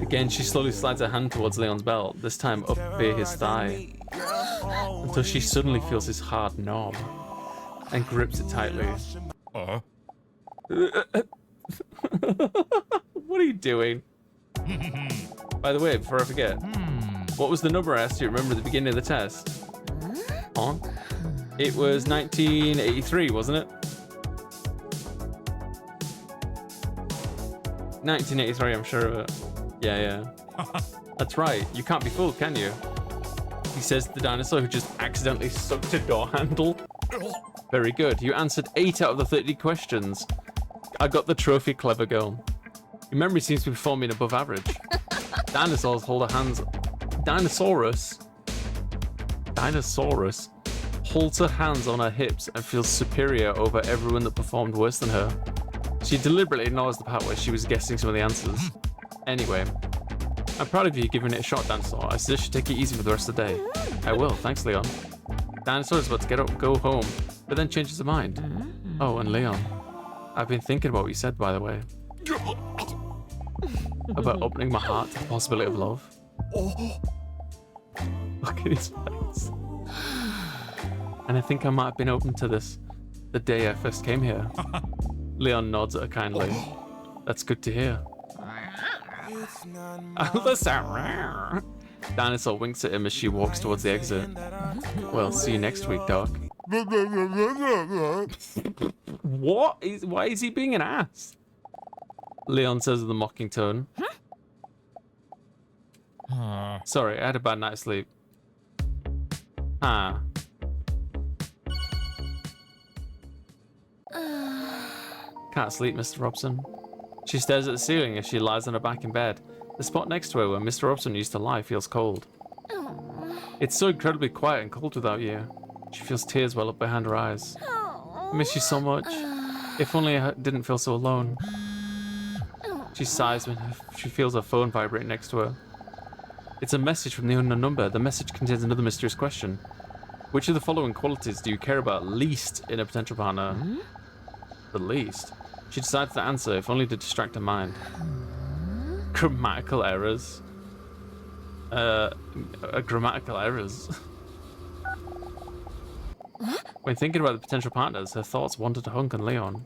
Again, she slowly slides her hand towards Leon's belt, this time up via his thigh, until she suddenly feels his hard knob and grips it tightly. What are you doing? By the way, before I forget, what was the number I asked you to remember at the beginning of the test? Huh? It was 1983, wasn't it? 1983, I'm sure of it. Yeah. That's right. You can't be fooled, can you? He says to the dinosaur who just accidentally sucked a door handle. Very good. You answered 8 out of the 30 questions. I got the trophy, clever girl. Your memory seems to be performing above average. Dinosaurs hold their hands. Dinosaurus holds her hands on her hips and feels superior over everyone that performed worse than her. She deliberately ignores the part where she was guessing some of the answers. Anyway, I'm proud of you giving it a shot, Dinosaur. I suggest you take it easy for the rest of the day. I will, thanks, Leon. Dinosaur is about to get up and go home, but then changes her mind. Oh, and Leon, I've been thinking about what you said, by the way. About opening my heart to the possibility of love. Look at his face. And I think I might have been open to this The day I first came here. Leon nods at her kindly. That's good to hear. Dinosaur winks at him as she walks towards the exit. Well, see you next week, Doc. Why is he being an ass? Leon says with a mocking tone. Sorry, I had a bad night's sleep. Can't sleep, Mr. Robson. She stares at the ceiling as she lies on her back in bed. The spot next to her where Mr. Robson used to lie feels cold. It's so incredibly quiet and cold without you. She feels tears well up behind her eyes. I miss you so much. If only I didn't feel so alone. She sighs when she feels her phone vibrate next to her. It's a message from the unknown number. The message contains another mysterious question. Which of the following qualities do you care about least in a potential partner? The least? She decides to answer, if only to distract her mind. Grammatical errors. Grammatical errors. When thinking about the potential partners, her thoughts wander to Hunk and Leon.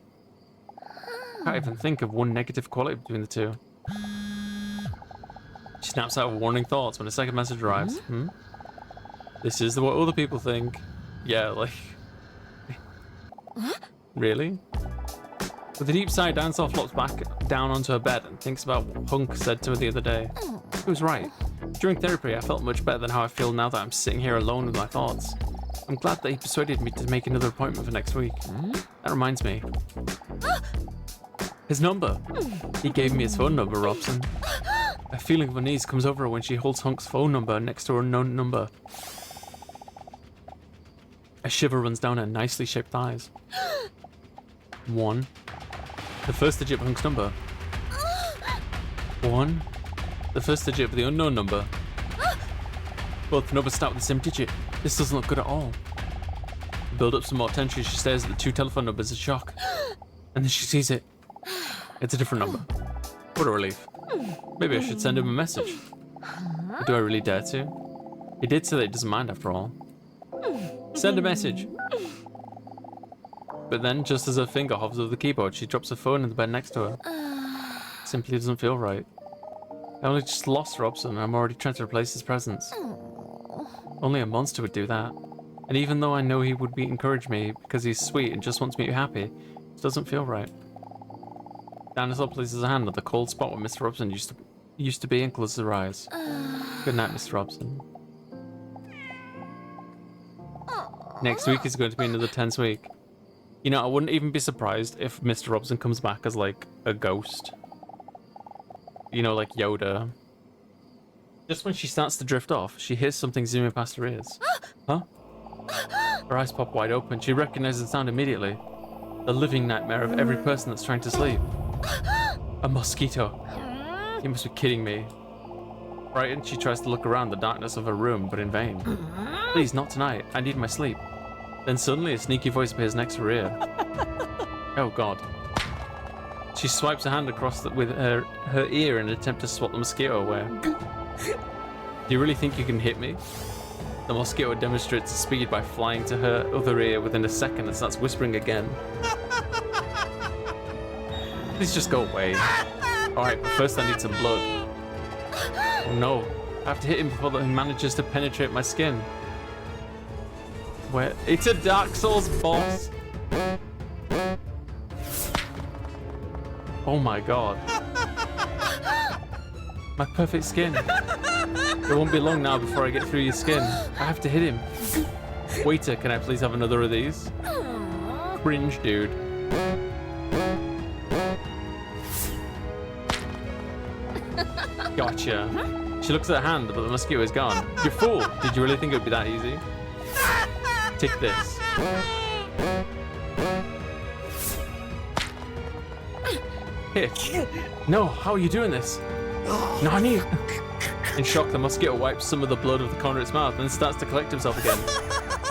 Can't even think of one negative quality between the two. She snaps out of warning thoughts when a second message arrives. This is what other people think. Yeah, like... Really? With a deep sigh, Dinosaur flops back down onto her bed and thinks about what Hunk said to her the other day. He was right. During therapy, I felt much better than how I feel now that I'm sitting here alone with my thoughts. I'm glad that he persuaded me to make another appointment for next week. That reminds me. His number. He gave me his phone number, Robson. A feeling of unease comes over her when she holds Hunk's phone number next to her unknown number. A shiver runs down her nicely shaped thighs. 1. The first digit of Hunk's number. 1. The first digit of the unknown number. Both numbers start with the same digit. This doesn't look good at all. To build up some more tension, she stares at the two telephone numbers in shock. And then she sees it. It's a different number. What a relief. Maybe I should send him a message. Do I really dare to? He did say that he doesn't mind after all. Send a message. But then, just as her finger hovers over the keyboard, she drops her phone in the bed next to her. Simply doesn't feel right. I only just lost Robson and I'm already trying to replace his presence. Only a monster would do that. And even though I know he would encourage me because he's sweet and just wants me to be happy, it doesn't feel right. Dinosaur places her hand at the cold spot where Mr. Robson used to be and closes her eyes. Good night, Mr. Robson. Next week is going to be another tense week. You know, I wouldn't even be surprised if Mr. Robson comes back as like a ghost. You know, like Yoda. Just when she starts to drift off, she hears something zooming past her ears. Huh? Her eyes pop wide open. She recognizes the sound immediately. The living nightmare of every person that's trying to sleep. A mosquito. You must be kidding me. Frightened, she tries to look around the darkness of her room, but in vain. Please, not tonight. I need my sleep. Then suddenly a sneaky voice appears next to her ear. Oh god. She swipes her hand across with her ear in an attempt to swat the mosquito away. Do you really think you can hit me? The mosquito demonstrates its speed by flying to her other ear within a second and starts whispering again. Please just go away. Alright, but first I need some blood. Oh no, I have to hit him before he manages to penetrate my skin. Where? It's a Dark Souls boss! Oh my god. My perfect skin. It won't be long now before I get through your skin. I have to hit him. Waiter, can I please have another of these? Cringe, dude. Gotcha. She looks at her hand, but the mosquito is gone. You fool! Did you really think it would be that easy? Take this. Hit. No, how are you doing this? Nani? In shock, the mosquito wipes some of the blood of the corner of its mouth and then starts to collect himself again.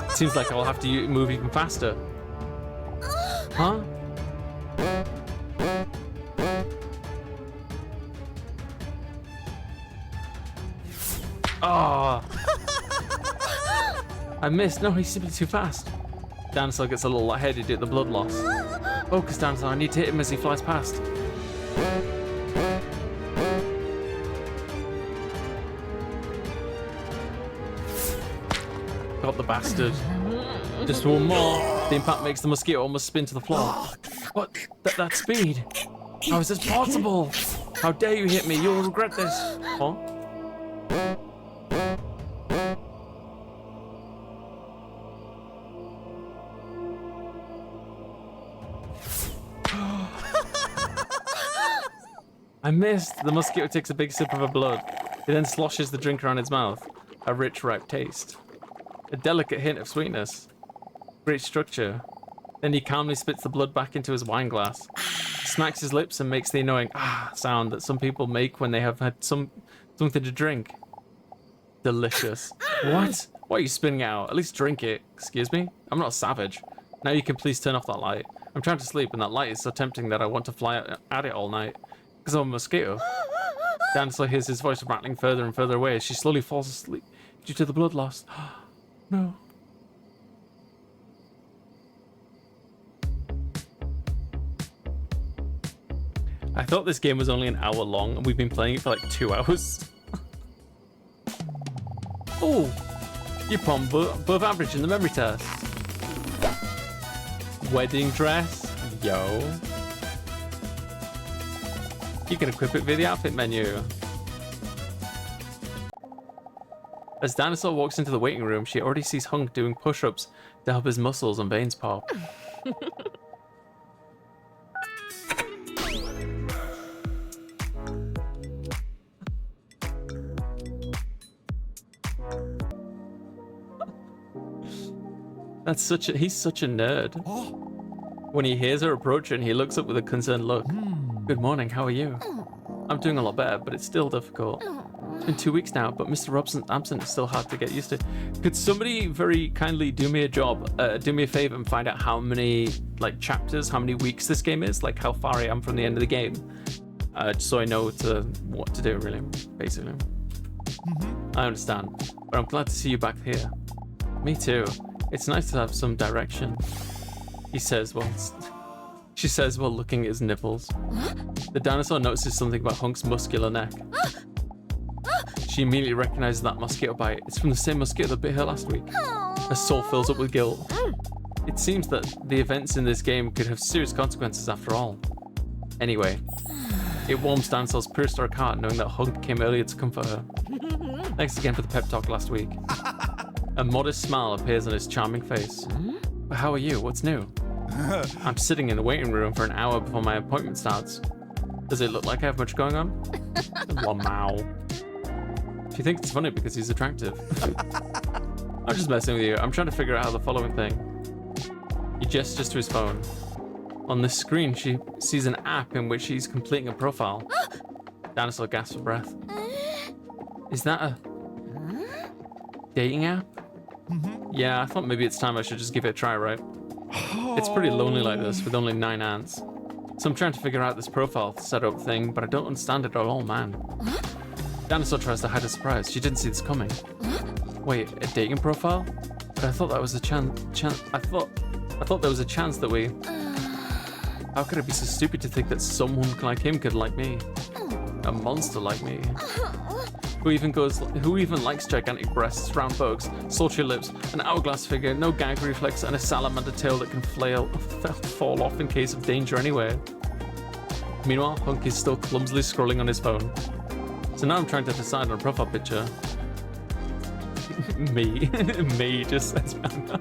Seems like I'll have to move even faster. Huh? Ah! I missed. No, he's simply too fast. Dinosaur gets a little lightheaded at the blood loss. Focus, Dinosaur, I need to hit him as he flies past. Got the bastard. Just one more. The impact makes the mosquito almost spin to the floor. What? That speed? How is this possible? How dare you hit me? You'll regret this. Huh? I missed. The mosquito takes a big sip of her blood. It then sloshes the drink around its mouth. A rich, ripe taste. A delicate hint of sweetness. Great structure. Then he calmly spits the blood back into his wine glass. Smacks his lips and makes the annoying sound that some people make when they have had something to drink. Delicious. What? Why are you spitting it out? At least drink it. Excuse me? I'm not a savage. Now you can please turn off that light. I'm trying to sleep and that light is so tempting that I want to fly at it all night. Because I'm a mosquito. Dinosaur hears his voice rattling further and further away as she slowly falls asleep due to the blood loss. No. I thought this game was only an hour long and we've been playing it for like 2 hours. Oh, you're above average in the memory test. Wedding dress, yo. You can equip it via the outfit menu. As Dinosaur walks into the waiting room, she already sees Hunk doing push-ups to help his muscles and veins pop. He's such a nerd. When he hears her approaching, he looks up with a concerned look. Good morning, how are you? I'm doing a lot better, but it's still difficult. It's been 2 weeks now, but Mr. Robson's absent is still hard to get used to. Could somebody very kindly do me a job, do me a favor and find out how many like chapters, how many weeks this game is, like how far I am from the end of the game, just so I know what to do, really, basically. I understand, but I'm glad to see you back here. Me too. It's nice to have some direction. He says, she says while looking at his nipples. The dinosaur notices something about Hunk's muscular neck. She immediately recognizes that mosquito bite. It's from the same mosquito that bit her last week. Her soul fills up with guilt. It seems that the events in this game could have serious consequences after all. Anyway, it warms Dinosaur's prehistoric heart knowing that Hunk came earlier to comfort her. Thanks again for the pep talk last week. A modest smile appears on his charming face. But how are you? What's new? I'm sitting in the waiting room for an hour before my appointment starts. Does it look like I have much going on? Wow. She thinks it's funny because he's attractive. I'm just messing with you. I'm trying to figure out how the following thing. He gestures to his phone. On the screen, she sees an app in which he's completing a profile. Dinosaur gasps for breath. Is that a dating app? Yeah, I thought maybe it's time I should just give it a try, right? It's pretty lonely like this with only 9 ants. So I'm trying to figure out this profile setup thing, but I don't understand it at all, man. Dinosaur tries to hide her surprise. She didn't see this coming. Wait, a dating profile? But I thought that was a I thought there was a chance that we... How could I be so stupid to think that someone like him could like me? A monster like me. Who even likes gigantic breasts, round bugs, sultry lips, an hourglass figure, no gag reflex, and a salamander tail that can fall off in case of danger anyway. Meanwhile, Hunk is still clumsily scrolling on his phone. So now I'm trying to decide on a profile picture. Me just says man.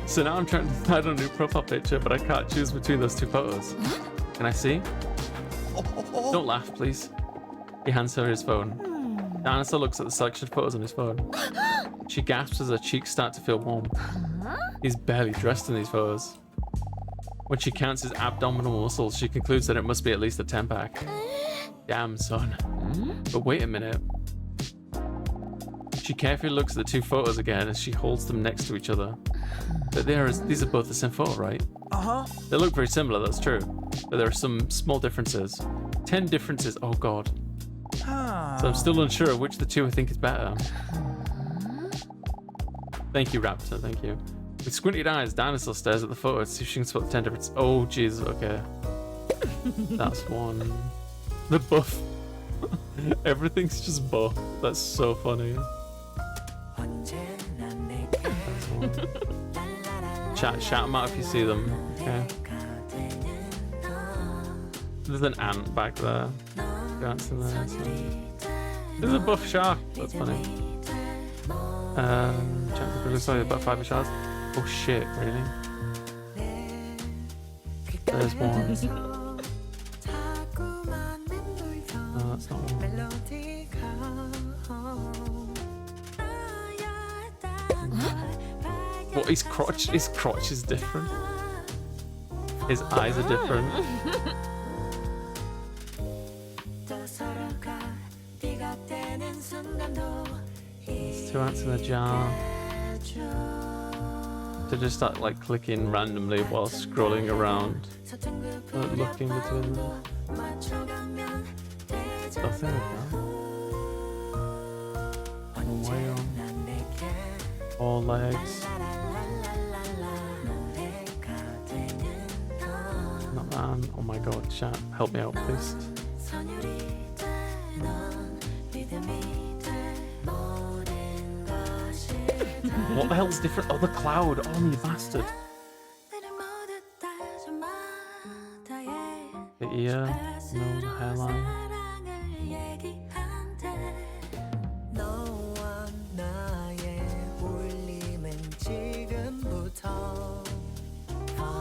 So now I'm trying to decide on a new profile picture, but I can't choose between those 2 photos. Can I see? Don't laugh, please. He hands her his phone. Dinosaur looks at the selection of photos on his phone. She gasps as her cheeks start to feel warm. He's barely dressed in these photos. When she counts his abdominal muscles, she concludes that it must be at least a 10-pack. Damn, son. But wait a minute. She carefully looks at the 2 photos again as she holds them next to each other. But these are both the same photo, right? They look very similar, that's true. But there are some small differences. 10 differences, oh god. So I'm still unsure of which of the 2 I think is better. Thank you, Raptor, thank you. With squinted eyes, Dinosaur stares at the photo to see if she can spot the 10 difference. Oh, Jesus, okay. That's one. The buff. Everything's just buff. That's so funny. That's one. Shout them out if you see them. Okay. There's an ant back there. Ants in there. So. There's a buff shark. That's funny. Check the sorry, about 5 sharks. Oh shit, really? There's one. No, that's not one. What, his crotch is different. His eyes are different. There's 2 ants in a jar. To just start like clicking randomly while scrolling around, looking between them. Nothing like that. A whale. 4 legs. Not that. Oh my god, chat, help me out, please. What the hell's different? Oh, the cloud. Oh, you bastard. The ear. No, the hairline.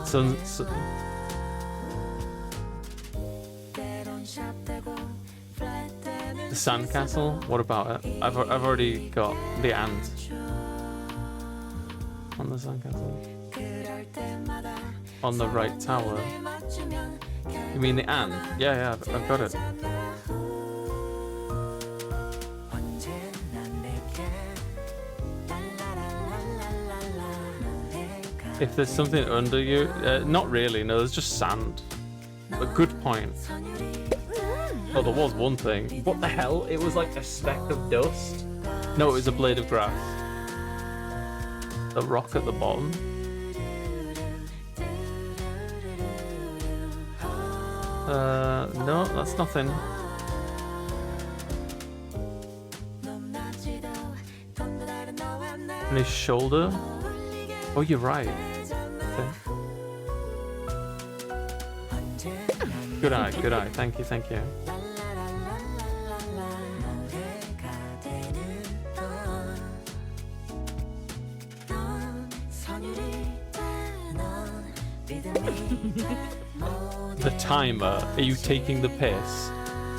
So the sandcastle. What about it? I've already got the ant. On the sandcastle. On the right tower. You mean the ant? Yeah, I've got it. If there's something under you, not really. No, there's just sand. But good point. Oh, there was one thing. What the hell? It was like a speck of dust. No, it was a blade of grass. The rock at the bottom. No, that's nothing. On his shoulder. Oh, you're right. Okay. Good eye, good eye. Thank you, thank you. The timer. Are you taking the piss?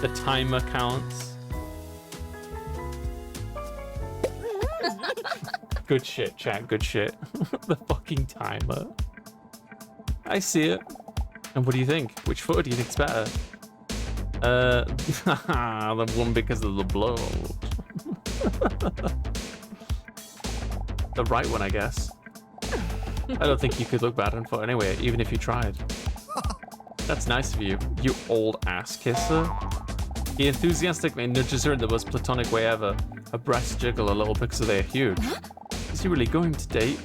The timer counts. Good shit, chat. Good shit. The fucking timer. I see it. And what do you think? Which photo do you think's better? The one because of the blow. The right one, I guess. I don't think you could look bad on foot anyway, even if you tried. That's nice of you, you old ass kisser. He enthusiastically nudges her in the most platonic way ever. Her breasts jiggle a little because they're huge. Is he really going to date?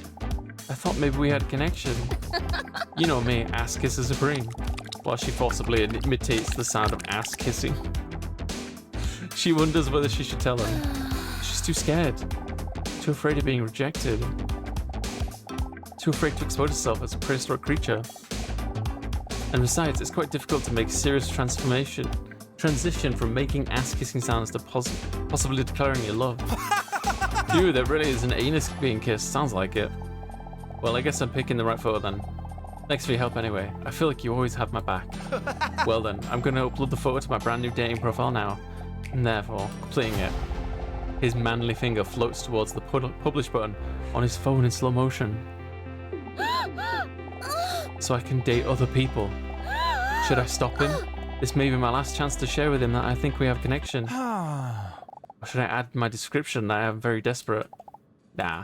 I thought maybe we had a connection. You know me, ass kisser supreme. While she forcibly imitates the sound of ass kissing. She wonders whether she should tell him. She's too scared. Too afraid of being rejected. Too afraid to expose herself as a prehistoric creature. And besides, it's quite difficult to make a serious transition from making ass-kissing sounds to possibly declaring your love. Dude, that really is an anus being kissed. Sounds like it. Well, I guess I'm picking the right photo then. Thanks for your help anyway. I feel like you always have my back. Well then, I'm going to upload the photo to my brand new dating profile now. And therefore, completing it. His manly finger floats towards the publish button on his phone in slow motion. So I can date other people. Should I stop him? This may be my last chance to share with him that I think we have a connection. Or should I add my description that I am very desperate? Nah.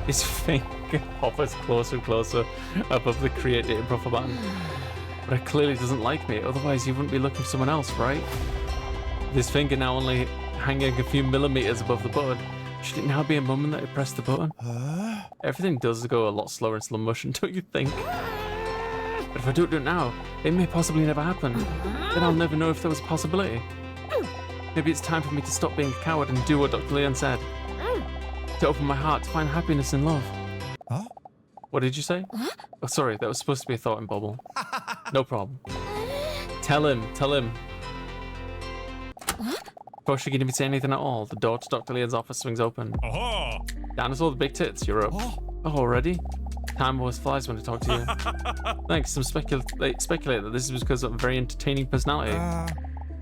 His finger hovers closer and closer above the create dating profile button. But it clearly doesn't like me, otherwise he wouldn't be looking for someone else, right? With his finger now only hanging a few millimeters above the button, Should it now be a moment that I press the button? Everything does go a lot slower in slow motion, don't you think? But if I don't do it now, it may possibly never happen. Then I'll never know if there was a possibility. Maybe it's time for me to stop being a coward and do what Dr. Leon said. To open my heart to find happiness in love. Huh? What did you say? Oh, sorry, that was supposed to be a thought in bubble. No problem. Tell him. Before she can even say anything at all, the door to Dr. Leon's office swings open. Aha! Dinosaur the big tits, you're up. Oh, already? Time always flies when I talk to you. Thanks, some speculate that this is because of a very entertaining personality.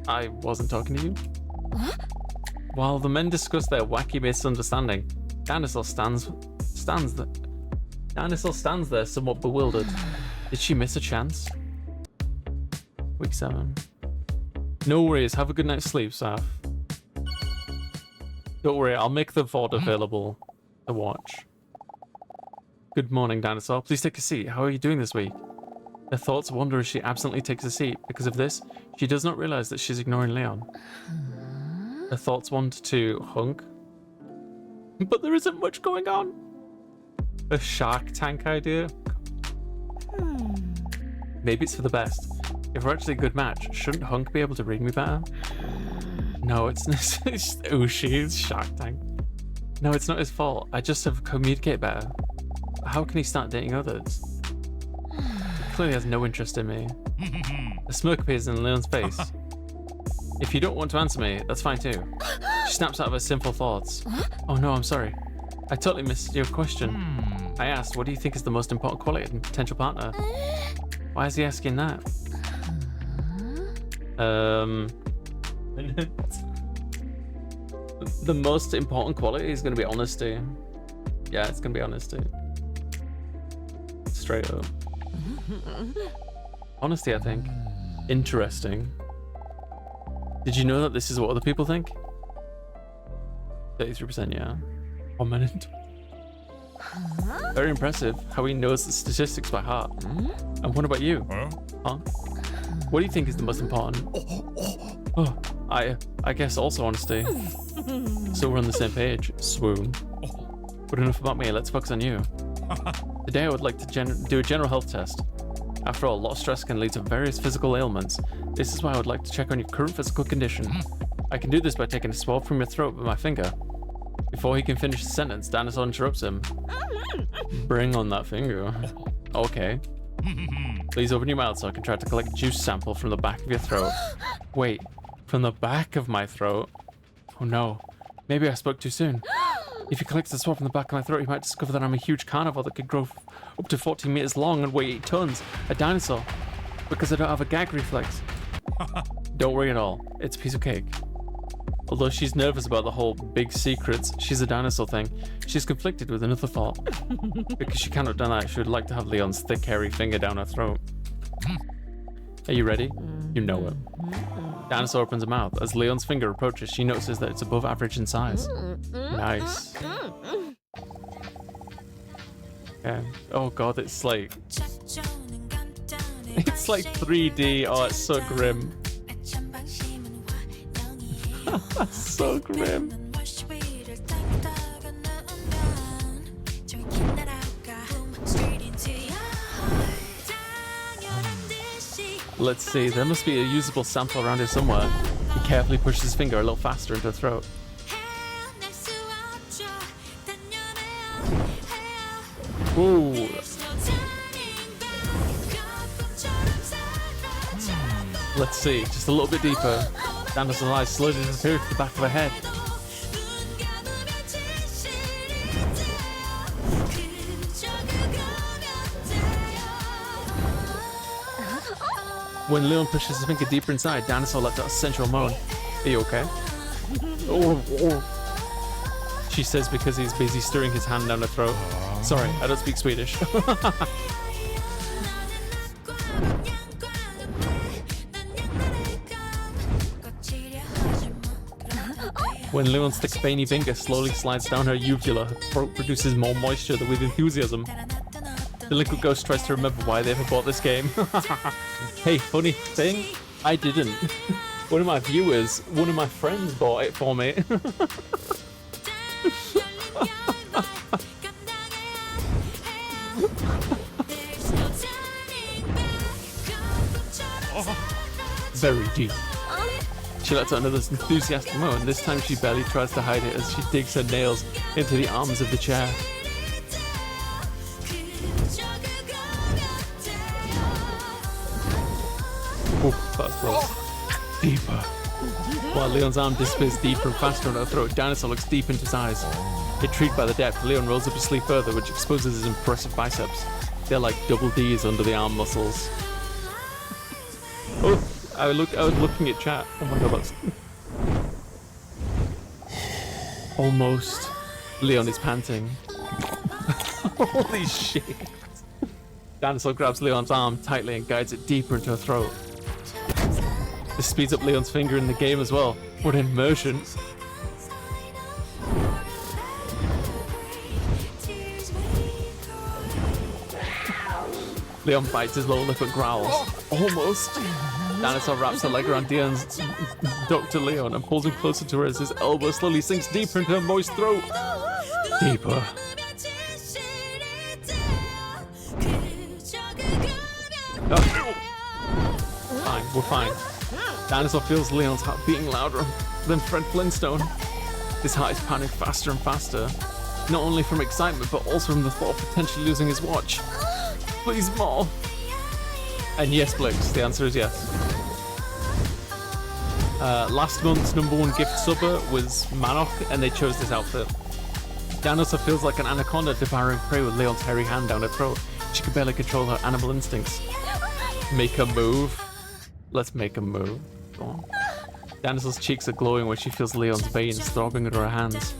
I wasn't talking to you. While the men discuss their wacky misunderstanding, Dinosaur stands there somewhat bewildered. Did she miss a chance? Week 7. No worries, have a good night's sleep, Saf. Don't worry, I'll make the VOD available to watch. Good morning, Dinosaur. Please take a seat. How are you doing this week? Her thoughts wander as she absently takes a seat. Because of this, she does not realize that she's ignoring Leon. Her thoughts wander to Hunk. But there isn't much going on. A Shark Tank idea? Maybe it's for the best. If we're actually a good match, shouldn't Hunk be able to read me better? No, it's Ushi, Shark Tank. No, it's not his fault. I just have to communicate better. How can he start dating others? He clearly has no interest in me. A smirk appears in Leon's face. If you don't want to answer me, that's fine too. She snaps out of her sinful thoughts. Oh no, I'm sorry. I totally missed your question. I asked, what do you think is the most important quality in a potential partner? Why is he asking that? The most important quality is going to be honesty. Yeah, it's going to be honesty. Straight up. Honesty, I think. Interesting. Did you know that this is what other people think? 33%, yeah. 1 minute. Very impressive how he knows the statistics by heart. And what about you? Huh? What do you think is the most important? Oh, I guess also honesty. So we're on the same page. Swoon. But enough about me, let's focus on you. Today I would like to do a general health test. After all, a lot of stress can lead to various physical ailments. This is why I would like to check on your current physical condition. I can do this by taking a swab from your throat with my finger. Before he can finish the sentence, Dinosaur interrupts him. Bring on that finger. Okay. Please open your mouth so I can try to collect a juice sample from the back of your throat. Wait, from the back of my throat? Oh no, maybe I spoke too soon. If you collect the swab from the back of my throat, you might discover that I'm a huge carnivore that could grow up to 14 meters long and weigh 8 tons. A dinosaur. Because I don't have a gag reflex. Don't worry at all. It's a piece of cake. Although she's nervous about the whole big secrets, she's a dinosaur thing, she's conflicted with another thought. Because she cannot deny that she would like to have Leon's thick, hairy finger down her throat. Are you ready? You know it. Dinosaur opens her mouth. As Leon's finger approaches, she notices that it's above average in size. Nice. Okay. Oh god, it's like 3D. Oh, it's so grim. So grim. Let's see, there must be a usable sample around here somewhere. He carefully pushes his finger a little faster into her throat. Ooh. Let's see, just a little bit deeper. Dinosaur's eyes slowly disappear to the back of her head. When Leon pushes his finger deeper inside, Dinosaur lets out a sensual moan. Are you okay? She says because he's busy stirring his hand down her throat. Sorry, I don't speak Swedish. When Leon's thick veiny finger slowly slides down her uvula, her throat produces more moisture with enthusiasm. Delinquent Ghost tries to remember why they ever bought this game. Hey, funny thing, I didn't. One of my viewers, one of my friends bought it for me. Very deep. She lets out another enthusiastic moan. This time she barely tries to hide it as she digs her nails into the arms of the chair. Ooh, that's close. Deeper. While Leon's arm disappears deeper and faster on her throat, Dinosaur looks deep into his eyes. Intrigued by the depth, Leon rolls up his sleeve further, which exposes his impressive biceps. They're like double D's under the arm muscles. Oh, I was looking at chat. Oh my god, that's... Almost. Leon is panting. Holy shit. Dinosaur grabs Leon's arm tightly and guides it deeper into her throat. This speeds up Leon's finger in the game as well. What immersion. Leon bites his lower lip and growls. Almost. Dinosaur wraps her leg around Dion's Dr. Leon and pulls him closer to her as his elbow slowly sinks deeper into her moist throat. Deeper. Oh. Fine, we're fine. Dinosaur feels Leon's heart beating louder than Fred Flintstone. His heart is pounding faster and faster. Not only from excitement, but also from the thought of potentially losing his watch. Please, more. And yes, Blix, the answer is yes. Last month's #1 gift subber was Manok, and they chose this outfit. Dinosaur feels like an anaconda devouring prey with Leon's hairy hand down her throat. She can barely control her animal instincts. Make a move. Let's make a move. Go on. Dinosaur's cheeks are glowing when she feels Leon's veins throbbing under her hands.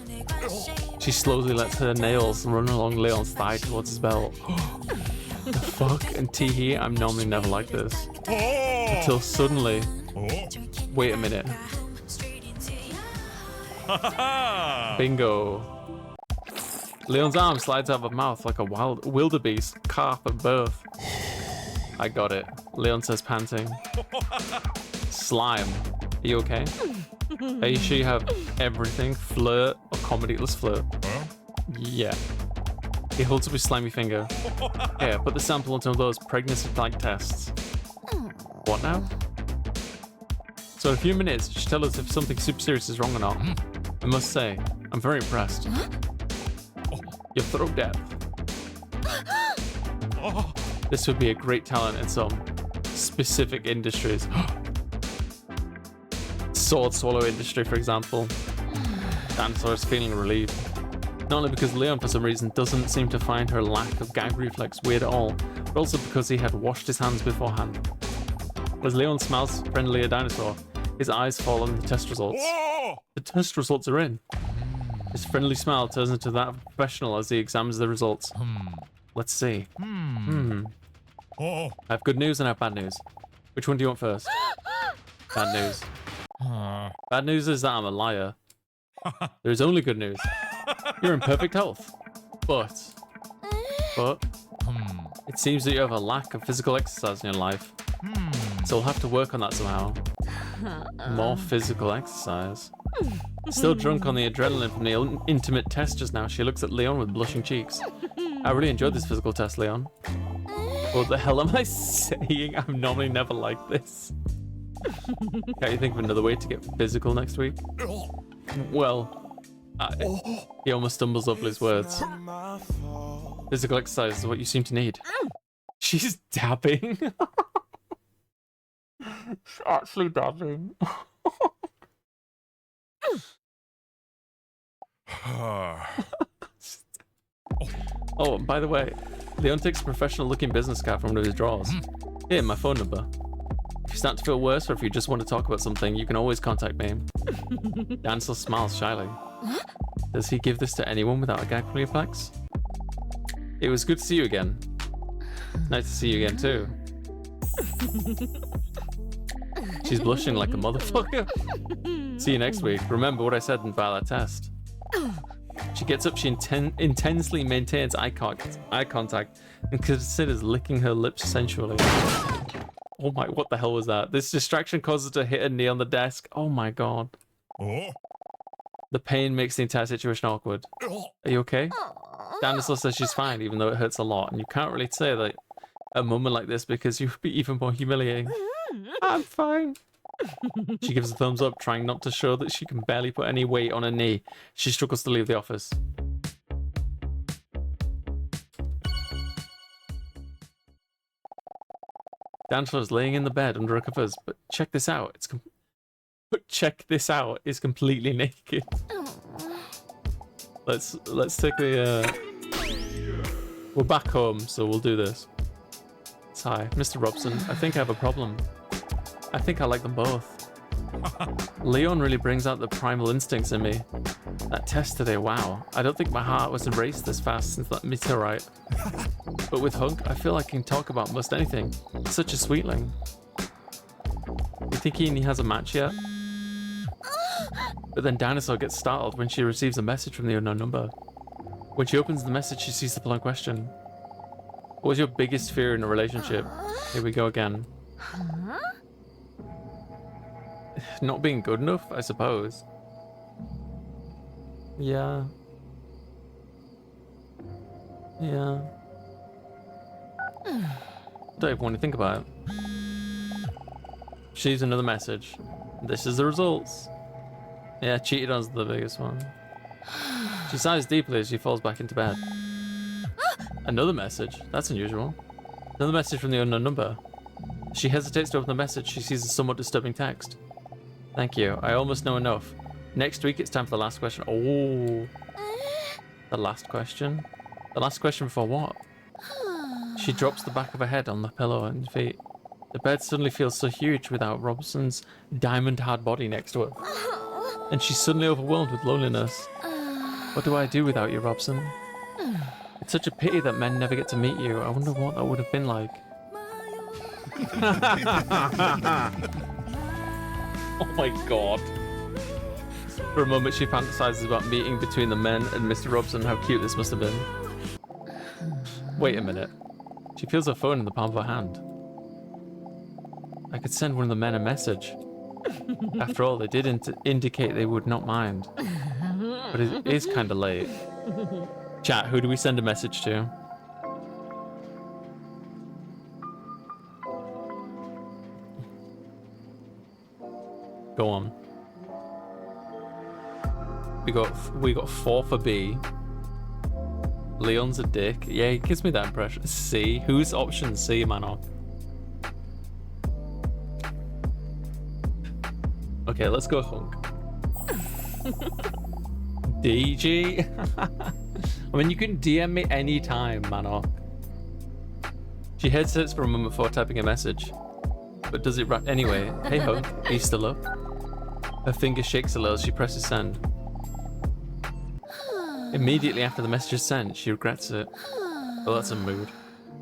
She slowly lets her nails run along Leon's thigh towards his belt. The fuck? And Teehee, I'm normally never like this. Until suddenly... Wait a minute. Bingo. Leon's arm slides out of her mouth like a wildebeest calf at birth. I got it. Leon says, panting. Slime. Are you okay? Are you sure you have everything? Flirt or comedy? Let's flirt. Yeah. He holds up his slimy finger. Here, put the sample into one of those pregnancy-like tests. What now? So in a few minutes, she tells us if something super serious is wrong or not. I must say, I'm very impressed. Your throat depth. This would be a great talent in some specific industries. Sword swallow industry, for example. Dinosaur is feeling relieved. Not only because Leon, for some reason, doesn't seem to find her lack of gag reflex weird at all, but also because he had washed his hands beforehand. As Leon smiles friendly at Dinosaur, his eyes fall on the test results. The test results are in. His friendly smile turns into that of a professional as he examines the results. Let's see. I have good news and I have bad news. Which one do you want first? Bad news. Bad news is that I'm a liar. There is only good news. You're in perfect health. But it seems that you have a lack of physical exercise in your life. So we'll have to work on that somehow. More physical exercise. Still drunk on the adrenaline from the intimate test just now, she looks at Leon with blushing cheeks. I really enjoyed this physical test, Leon. What the hell am I saying? I'm normally never like this. Can't you think of another way to get physical next week? Well, he almost stumbles over his words. Physical exercise is what you seem to need. She's dabbing. She's actually dabbing. Oh, by the way, Leon takes a professional-looking business card from one of his drawers. Here, my phone number. If you start to feel worse or if you just want to talk about something, you can always contact me. Dinosaur smiles shyly. Does he give this to anyone without a gag reflex? It was good to see you again. Nice to see you again, too. She's blushing like a motherfucker. See you next week. Remember what I said about that test. She gets up, she intensely maintains eye contact and considers licking her lips sensually. Oh my, what the hell was that? This distraction causes her to hit a knee on the desk. Oh my god. The pain makes the entire situation awkward. Are you okay? Dinosaur says she's fine, even though it hurts a lot. And you can't really say that a moment like this because you'd be even more humiliating. I'm fine. She gives a thumbs up, trying not to show that she can barely put any weight on her knee. She struggles to leave the office. Dinosaur's laying in the bed under her covers, but check this out. Is completely naked. Let's take the. We're back home, so we'll do this. Hi, Mr. Robson. I think I have a problem. I think I like them both. Leon really brings out the primal instincts in me. That test today, wow. I don't think my heart was erased this fast since that meteorite. But with Hunk, I feel I can talk about most anything. Such a sweetling. You think he has a match yet? But then Dinosaur gets startled when she receives a message from the unknown number. When she opens the message, she sees the following question. What was your biggest fear in a relationship? Here we go again. Not being good enough, I suppose. Yeah. Yeah. Don't even want to think about it. She's another message. This is the results. Yeah, cheated on's the biggest one. She sighs deeply as she falls back into bed. Another message? That's unusual. Another message from the unknown number. She hesitates to open the message. She sees a somewhat disturbing text. Thank you. I almost know enough. Next week it's time for the last question. Oh. The last question? The last question for what? She drops the back of her head on the pillow and feet. The bed suddenly feels so huge without Robson's diamond-hard body next to her. And she's suddenly overwhelmed with loneliness. What do I do without you, Robson? It's such a pity that men never get to meet you. I wonder what that would have been like. Oh my god. For a moment she fantasizes about meeting between the men and Mr. Robson. How cute this must have been. Wait a minute. She feels her phone in the palm of her hand. I could send one of the men a message. After all, they did indicate they would not mind. But it is kind of late. Chat, who do we send a message to? Go on. We got 4 for B. Leon's a dick. Yeah, he gives me that impression. C. Who's option C, man? Okay, let's go Hunk. DG? I mean, you can DM me anytime, Manok. She hesitates for a moment before typing a message, but does it right anyway. Hey Hunk, are you still up? Her finger shakes a little as she presses send. Immediately after the message is sent, she regrets it. Well, that's a mood.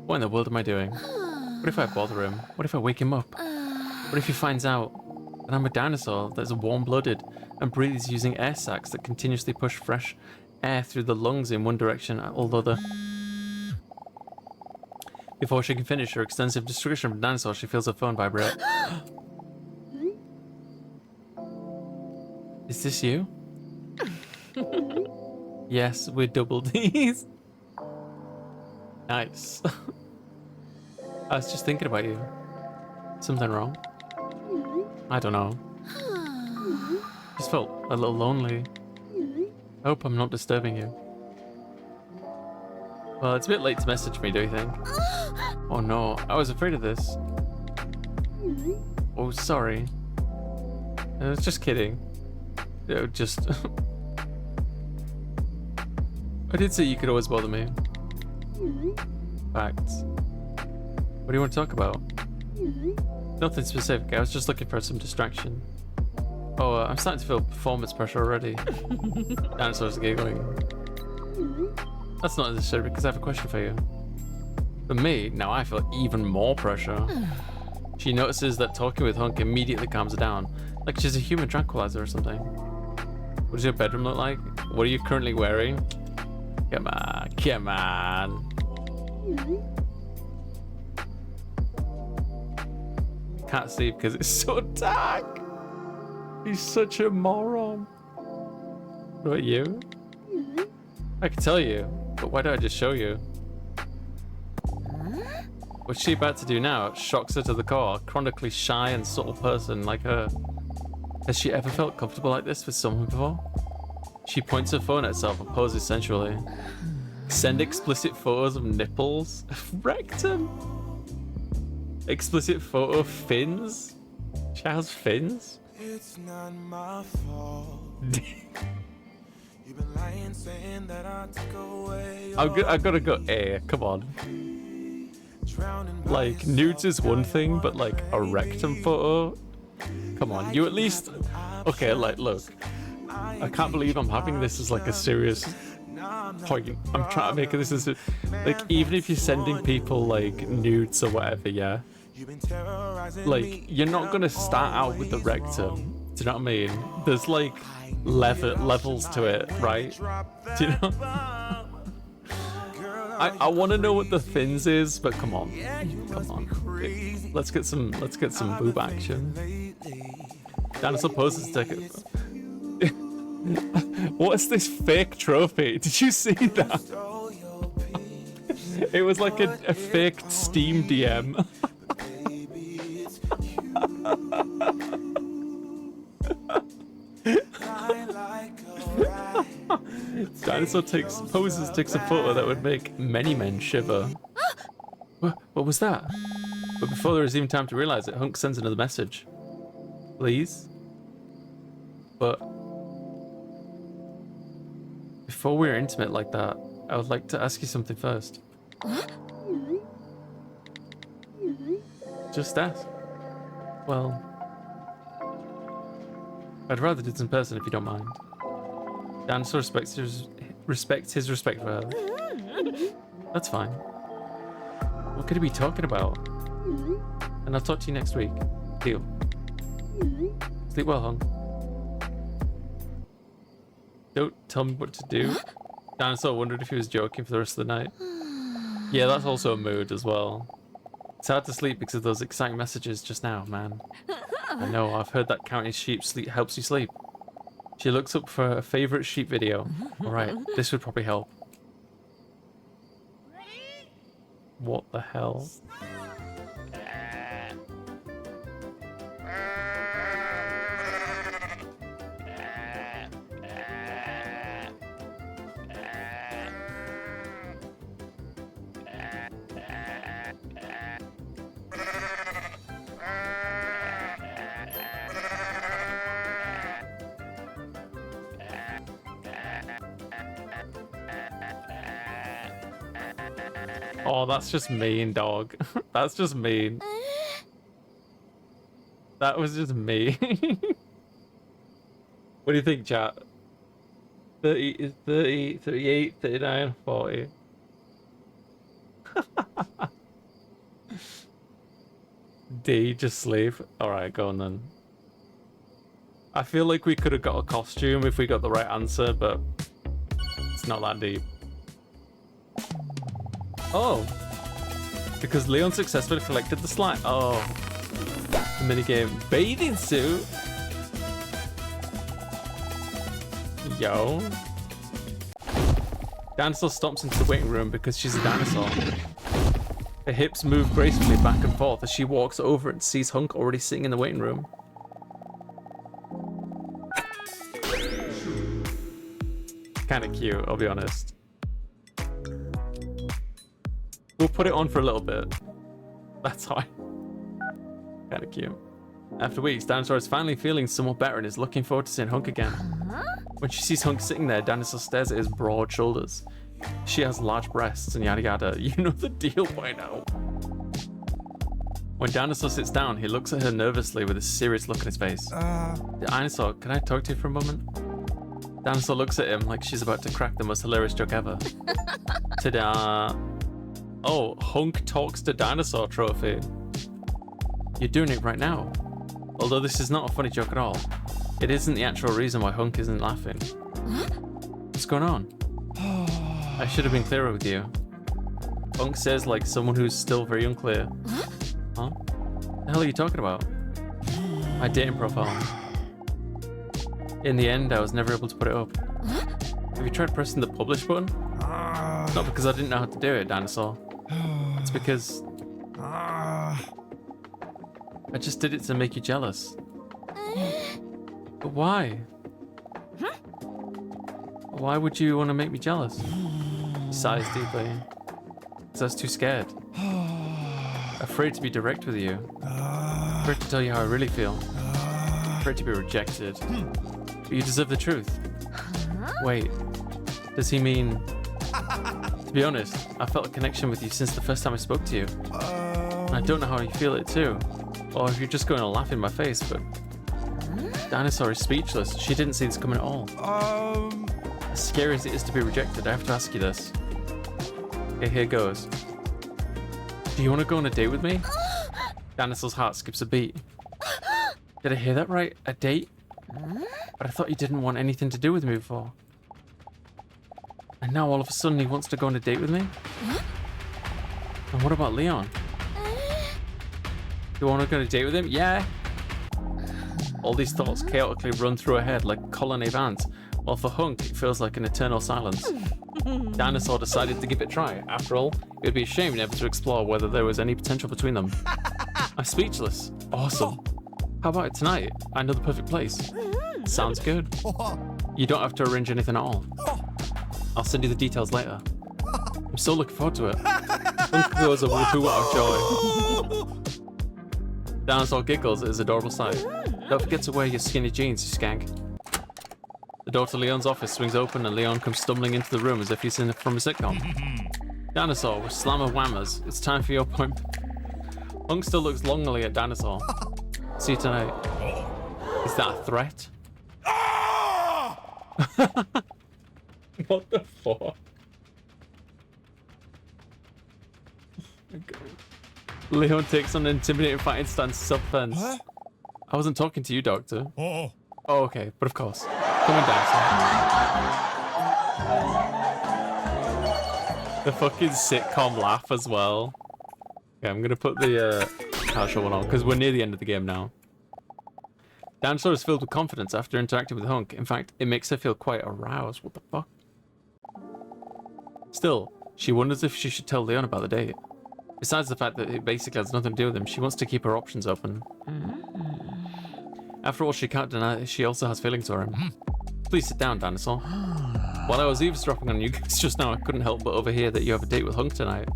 What in the world am I doing? What if I bother him? What if I wake him up? What if he finds out that I'm a dinosaur that is warm-blooded and breathes using air sacs that continuously push fresh air through the lungs in one direction, although the... Before she can finish her extensive description of the dinosaur, she feels her phone vibrate. Is this you? Yes, we're double D's. Nice. I was just thinking about you. Something wrong? I don't know. Just felt a little lonely. I hope I'm not disturbing you. Well, it's a bit late to message me, do you think? Oh no, I was afraid of this. Oh, sorry. I was just kidding. Just... I did say you could always bother me. Facts. What do you want to talk about? Nothing specific, I was just looking for some distraction. Oh, I'm starting to feel performance pressure already. Dinosaur's giggling. That's not necessary because I have a question for you. For me, now I feel even more pressure. She notices that talking with Hunk immediately calms her down, like she's a human tranquilizer or something. What does your bedroom look like? What are you currently wearing? Come on, come on. Can't see because it's so dark. He's such a moron. What about you? I can tell you, but why don't I just show you? What's she about to do now? Shocks her to the core. Chronically shy and subtle person like her. Has she ever felt comfortable like this with someone before? She points her phone at herself and poses sensually. Send explicit photos of nipples. Rectum. Explicit photo of fins. She has fins. It's not my fault. You've been lying, saying that I took away. I gotta go A. Come on. Like nudes is one thing, but like a rectum photo. Come on, you at least. Okay, like look. I can't believe I'm having this as like a serious point. I'm trying to make this as like, even if you're sending people like nudes or whatever, yeah. Like, you're not gonna start out with the rectum. Do you know what I mean? There's like levels to it, right? Do you know? I want to know what the fins is, but come on. Let's get some boob action. Dinosaur poses take it. What's this fake trophy? Did you see that? It was like a fake Steam DM. Dinosaur takes a photo that would make many men shiver. What was that? But before there was even time to realize it, Hunk sends another message. Please? But before we're intimate like that, I would like to ask you something first. Just ask. Well, I'd rather do this in person if you don't mind. Dinosaur respects his respect for her. That's fine. What could he be talking about? And I'll talk to you next week. Deal. Sleep well, Hunk. Don't tell me what to do. Dinosaur wondered if he was joking for the rest of the night. Yeah, that's also a mood as well. It's hard to sleep because of those exciting messages just now, man. I know, I've heard that counting sheep sleep helps you sleep. She looks up for a favorite sheep video. Alright, this would probably help. What the hell? Oh, that's just mean, dog. That's just mean. That was just mean. What do you think, chat? 30, 38, 39, 40. D, just sleep. Alright, go on then. I feel like we could have got a costume if we got the right answer, but it's not that deep. Oh, because Leon successfully collected the slime. Oh, the minigame bathing suit. Yo. Dinosaur stomps into the waiting room because she's a dinosaur. Her hips move gracefully back and forth as she walks over and sees Hunk already sitting in the waiting room. Kind of cute, I'll be honest. We'll put it on for a little bit. That's fine. Kind of cute. After weeks, Dinosaur is finally feeling somewhat better and is looking forward to seeing Hunk again. When she sees Hunk sitting there, Dinosaur stares at his broad shoulders. She has large breasts and yada yada. You know the deal by now. When Dinosaur sits down, he looks at her nervously with a serious look on his face. Dinosaur, can I talk to you for a moment? Dinosaur looks at him like she's about to crack the most hilarious joke ever. Ta-da! Oh, Hunk talks to Dinosaur trophy. You're doing it right now. Although this is not a funny joke at all. It isn't the actual reason why Hunk isn't laughing. What's going on? I should have been clearer with you. Hunk says like someone who's still very unclear. Huh? The hell are you talking about? My dating profile. In the end, I was never able to put it up. Have you tried pressing the publish button? Not because I didn't know how to do it, Dinosaur. It's because I just did it to make you jealous. But why? Why would you want to make me jealous? He sighs deeply. Because I was too scared. Afraid to be direct with you. Afraid to tell you how I really feel. Afraid to be rejected. But you deserve the truth. Wait, does he mean... To be honest, I felt a connection with you since the first time I spoke to you. And I don't know how you feel it too. Or if you're just going to laugh in my face, but... Dinosaur is speechless. She didn't see this coming at all. As scary as it is to be rejected, I have to ask you this. Okay, here goes. Do you want to go on a date with me? Dinosaur's heart skips a beat. Did I hear that right? A date? But I thought you didn't want anything to do with me before. And now all of a sudden he wants to go on a date with me? And what about Leon? Do you want to go on a date with him? Yeah. All these thoughts chaotically run through her head like a colony of ants, while for Hunk it feels like an eternal silence. Dinosaur decided to give it a try. After all, it would be a shame never to explore whether there was any potential between them. I'm speechless. Awesome. How about it tonight? I know the perfect place. Sounds good. You don't have to arrange anything at all. I'll send you the details later. I'm so looking forward to it. Hunk goes a woohoo out of joy. Dinosaur giggles at his adorable sight. Don't forget to wear your skinny jeans, you skank. The door to Leon's office swings open and Leon comes stumbling into the room as if he's from a sitcom. Dinosaur, with slammer whammers, it's time for your appointment. Hunk still looks longingly at Dinosaur. See you tonight. Is that a threat? What the fuck? Leon takes on an intimidating fighting stance of self-defense. I wasn't talking to you, Doctor. Oh, okay, but of course. Come on, Dinosaur. The fucking sitcom laugh as well. Okay, I'm gonna put the casual one on because we're near the end of the game now. Dinosaur is filled with confidence after interacting with Hunk. In fact, it makes her feel quite aroused. What the fuck? Still, she wonders if she should tell Leon about the date. Besides the fact that it basically has nothing to do with him, she wants to keep her options open. After all, she can't deny that she also has feelings for him. Please sit down, Dinosaur. While I was eavesdropping on you guys just now, I couldn't help but overhear that you have a date with Hunk tonight.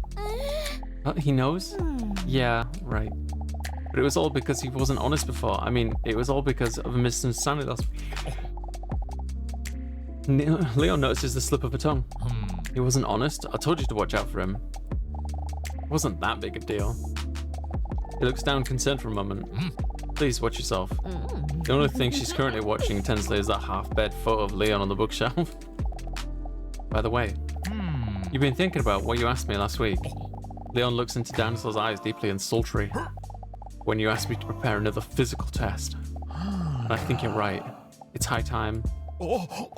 He knows? Yeah, right. But it was all because he wasn't honest before. I mean, it was all because of a misunderstanding last week. Leon notices the slip of a tongue. He wasn't honest. I told you to watch out for him. It wasn't that big a deal. He looks down concerned for a moment. Please watch yourself. The only thing she's currently watching intensely is that half-bed photo of Leon on the bookshelf. By the way, you've been thinking about what you asked me last week. Leon looks into Dinosaur's eyes deeply and sultry. When you asked me to prepare another physical test. And I think you're right. It's high time.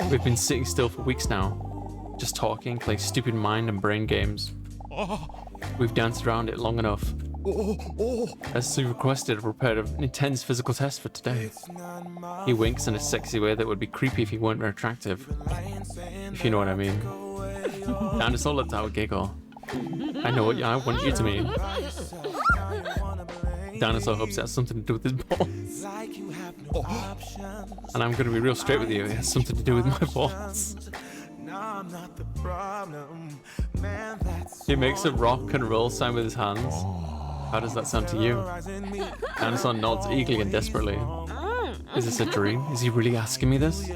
We've been sitting still for weeks now. Just talking, playing stupid mind and brain games. We've danced around it long enough. As you requested, I prepared an intense physical test for today. He winks in a sexy way that would be creepy if he weren't very attractive. If you know what I mean. Dinosaur lets out a giggle. I know what I want you to mean. Dinosaur hopes it has something to do with his balls. And I'm going to be real straight with you. It has something to do with my balls. He makes a rock and roll sign with his hands. How does that sound to you? Dinosaur nods eagerly and desperately. Is this a dream? Is he really asking me this?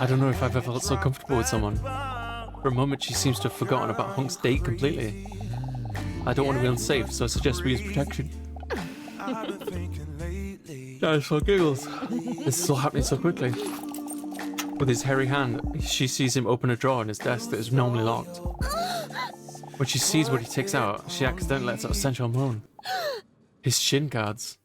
I don't know if I've ever felt so comfortable with someone. For a moment, she seems to have forgotten about Hunk's date completely. I don't want to be unsafe, so I suggest we use protection. Dinosaur giggles. This is all happening so quickly. With his hairy hand, she sees him open a drawer in his desk that is normally locked. When she sees what he takes out, she accidentally lets out a sensual moan. His shin guards.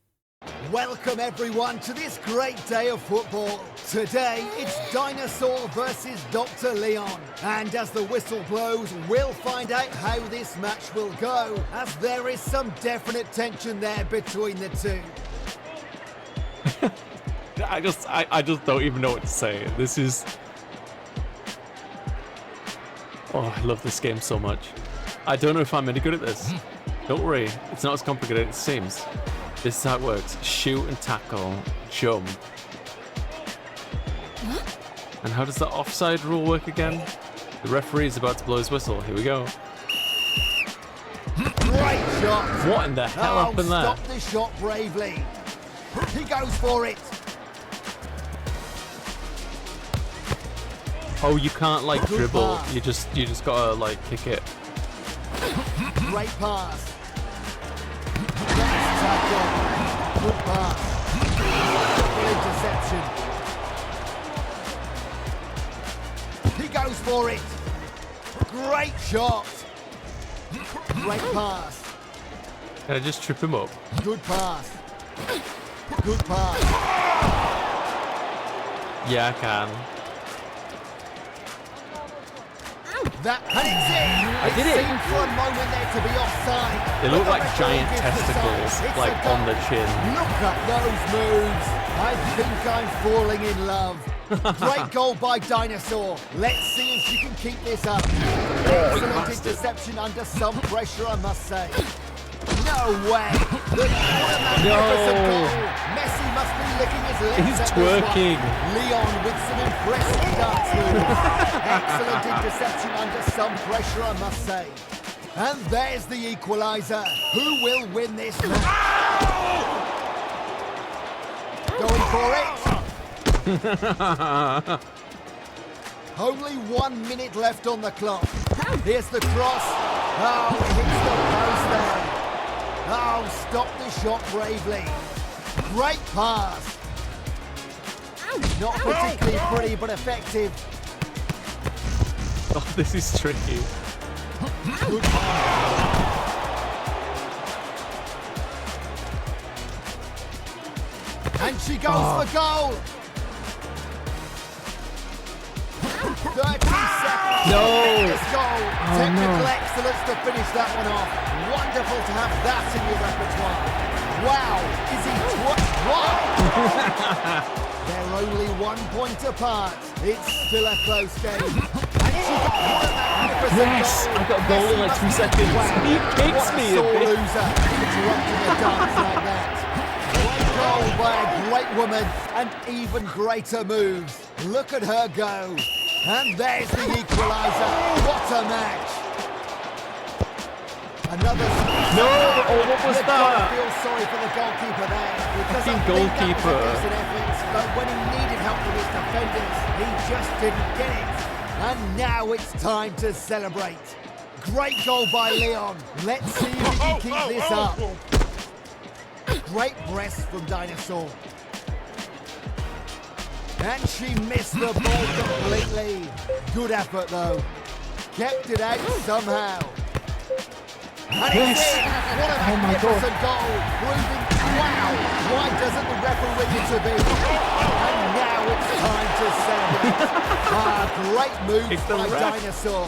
Welcome everyone to this great day of football. Today it's Dinosaur versus Dr. Leon. And as the whistle blows, we'll find out how this match will go, as there is some definite tension there between the two. I just don't even know what to say. This is... Oh, I love this game so much. I don't know if I'm any good at this. Don't worry, it's not as complicated as it seems. This is how it works. Shoot and tackle, jump. And how does the offside rule work again? The referee is about to blow his whistle. Here we go. Great shot. What in the hell happened there? Stop the shot bravely. He goes for it. Oh, you can't like Good dribble. pass. You just gotta like kick it. Great pass. Nice tackle. Good pass. Double interception. He goes for it. Great shot. Great pass. Can I just trip him up? Good pass. Good pass. Yeah, I can. That and it's in. I did it. Seemed for a moment there to be offside. They look But the like referee giant gives the testicles, sign. It's like a goal. on the chin. Look at those moves. I think I'm falling in love. Great goal by Dinosaur. Let's see if she can keep this up. Excellent bastard. interception under some pressure, I must say. No way. What a magnificent goal. Messi must be licking his lips. He's at this one. twerking. Leon with some impressive dance moves. Excellent interception under some pressure, I must say. And there's the equaliser. Who will win this match? Going for it. Only 1 minute left on the clock. Here's the cross. Oh, it hits the post there. Oh, stop the shot bravely. Great pass. Not particularly pretty, but effective. Oh, this is tricky. Good pass. And she goes for goal. 30 seconds. No. This goal. Technical excellence to finish that one off. Wonderful to have that in your repertoire. Wow. Is he what? They're only 1 point apart. It's still a close game. And she got what a magnificent Yes, goal. I got a goal in like 2 seconds. Wow. He kicks What a me a sore bit. loser. Interrupting a dance like that. Great goal by a great woman and even greater moves. Look at her go. And there's the equaliser. What a match. Another. No! Oh, what was You gotta that? feel sorry for the goalkeeper there. Because Fucking I think that was a goalkeeper. decent effort, but when he needed help with his defenders, he just didn't get it. And now it's time to celebrate. Great goal by Leon. Let's see if he can keep this up. Great press from Dinosaur. And she missed the ball completely. Good effort though. Kept it out somehow. And it's in. What a magnificent goal. Proving, wow, why doesn't the referee intervene? And now it's time to celebrate. Great move Kick the by ref. Dinosaur.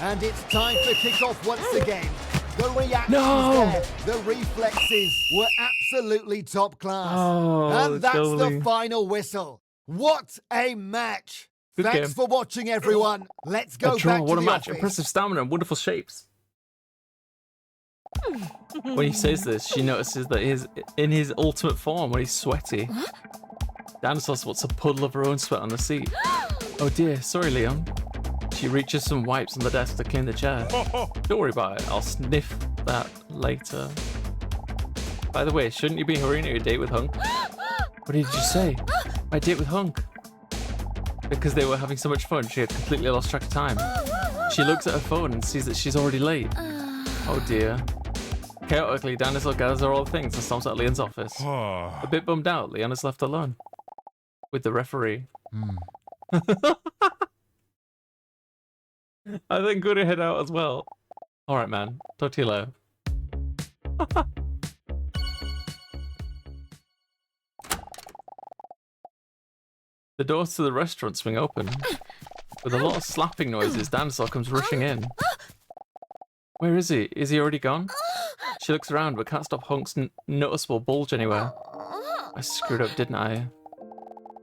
And it's time for kick-off once again. The reactions No. there, the reflexes were absolutely top class. Oh, and that's goalie. the final whistle. What a match. Good Thanks game. for watching, everyone. Let's go A draw, back to what a the match. office. Impressive stamina and wonderful shapes. When he says this, she notices that he's in his ultimate form when he's sweaty. Dinosaur spots a puddle of her own sweat on the seat. Oh dear, sorry Leon. She reaches some wipes on the desk to clean the chair. Don't worry about it, I'll sniff that later. By the way, shouldn't you be hurrying to your date with Hunk? What did you say? My date with Hunk. Because they were having so much fun, she had completely lost track of time. She looks at her phone and sees that she's already late. Oh dear. Chaotically, Dinosaur gathers all the things and storms out Leon's office. A bit bummed out, Leon is left alone. With the referee. I think I'm gonna head out as well. Alright man, talk to you later. The doors to the restaurant swing open. With a lot of slapping noises, Dinosaur comes rushing in. Where is he? Is he already gone? She looks around but can't stop Hunk's noticeable bulge anywhere. I screwed up, didn't I?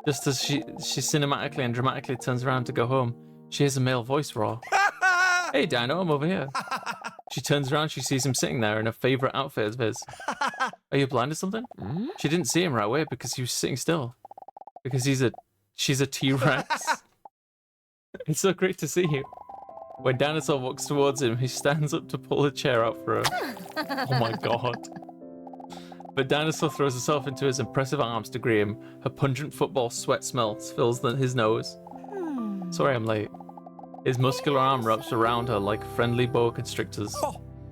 Just as she cinematically and dramatically turns around to go home, she hears a male voice roar. Hey Dino, I'm over here. She turns around, she sees him sitting there in a favourite outfit of his. Are you blind or something? She didn't see him right away because he was sitting still. Because she's a T-Rex. It's so great to see you. When Dinosaur walks towards him, he stands up to pull a chair out for her. Oh my god. But Dinosaur throws herself into his impressive arms to greet him. Her pungent football sweat smell fills his nose. Sorry I'm late. His muscular arm wraps around her like friendly boa constrictors.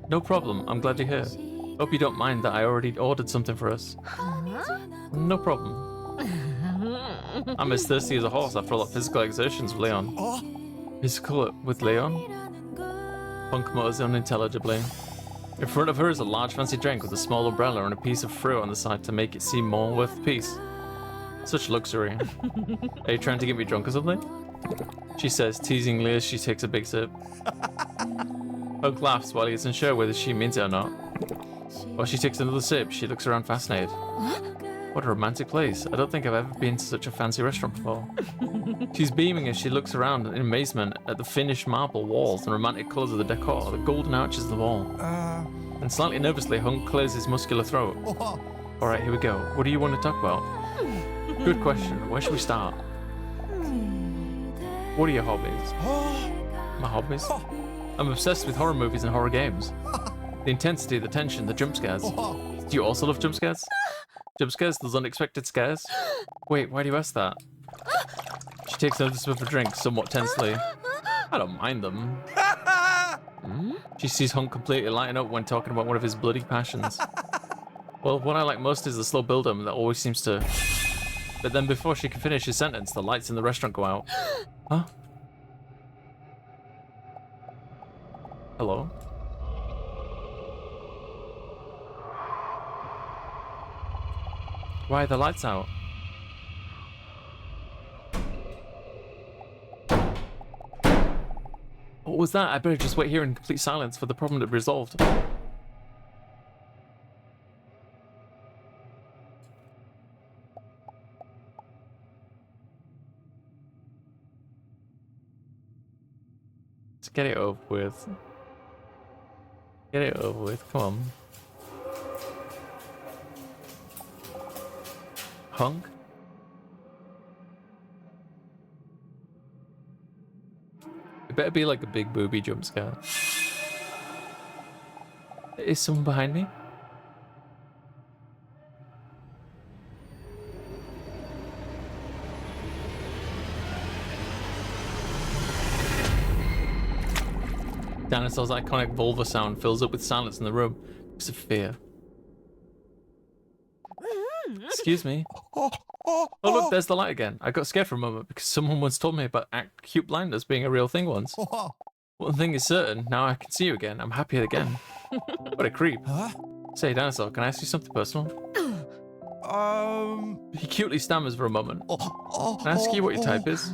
No problem, I'm glad you're here. Hope you don't mind that I already ordered something for us. No problem. I'm as thirsty as a horse after all that physical exertions with Leon. Physical with Leon? Punk mutters unintelligibly. In front of her is a large fancy drink with a small umbrella and a piece of fruit on the side to make it seem more worth the piece. Such luxury. Are you trying to get me drunk or something? She says, teasingly as she takes a big sip. Punk laughs while he is unsure whether she means it or not. While she takes another sip, she looks around fascinated. What a romantic place. I don't think I've ever been to such a fancy restaurant before. She's beaming as she looks around in amazement at the finished marble walls and romantic colours of the decor, the golden arches of the wall. And slightly nervously, Hunk clears his muscular throat. Alright, here we go. What do you want to talk about? Good question. Where should we start? What are your hobbies? My hobbies? I'm obsessed with horror movies and horror games. The intensity, the tension, the jump scares. Do you also love jump scares? Jump scares? Those unexpected scares? Wait, why do you ask that? She takes another sip of her drink, somewhat tensely. I don't mind them. She sees Hunk completely lighten up when talking about one of his bloody passions. Well, what I like most is the slow build-up that always seems to... But then before she can finish his sentence, the lights in the restaurant go out. Huh? Hello? Why are the lights out? What was that? I better just wait here in complete silence for the problem to be resolved. Let's get it over with. Get it over with, come on. Hunk? It better be like a big booby jump scare. Is someone behind me? Dinosaur's iconic vulva sound fills up with silence in the room because of fear. Excuse me. Oh look, there's the light again. I got scared for a moment because someone once told me about acute blindness being a real thing once. One thing is certain, now I can see you again. I'm happy again. What a creep. Say, Dinosaur, can I ask you something personal? He cutely stammers for a moment. Can I ask you what your type is?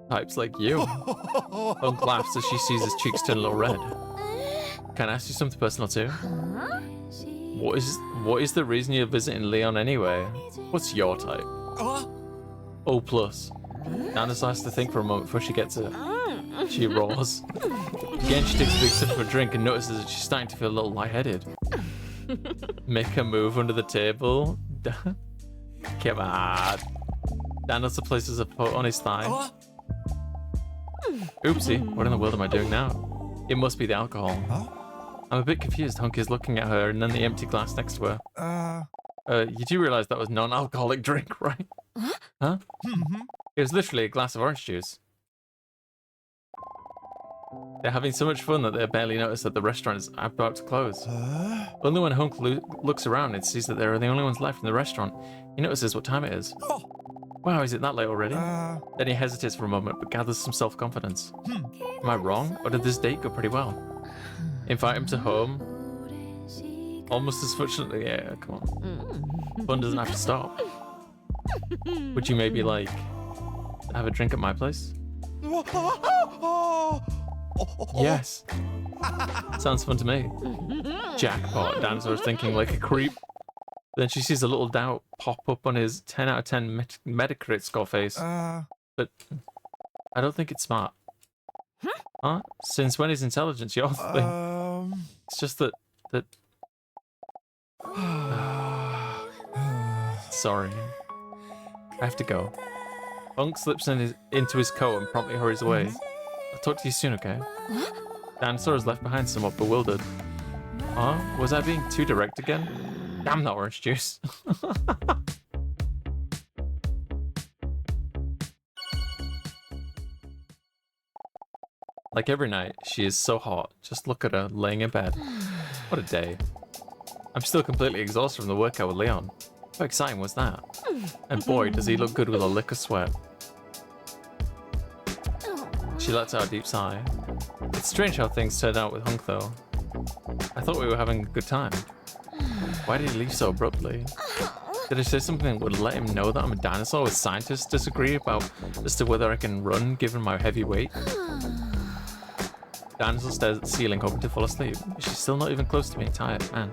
Types like you. Hunk laughs as she sees his cheeks turn a little red. Can I ask you something personal too? What is the reason you're visiting Leon anyway? What's your type? O plus. Dinosaur has to think for a moment before she gets it. She roars. Again, she takes a big sip of her drink and notices that she's starting to feel a little lightheaded. Make a move under the table. Come on. Dinosaur places a foot on his thigh. Oopsie, what in the world am I doing now? It must be the alcohol. I'm a bit confused. Hunk is looking at her and then the empty glass next to her. You do realize that was non-alcoholic drink, right? Huh? It was literally a glass of orange juice. They're having so much fun that they barely notice that the restaurant is about to close. Only when Hunk looks around and sees that they're the only ones left in the restaurant, he notices what time it is. Wow, is it that late already? Then he hesitates for a moment, but gathers some self-confidence. Am I wrong, or did this date go pretty well? Invite him to home? Almost as fortunately, yeah, come on. Fun doesn't have to stop. Would you maybe, like, have a drink at my place? Yes. Sounds fun to me. Jackpot, Dinosaur's thinking like a creep. Then she sees a little doubt pop up on his 10 out of 10 Metacritic score face. But I don't think it's smart. Huh? Since when is intelligence your thing? It's just that That... Sorry. I have to go. Hunk slips into his coat and promptly hurries away. I'll talk to you soon, okay? Dinosaur is left behind somewhat bewildered. Huh? Was I being too direct again? Damn that orange juice. Like every night, she is so hot. Just look at her, laying in bed. What a day. I'm still completely exhausted from the workout with Leon. How exciting was that? And boy, does he look good with a lick of sweat. She lets out a deep sigh. It's strange how things turned out with Hunk, though. I thought we were having a good time. Why did he leave so abruptly? Did I say something that would let him know that I'm a dinosaur with scientists disagree about as to whether I can run given my heavy weight? Dinosaur stares at the ceiling, hoping to fall asleep. She's still not even close to being tired, man.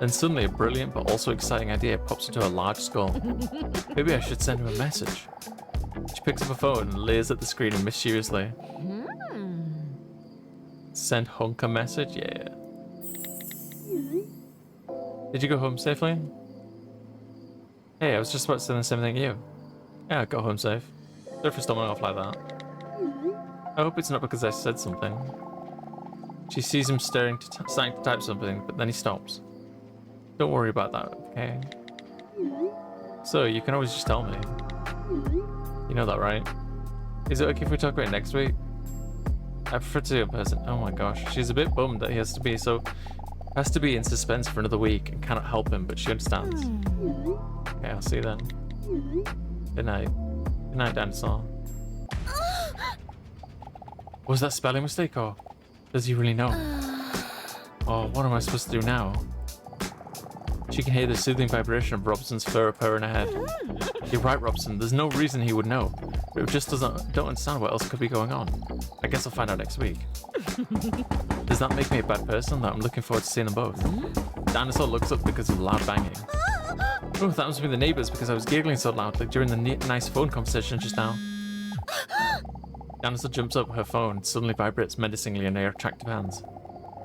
Then suddenly a brilliant but also exciting idea pops into her large skull. Maybe I should send him a message. She picks up her phone and leers at the screen mischievously. Send Hunk a message? Yeah. Did you go home safely? Hey, I was just about to say the same thing to you. Yeah, I got home safe. Sorry for storming off like that. I hope it's not because I said something. She sees him starting to type something, but then he stops. Don't worry about that, okay? So, you can always just tell me. You know that, right? Is it okay if we talk about it next week? I prefer to do it in person. Oh my gosh, she's a bit bummed that he has to be in suspense for another week and cannot help him, but she understands. Okay, I'll see you then. Good night. Good night, Dinosaur. Was that spelling mistake, or does he really know? Oh, what am I supposed to do now? She can hear the soothing vibration of Robson's fur purr in her head. You're right, Robson. There's no reason he would know. But it just don't understand what else could be going on. I guess I'll find out next week. Does that make me a bad person? That I'm looking forward to seeing them both. Dinosaur looks up because of loud banging. Oh, that must be the neighbors because I was giggling so loudly during the nice phone conversation just now. Dinosaur jumps up her phone and suddenly vibrates menacingly in her attractive hands.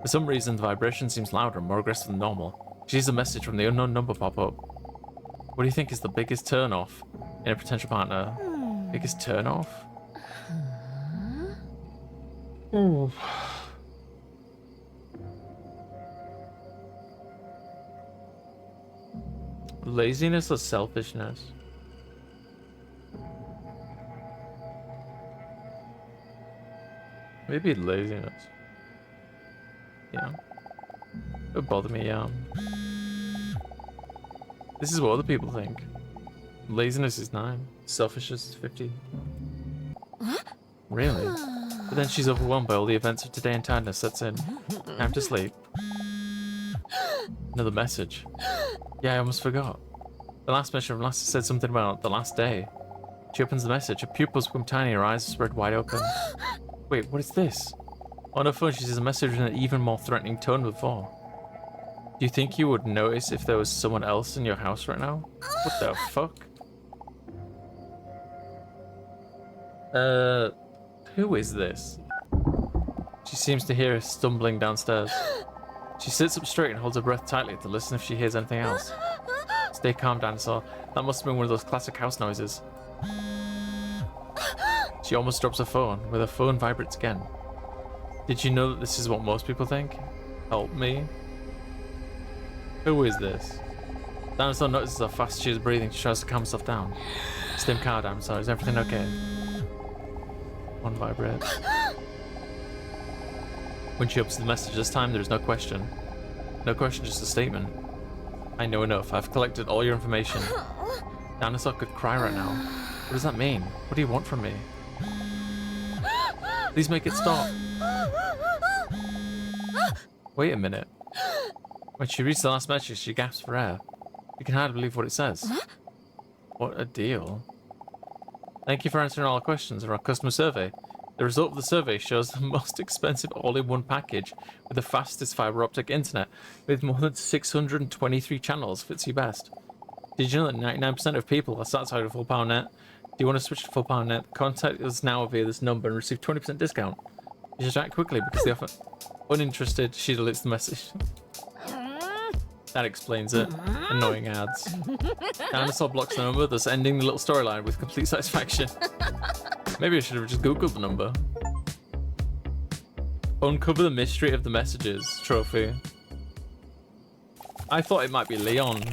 For some reason, the vibration seems louder and more aggressive than normal. She sees a message from the unknown number pop up. What do you think is the biggest turn-off in a potential partner? Biggest turn-off? Ooh. Laziness or selfishness? Maybe laziness. Yeah. It would bother me, This is what other people think. Laziness is 9. Selfishness is 50. Really? But then she's overwhelmed by all the events of today and tiredness sets in. Time to sleep. Another message. Yeah, I almost forgot. The last message from last said something about the last day. She opens the message. Her pupils become tiny, her eyes spread wide open. Wait, what is this? On her phone, she sees a message in an even more threatening tone than before. Do you think you would notice if there was someone else in your house right now? What the fuck? Who is this? She seems to hear us stumbling downstairs. She sits up straight and holds her breath tightly to listen if she hears anything else. Stay calm, Dinosaur. That must have been one of those classic house noises. She almost drops her phone, where her phone vibrates again. Did you know that this is what most people think? Help me? Who is this? Dinosaur notices how fast she is breathing. She tries to calm herself down. Stay calm, Dinosaur. Is everything okay? One vibrate. When she opens the message this time, there is no question. No question, just a statement. I know enough. I've collected all your information. Dinosaur could cry right now. What does that mean? What do you want from me? Please make it stop. Wait a minute. When she reads the last message, she gasps for air. You can hardly believe what it says. What a deal. Thank you for answering all our questions in our customer survey. The result of the survey shows the most expensive all-in-one package with the fastest fiber optic internet with more than 623 channels fits you best. Did you know that 99% of people are satisfied with full power net? Do you want to switch to full power net? Contact us now via this number and receive 20% discount. You should act quickly because they offer uninterested. She deletes the message. That explains it. Annoying ads. Dinosaur blocks the number, thus ending the little storyline with complete satisfaction. Maybe I should have just googled the number. Uncover the mystery of the messages trophy. I thought it might be Leon.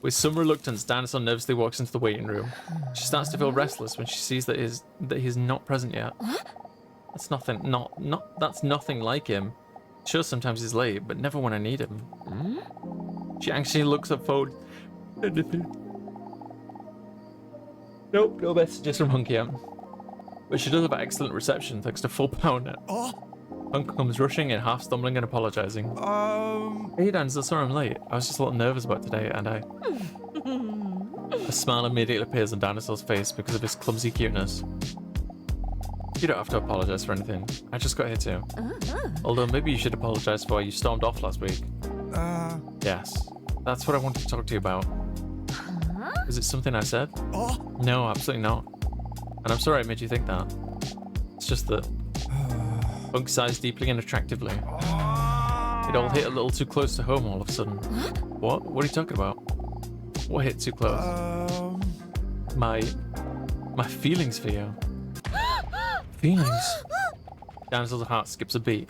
With some reluctance, Dinosaur nervously walks into the waiting room. She starts to feel restless when she sees that he's not present yet. That's nothing like him. Sure, sometimes he's late, but never when I need him. She anxiously looks up phone. Anything? Nope, no messages from Hunk yet. But she does have excellent reception thanks to full power net. Hunk comes rushing in, half stumbling and apologizing. Hey Dan, sorry I'm late. I was just a little nervous about today, and I... A smile immediately appears on Dinosaur's face because of his clumsy cuteness. You don't have to apologize for anything. I just got here too. Although maybe you should apologize for why you stormed off last week. Yes, that's what I wanted to talk to you about. Is it something I said? No, absolutely not. And I'm sorry I made you think that. It's just that Hunk sighs deeply and attractively. It all hit a little too close to home all of a sudden. What? What are you talking about? What hit too close? My feelings for you. Feelings? Dinosaur's heart skips a beat.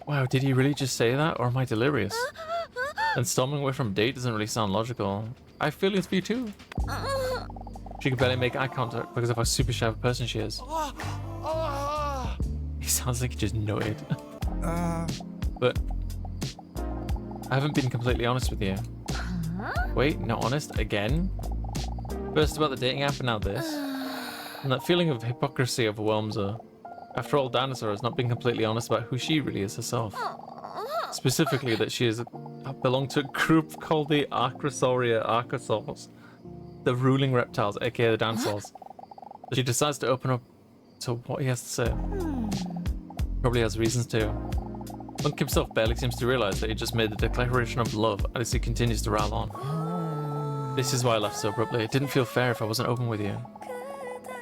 Wow, did he really just say that, or am I delirious? And storming away from a date doesn't really sound logical. I have feelings for you too. She can barely make eye contact because of how super shy of a person she is. He sounds like he just nutted. But I haven't been completely honest with you. Wait, not honest again? First about the dating app and now this. And that feeling of hypocrisy overwhelms her. After all, Dinosaur has not been completely honest about who she really is herself. Specifically that she belonged to a group called the Archosaurs. The ruling reptiles, aka the dinosaurs. She decides to open up to what he has to say. Probably has reasons to. Hunk himself barely seems to realize that he just made the declaration of love as he continues to rattle on. This is why I left so abruptly. It didn't feel fair if I wasn't open with you.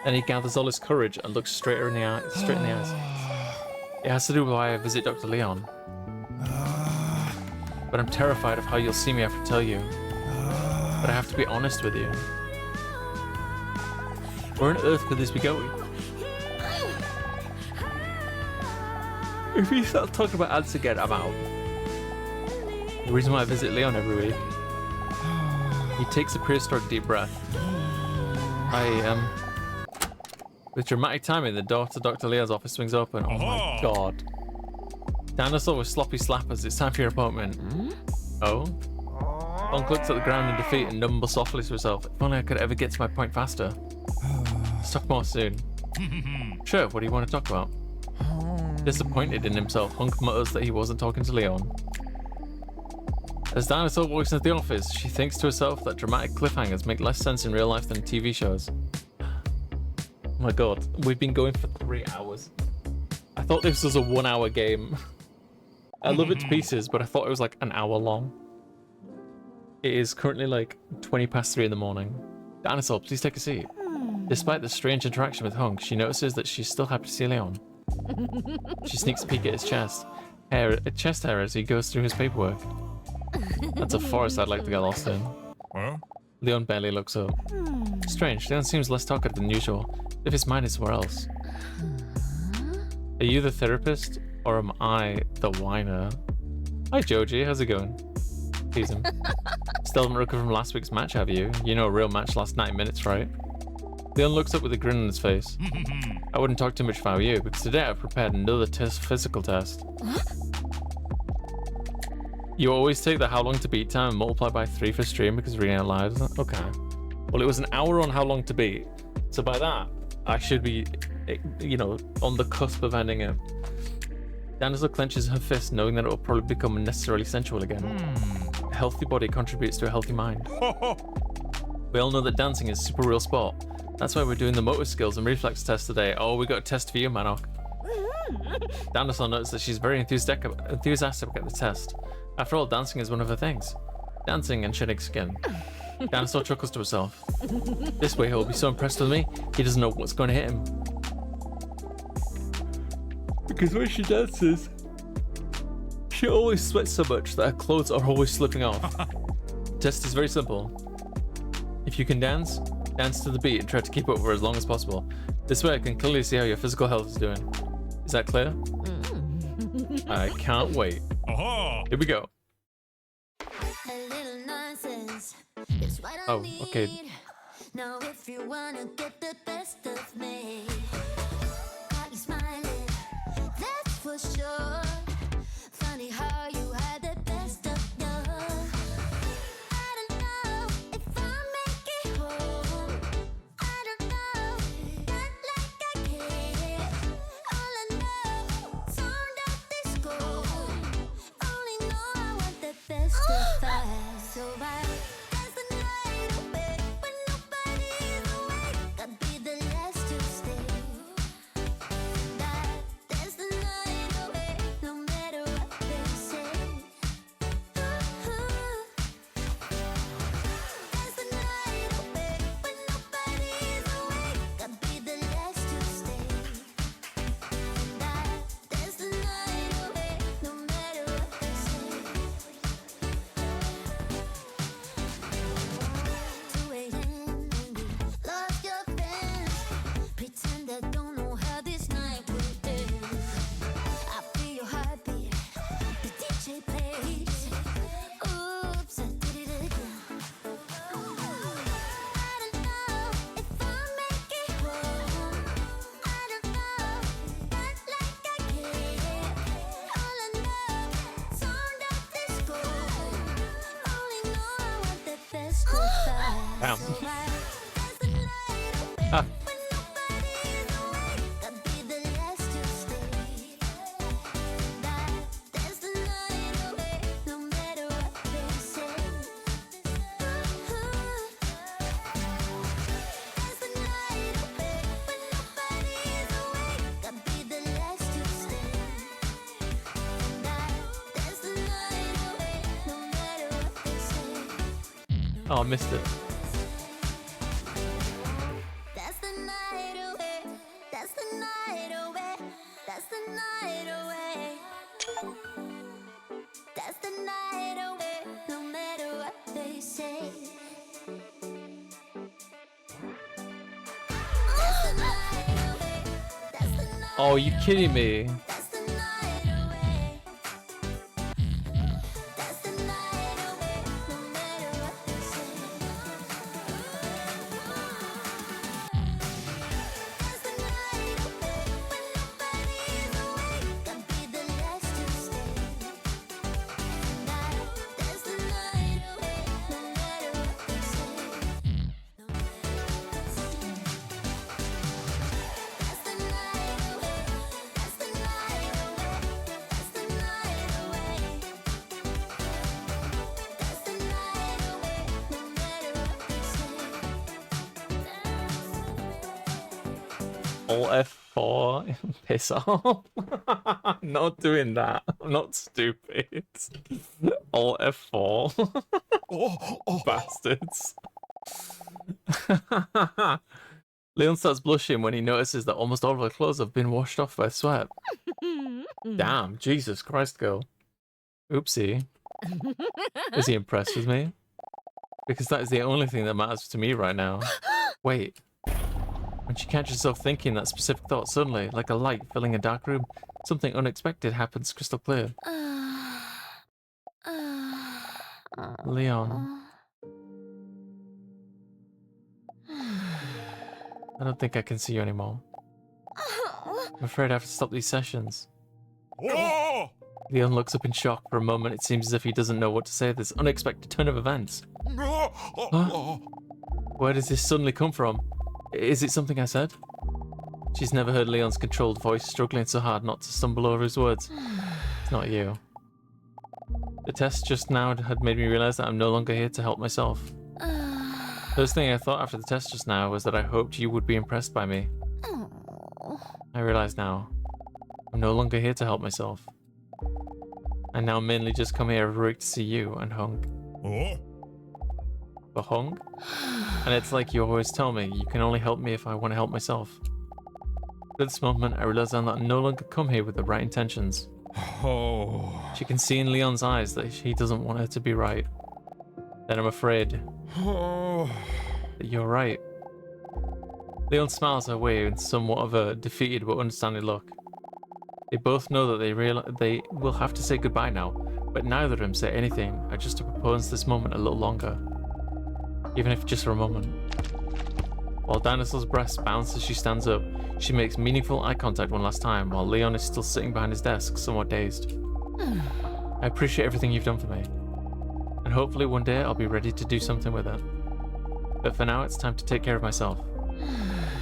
Then he gathers all his courage and looks straight in the eyes. It has to do with why I visit Dr. Leon. But I'm terrified of how you'll see me after I tell you. But I have to be honest with you. Where on earth could this be going? If you start talking about ads again, I'm out. The reason why I visit Leon every week. He takes a prehistoric deep breath. With dramatic timing, the door to Dr. Leon's office swings open. Oh my god. Dinosaur with sloppy slappers, it's time for your appointment. Oh? Hunk looks at the ground in defeat and mumbles softly to herself. If only I could ever get to my point faster. Let's talk more soon. Sure, what do you want to talk about? Disappointed in himself, Hunk mutters that he wasn't talking to Leon. As Dinosaur walks into the office, she thinks to herself that dramatic cliffhangers make less sense in real life than TV shows. Oh my god, we've been going for 3 hours. I thought this was a 1 hour game. I love it to pieces, but I thought it was like an hour long. It is currently like 20 past 3 in the morning. Dinosaur, please take a seat. Despite the strange interaction with Hunk, she notices that she's still happy to see Leon. She sneaks a peek at his chest hair as he goes through his paperwork. That's a forest I'd like to get lost in. Huh? Leon barely looks up. Strange, Leon seems less talkative than usual, if his mind is somewhere else. Are you the therapist, or am I the whiner? Hi Joji, how's it going? Tease him. Still haven't recovered from last week's match, have you? You know a real match lasts 90 minutes, right? Leon looks up with a grin on his face. I wouldn't talk too much if I were you, because today I've prepared another physical test. You always take the how long to beat time and multiply by 3 for stream because reading out loud, isn't it? Okay. Well, it was an hour on how long to beat. So by that, I should be, you know, on the cusp of ending it. Dinosaur clenches her fist, knowing that it will probably become unnecessarily sensual again. A healthy body contributes to a healthy mind. We all know that dancing is a super real sport. That's why we're doing the motor skills and reflex test today. Oh, we got a test for you, Manok. Dinosaur notes that she's very enthusiastic about the test. After all, dancing is one of her things. Dancing and shedding skin. Dinosaur chuckles to herself. This way he'll be so impressed with me, he doesn't know what's going to hit him. Because when she dances, she always sweats so much that her clothes are always slipping off. The test is very simple. If you can dance, dance to the beat and try to keep up for as long as possible. This way I can clearly see how your physical health is doing. Is that clear? I can't wait. Aha! Here we go. A little nonsense is what I Oh, okay. need. Now if you wanna get the best of me, got you smiling, that's for sure. Funny how you had the best of you. I don't know if I'll make it home. I don't know, not like I care. All I know, sound of disco. Only know I want the best of us. So I dance the night away when nobody's awake. I'd be the last to stay. Dance the night away, no matter what they say. Dance the night away when nobody's awake. I'd be the last to stay. Dance the night away, no matter what they say. 2 a.m. and you lost your friends. Pretend I don't know how this night will end. I feel your heartbeat, the DJ plays. Oops, I did it again. I don't know if I'll make it home. I don't know, not like I care. All I know, sound of disco. Only know I want the best of us. Damn. So I dance the night away Ah. when nobody's awake. I'd be the last to stay. Dance the night away, no matter what they say. Dance the night away when nobody's awake. I'd be the last to stay. Dance the night away, no matter what they say. Oh, I missed it. That's the night away. That's the night away. That's the night away. That's the night away. No matter what they say. That's the night away. That's the night. Oh, you kidding me? That's the night away. That's the night away. No matter what they say. That's the night away when nobody's awake. I'd be the last to stay. That's the night away, no matter what they say. No matter what they say. That's the night away. That's the night away. That's the night away. That's the night away, no matter what they say. All F4. Piss off. Not doing that. I'm not stupid. All F4. Bastards. Leon starts blushing when he notices that almost all of her clothes have been washed off by sweat. Damn, Jesus Christ, girl. Oopsie. Is he impressed with me? Because that is the only thing that matters to me right now. Wait. When she catches herself thinking that specific thought suddenly, like a light filling a dark room, something unexpected happens crystal clear. Leon. I don't think I can see you anymore. I'm afraid I have to stop these sessions. Oh! Leon looks up in shock. For a moment, it seems as if he doesn't know what to say at this unexpected turn of events. Huh? Where does this suddenly come from? Is it something I said? She's never heard Leon's controlled voice struggling so hard not to stumble over his words. It's not you. The test just now had made me realize that I'm no longer here to help myself. First thing I thought after the test just now was that I hoped you would be impressed by me. I realize now, I'm no longer here to help myself. I now mainly just come here every week to see you and Hunk. Oh? For Hunk? And it's like you always tell me, you can only help me if I want to help myself. At this moment, I realize I'm no longer come here with the right intentions. Oh. She can see in Leon's eyes that he doesn't want her to be right. Then I'm afraid Oh. that you're right. Leon smiles her way in somewhat of a defeated but understanding look. They both know that they will have to say goodbye now, but neither of them say anything, are just to propose this moment a little longer. Even if just for a moment. While Dinosaur's breast bounces as she stands up, she makes meaningful eye contact one last time, while Leon is still sitting behind his desk, somewhat dazed. I appreciate everything you've done for me, and hopefully one day I'll be ready to do something with it. But for now, it's time to take care of myself.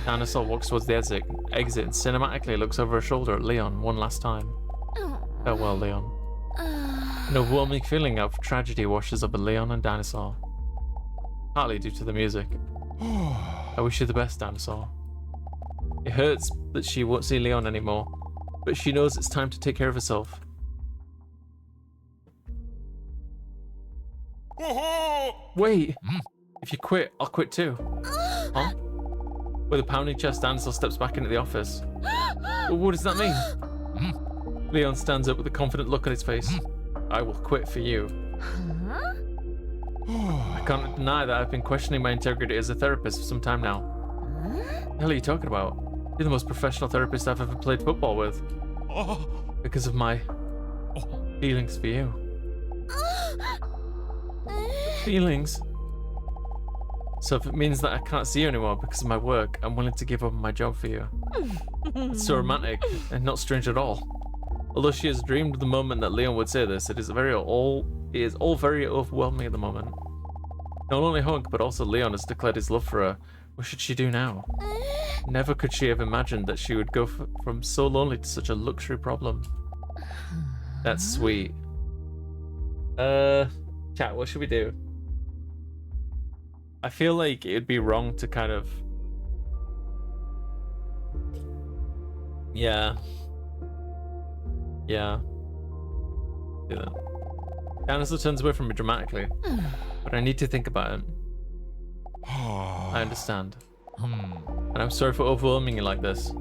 Dinosaur walks towards the exit and cinematically looks over her shoulder at Leon one last time. Farewell, Leon. An overwhelming feeling of tragedy washes over Leon and Dinosaur. Partly due to the music. I wish you the best, Dinosaur. It hurts that she won't see Leon anymore, but she knows it's time to take care of herself. Wait! If you quit, I'll quit too. Huh? With a pounding chest, Dinosaur steps back into the office. What does that mean? Leon stands up with a confident look on his face. I will quit for you. I can't deny that I've been questioning my integrity as a therapist for some time now. What the hell are you talking about? You're the most professional therapist I've ever played football with. Because of my feelings for you. Feelings? So if it means that I can't see you anymore because of my work, I'm willing to give up my job for you. It's so romantic and not strange at all. Although she has dreamed of the moment that Leon would say this, it is all very overwhelming at the moment. Not only Hunk, but also Leon has declared his love for her. What should she do now? Never could she have imagined that she would go from so lonely to such a luxury problem. That's sweet. Chat, what should we do? I feel like it would be wrong to kind of... Yeah. Do that. Dinosaur turns away from me dramatically, but I need to think about it. I understand. And I'm sorry for overwhelming you like this.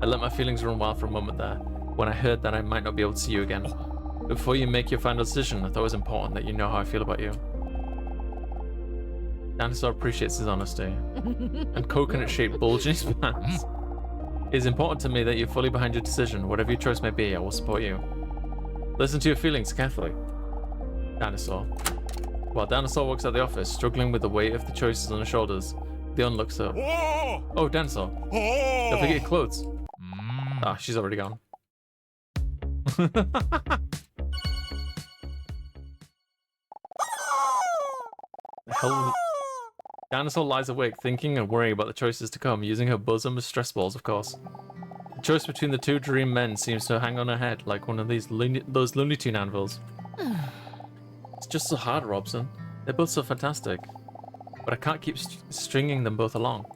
I let my feelings run wild for a moment there, when I heard that I might not be able to see you again. Before you make your final decision, I thought it was important that you know how I feel about you. Dinosaur appreciates his honesty, and coconut-shaped bulge in his pants. It is important to me that you're fully behind your decision. Whatever your choice may be, I will support you. Listen to your feelings carefully. Dinosaur. While Dinosaur walks out the office, struggling with the weight of the choices on her shoulders, Leon looks up. Oh, Dinosaur. Don't forget your clothes. Ah, she's already gone. The hell? Dinosaur lies awake, thinking and worrying about the choices to come, using her bosom as stress balls, of course. The choice between the two dream men seems to hang on her head like one of those Looney Tune anvils. It's just so hard, Robson. They're both so fantastic. But I can't keep stringing them both along.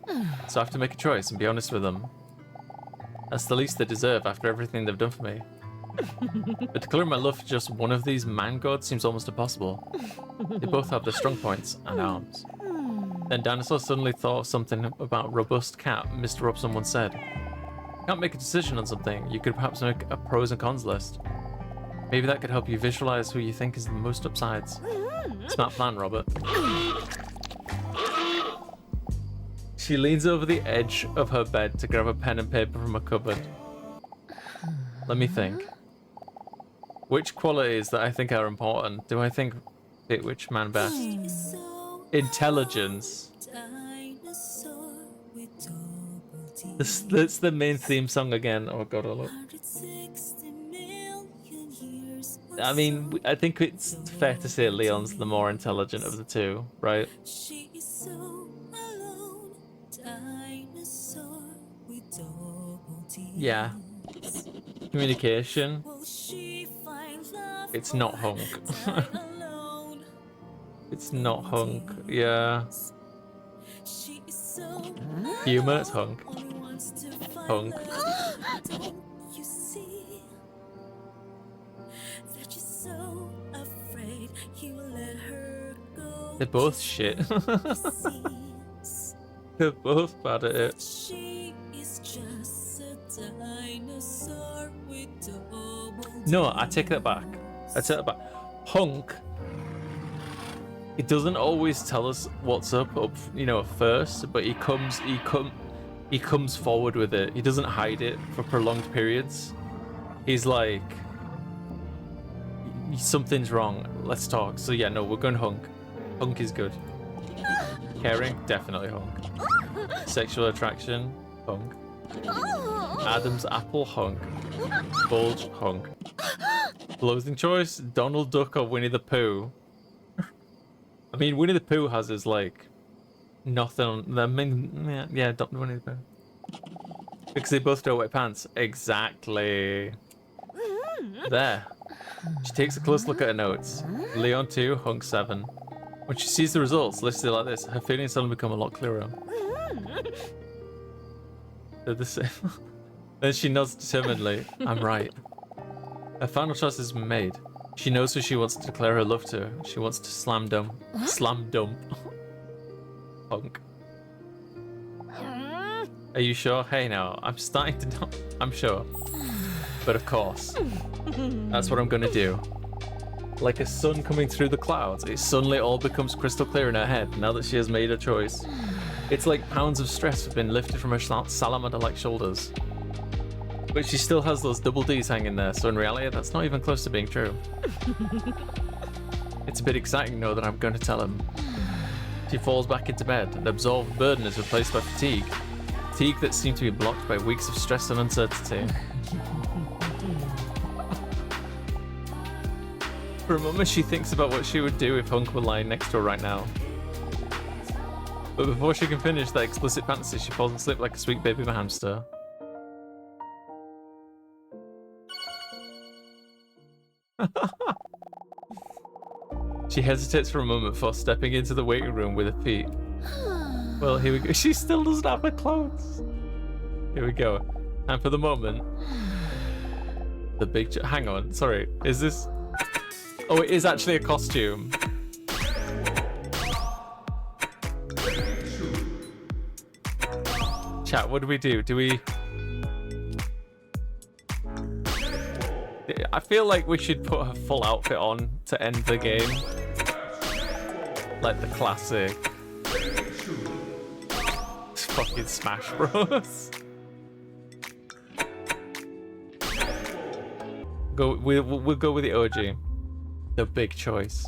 So I have to make a choice and be honest with them. That's the least they deserve after everything they've done for me. But declaring my love for just one of these man gods seems almost impossible. They both have their strong points and arms. Then Dinosaur suddenly thought of something about robust cat Mr. Robson once said. Can't make a decision on something, you could perhaps make a pros and cons list. Maybe that could help you visualize who you think is the most upsides. Smart plan, Robert. She leans over the edge of her bed to grab a pen and paper from a cupboard. Let me think. Which qualities that I think are important do I think fit which man best? Intelligence. That's the main theme song again. Oh god, I love. I mean, I think it's fair to say Leon's the more intelligent of the two, right? Yeah. Communication. It's not Hunk. It's not Hunk. Yeah. Humor, it's Hunk. Hunk. They're both shit. They're both bad at it. No, I take that back. I take that back. Hunk. He doesn't always tell us what's up, first, but he comes forward with it. He doesn't hide it for prolonged periods. He's like, something's wrong. Let's talk. So yeah, no, we're going Hunk. Hunk is good. Caring, definitely Hunk. Sexual attraction, Hunk. Adam's apple, Hunk. Bulge, Hunk. Clothing choice, Donald Duck or Winnie the Pooh. I mean, Winnie the Pooh has his, like, nothing on... Winnie the Pooh. Because they both don't wear pants. Exactly. There. She takes a close look at her notes. Leon 2, Hunk 7. When she sees the results listed like this, her feelings suddenly become a lot clearer. They're the same. Then she nods determinedly. I'm right. Her final choice has been made. She knows who she wants to declare her love to. She wants to slam dump. Hunk. Are you sure? Hey now, I'm starting to... I'm sure. But of course. That's what I'm gonna do. Like a sun coming through the clouds, it suddenly all becomes crystal clear in her head now that she has made her choice. It's like pounds of stress have been lifted from her salamander-like shoulders. But she still has those double D's hanging there, so in reality, that's not even close to being true. It's a bit exciting, though, that I'm going to tell him. She falls back into bed, and the absorbed burden is replaced by fatigue. Fatigue that seemed to be blocked by weeks of stress and uncertainty. For a moment, she thinks about what she would do if Hunk were lying next to her right now. But before she can finish that explicit fantasy, she falls asleep like a sweet baby hamster. She hesitates for a moment before stepping into the waiting room with her feet. Well, here we go. She still doesn't have her clothes. Here we go. And for the moment, the big... Hang on, sorry. Is this... Oh, it is actually a costume. Chat, what do we do? Do we... I feel like we should put her full outfit on to end the game. Like the classic. It's fucking Smash Bros. We'll go with the OG. The big choice.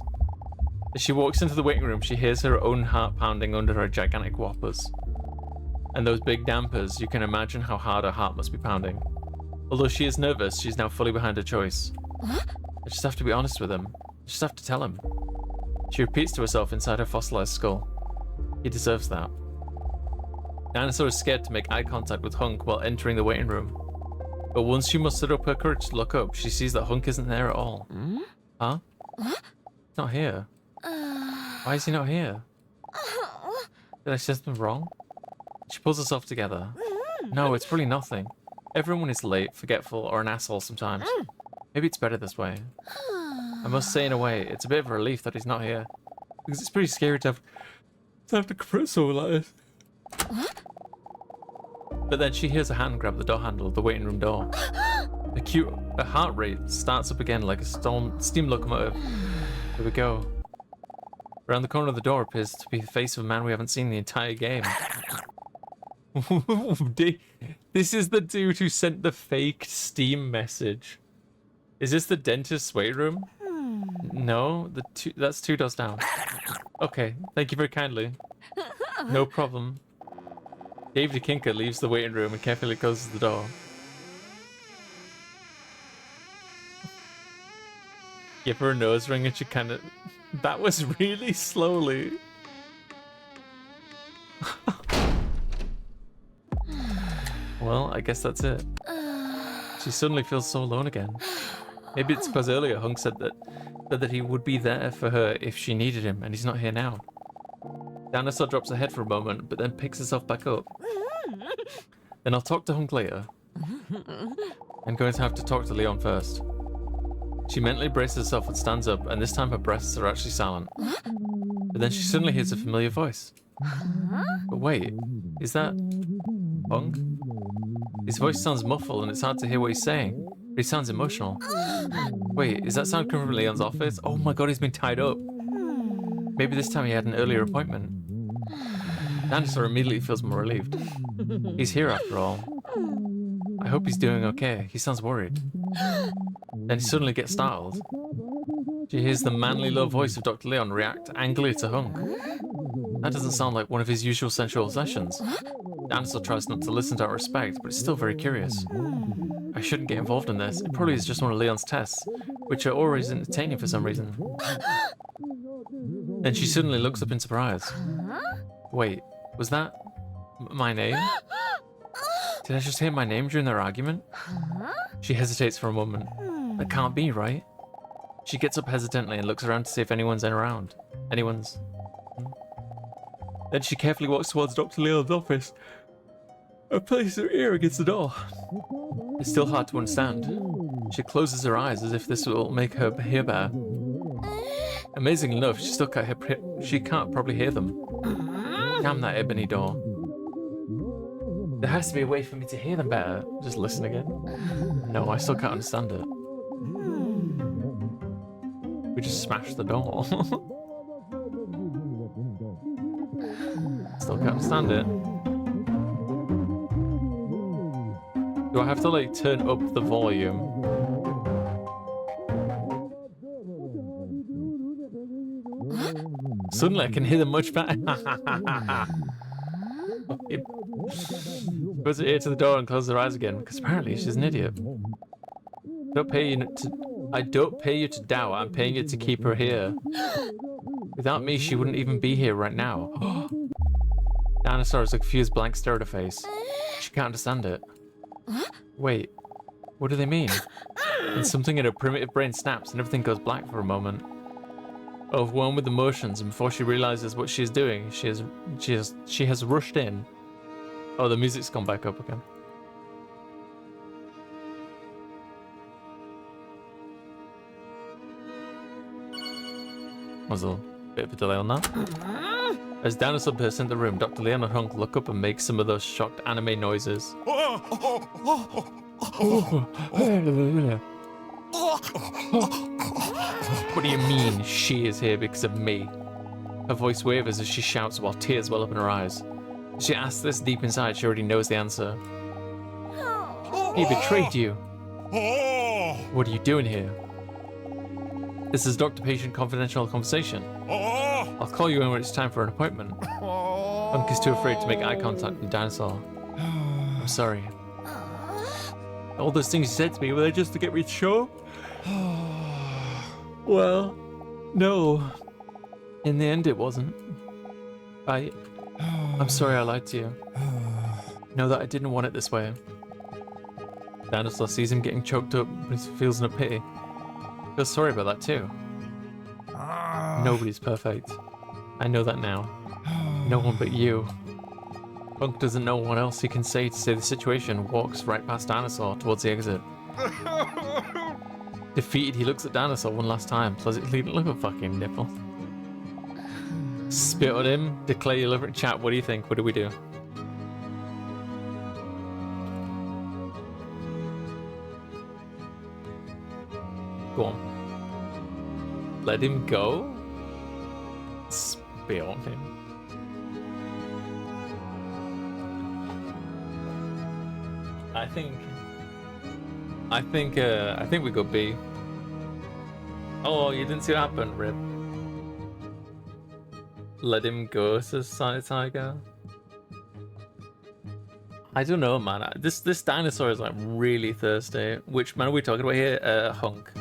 As she walks into the waiting room, she hears her own heart pounding under her gigantic whoppers. And those big dampers, you can imagine how hard her heart must be pounding. Although she is nervous, she's now fully behind her choice. I just have to be honest with him. I just have to tell him. She repeats to herself inside her fossilized skull. He deserves that. Dinosaur is scared to make eye contact with Hunk while entering the waiting room. But once she mustered up her courage to look up, she sees that Hunk isn't there at all. Huh? He's not here. Why is he not here? Did I say something wrong? She pulls herself together. No, it's really nothing. Everyone is late, forgetful, or an asshole sometimes. Maybe it's better this way. I must say, in a way, it's a bit of a relief that he's not here. Because it's pretty scary to have to confront someone like this. But then she hears a hand grab the door handle of the waiting room door. Her heart rate starts up again like a steam locomotive. Here we go. Around the corner of the door appears to be the face of a man we haven't seen the entire game. This is the dude who sent the faked Steam message. Is this the dentist's waiting room? No, that's 2 doors down. Okay, thank you very kindly. No problem. David Kinker leaves the waiting room and carefully closes the door. Give her a nose ring and she kind of... That was really slowly. Well, I guess that's it. She suddenly feels so alone again. Maybe it's because earlier Hunk said that he would be there for her if she needed him, and he's not here now. Dinosaur drops her head for a moment, but then picks herself back up. Then I'll talk to Hunk later. I'm going to have to talk to Leon first. She mentally braces herself and stands up, and this time her breaths are actually silent. But then she suddenly hears a familiar voice. But wait, is that Hunk? His voice sounds muffled and it's hard to hear what he's saying. But he sounds emotional. Wait, is that sound coming from Leon's office? Oh my god, he's been tied up. Maybe this time he had an earlier appointment. Dinosaur immediately feels more relieved. He's here after all. I hope he's doing okay. He sounds worried. Then he suddenly gets startled. She hears the manly low voice of Dr. Leon react angrily to Hunk. That doesn't sound like one of his usual sensual sessions. Dinosaur tries not to listen out of respect, but is still very curious. I shouldn't get involved in this. It probably is just one of Leon's tests, which are always entertaining for some reason. Then she suddenly looks up in surprise. Wait, was that my name? Did I just hear my name during their argument? She hesitates for a moment. That can't be, right? She gets up hesitantly and looks around to see if anyone's around. Then she carefully walks towards Dr. Leon's office and places her ear against the door. It's still hard to understand. She closes her eyes as if this will make her hear better. Amazingly enough, she can't probably hear them. Damn that ebony door. There has to be a way for me to hear them better. Just listen again. No, I still can't understand it. We just smashed the door. Still can't understand it. Do I have to like turn up the volume? Suddenly I can hear them much better. Puts her ear to the door and closes her eyes again, because apparently she's an idiot. I don't pay you to doubt, I'm paying you to keep her here. Without me, she wouldn't even be here right now. Dinosaur has a confused blank stare at her face. She can't understand it. Wait, what do they mean? And something in her primitive brain snaps and everything goes black for a moment. Overwhelmed with emotions, and before she realizes what she's doing, she has rushed in. Oh, the music's gone back up again. Was a bit of a delay on that. As Dinosaur bursts into the room, Dr. Leon and Hunk look up and make some of those shocked anime noises. What do you mean, she is here because of me? Her voice wavers as she shouts while tears well up in her eyes. She asks this deep inside, she already knows the answer. He betrayed you. What are you doing here? This is doctor-patient confidential conversation. I'll call you in when it's time for an appointment. Hunk is too afraid to make eye contact with Dinosaur. I'm sorry. All those things you said to me, were they just to get me to show up? Well, no. In the end, it wasn't. I'm sorry I lied to you. Know that I didn't want it this way. Dinosaur sees him getting choked up, but he feels no pity. Feels sorry about that too. Nobody's perfect. I know that now. No one but you. Hunk doesn't know what else he can say to save the situation, walks right past Dinosaur towards the exit. Defeated, he looks at Dinosaur one last time, pleasantly look at fucking nipple. Spit on him, declare your love in chat. What do you think? What do we do? Go on. Let him go? Spit on him. I think we go B. Oh, you didn't see what happened, Rip. Let him go, says Sonic Tiger. I don't know, man. This dinosaur is like really thirsty. Which man are we talking about here? Hunk.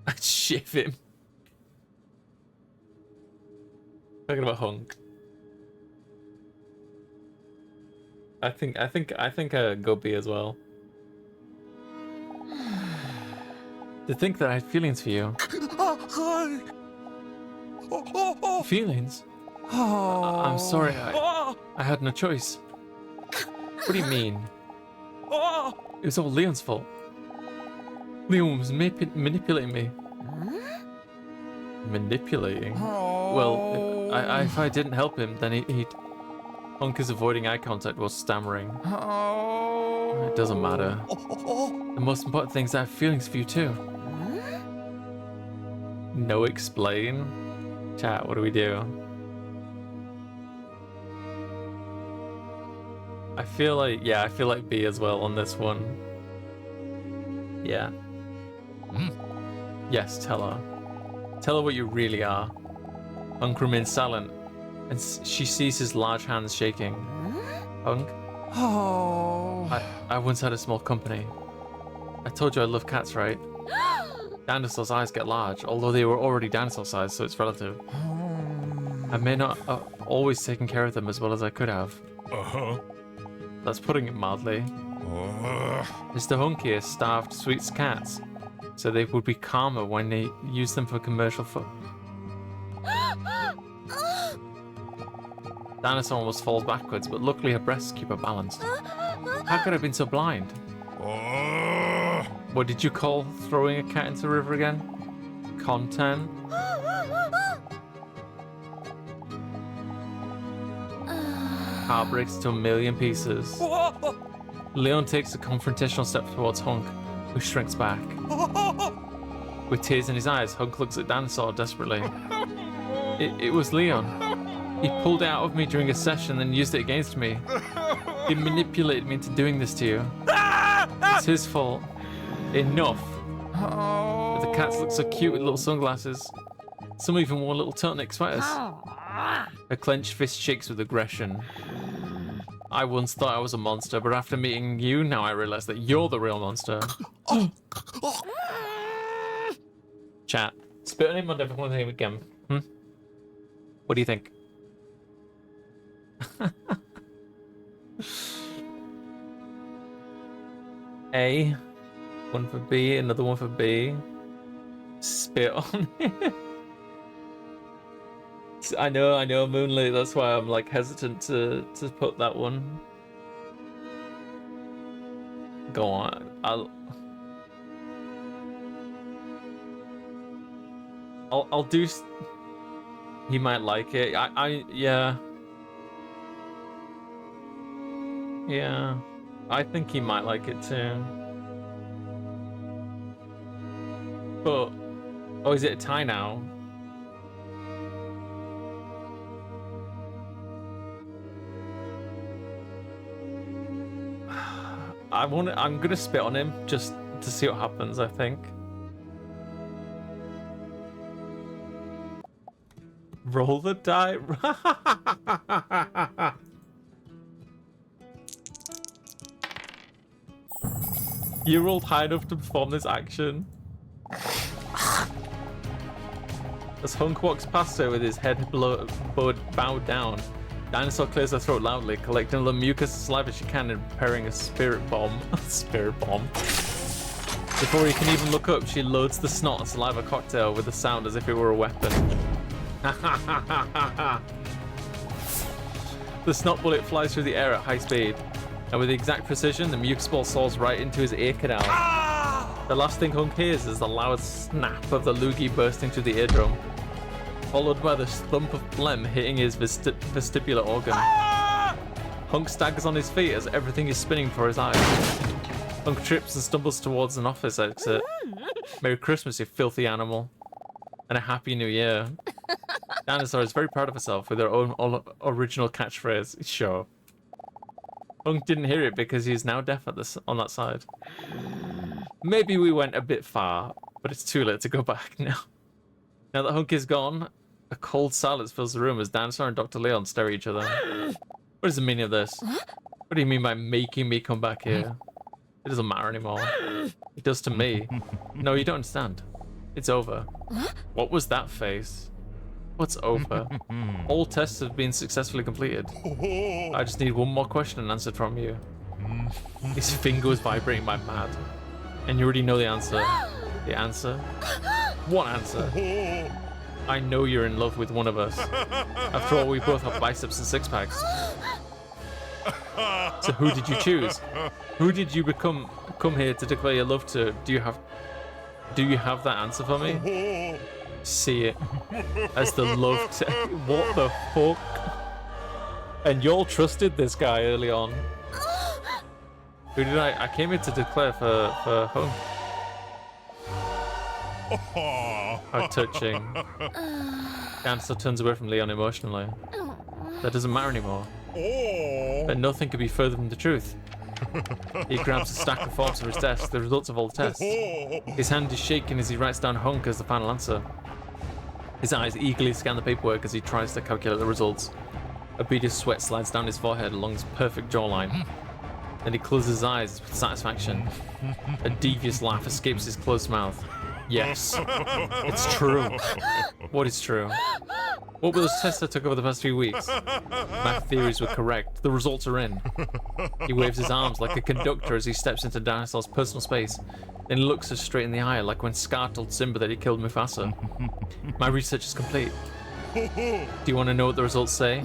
I'd shiv him. Talking about Hunk. I think go B as well. To think that I had feelings for you. Feelings? I'm sorry, I had no choice. What do you mean? It was all Leon's fault. Leon was manipulating me. Manipulating? Well, if I didn't help him, then he'd... Hunk is avoiding eye contact while stammering. It doesn't matter. The most important thing is I have feelings for you too. No explain. Chat, what do we do? I feel like B as well on this one. Yeah. Yes, tell her. Tell her what you really are. Hunk remains silent, and she sees his large hands shaking. Hunk? Oh. I once had a small company. I told you I love cats, right? Dinosaur's eyes get large, although they were already dinosaur sized, so it's relative. I may not have always taken care of them as well as I could have. Uh-huh. That's putting it mildly. Mr. Hunk here starved Sweet's cats, so they would be calmer when they used them for commercial food. Dinosaur almost falls backwards, but luckily her breasts keep her balanced. How could I have been so blind? What did you call throwing a cat into the river again? Content? Heart breaks to a million pieces. Leon takes a confrontational step towards Hunk, who shrinks back. With tears in his eyes, Hunk looks at Dinosaur desperately. It was Leon. He pulled it out of me during a session and used it against me. He manipulated me into doing this to you. It's his fault. Enough. But the cats look so cute with little sunglasses. Some even wore little turtleneck sweaters. Her clenched fist shakes with aggression. I once thought I was a monster, but after meeting you, now I realize that you're the real monster. Chat. Spit on him or never want him again? What do you think? A. One for B, another one for B. Spit on it. I know, Moonlit, that's why I'm like hesitant to put that one. Go on. I'll do. He might like it. Yeah. Yeah. I think he might like it too. But oh, is it a tie now? I'm gonna spit on him just to see what happens, I think. Roll the die. You rolled high enough to perform this action. As Hunk walks past her with his head bowed down, Dinosaur clears her throat loudly, collecting all the mucus and saliva she can and preparing a spirit bomb. Spirit bomb. Before he can even look up, she loads the snot and saliva cocktail with a sound as if it were a weapon. The snot bullet flies through the air at high speed, and with exact precision, the mucus ball soars right into his ear canal. The last thing Hunk hears is the loud snap of the loogie bursting through the eardrum, followed by the thump of phlegm hitting his vestibular organ. Hunk staggers on his feet as everything is spinning before his eyes. Hunk trips and stumbles towards an office exit. Merry Christmas, you filthy animal. And a Happy New Year. Dinosaur is very proud of herself with her own original catchphrase. Sure. Hunk didn't hear it because he's now deaf at on that side. Maybe we went a bit far, but it's too late to go back now. Now that Hunk is gone, a cold silence fills the room as Dinosaur and Dr. Leon stare at each other. What is the meaning of this? What do you mean by making me come back here? It doesn't matter anymore. It does to me. No, you don't understand. It's over. What was that face? What's over? All tests have been successfully completed. I just need one more question answered from you. His finger was vibrating like mad. And you already know the answer. The answer? What answer? I know you're in love with one of us. After all, we both have biceps and six packs. So who did you choose? Who did you come here to declare your love to? Do you have that answer for me? See it as the love. What the fuck? And y'all trusted this guy early on. Who did I came here to declare for home. How touching. Dinosaur turns away from Leon emotionally. That doesn't matter anymore. But nothing could be further from the truth. He grabs a stack of forms from his desk, the results of all the tests. His hand is shaking as he writes down hunk as the final answer. His eyes eagerly scan the paperwork as he tries to calculate the results. A bead of sweat slides down his forehead along his perfect jawline. Then he closes his eyes with satisfaction. A devious laugh escapes his closed mouth. Yes, it's true. What is true? What were those tests I took over the past few weeks? My theories were correct. The results are in. He waves his arms like a conductor as he steps into Dinosaur's personal space, then looks us straight in the eye like when Scar told Simba that he killed Mufasa. My research is complete. Do you want to know what the results say?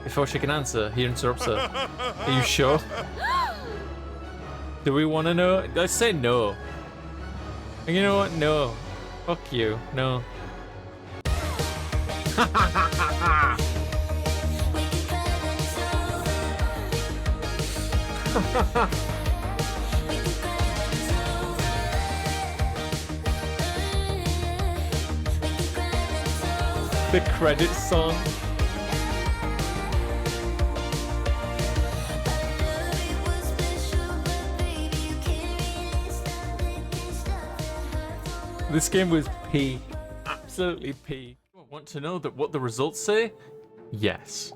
Before she can answer, he interrupts her. Are you sure? Do we want to know? Let's say no. And you know what? No. Fuck you. No. The credits song. This game was peak. Absolutely peak. Want to know what the results say? Yes.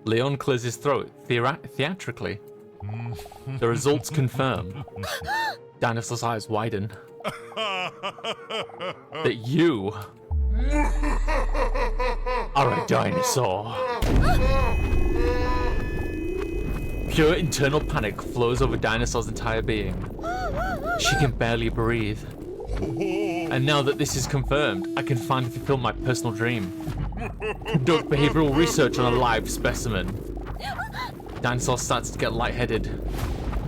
Leon clears his throat theatrically. The results confirm. Dinosaur's eyes widen. That you are a dinosaur. Pure internal panic flows over Dinosaur's entire being. She can barely breathe. And now that this is confirmed, I can finally fulfill my personal dream. Conduct behavioral research on a live specimen. Dinosaur starts to get lightheaded.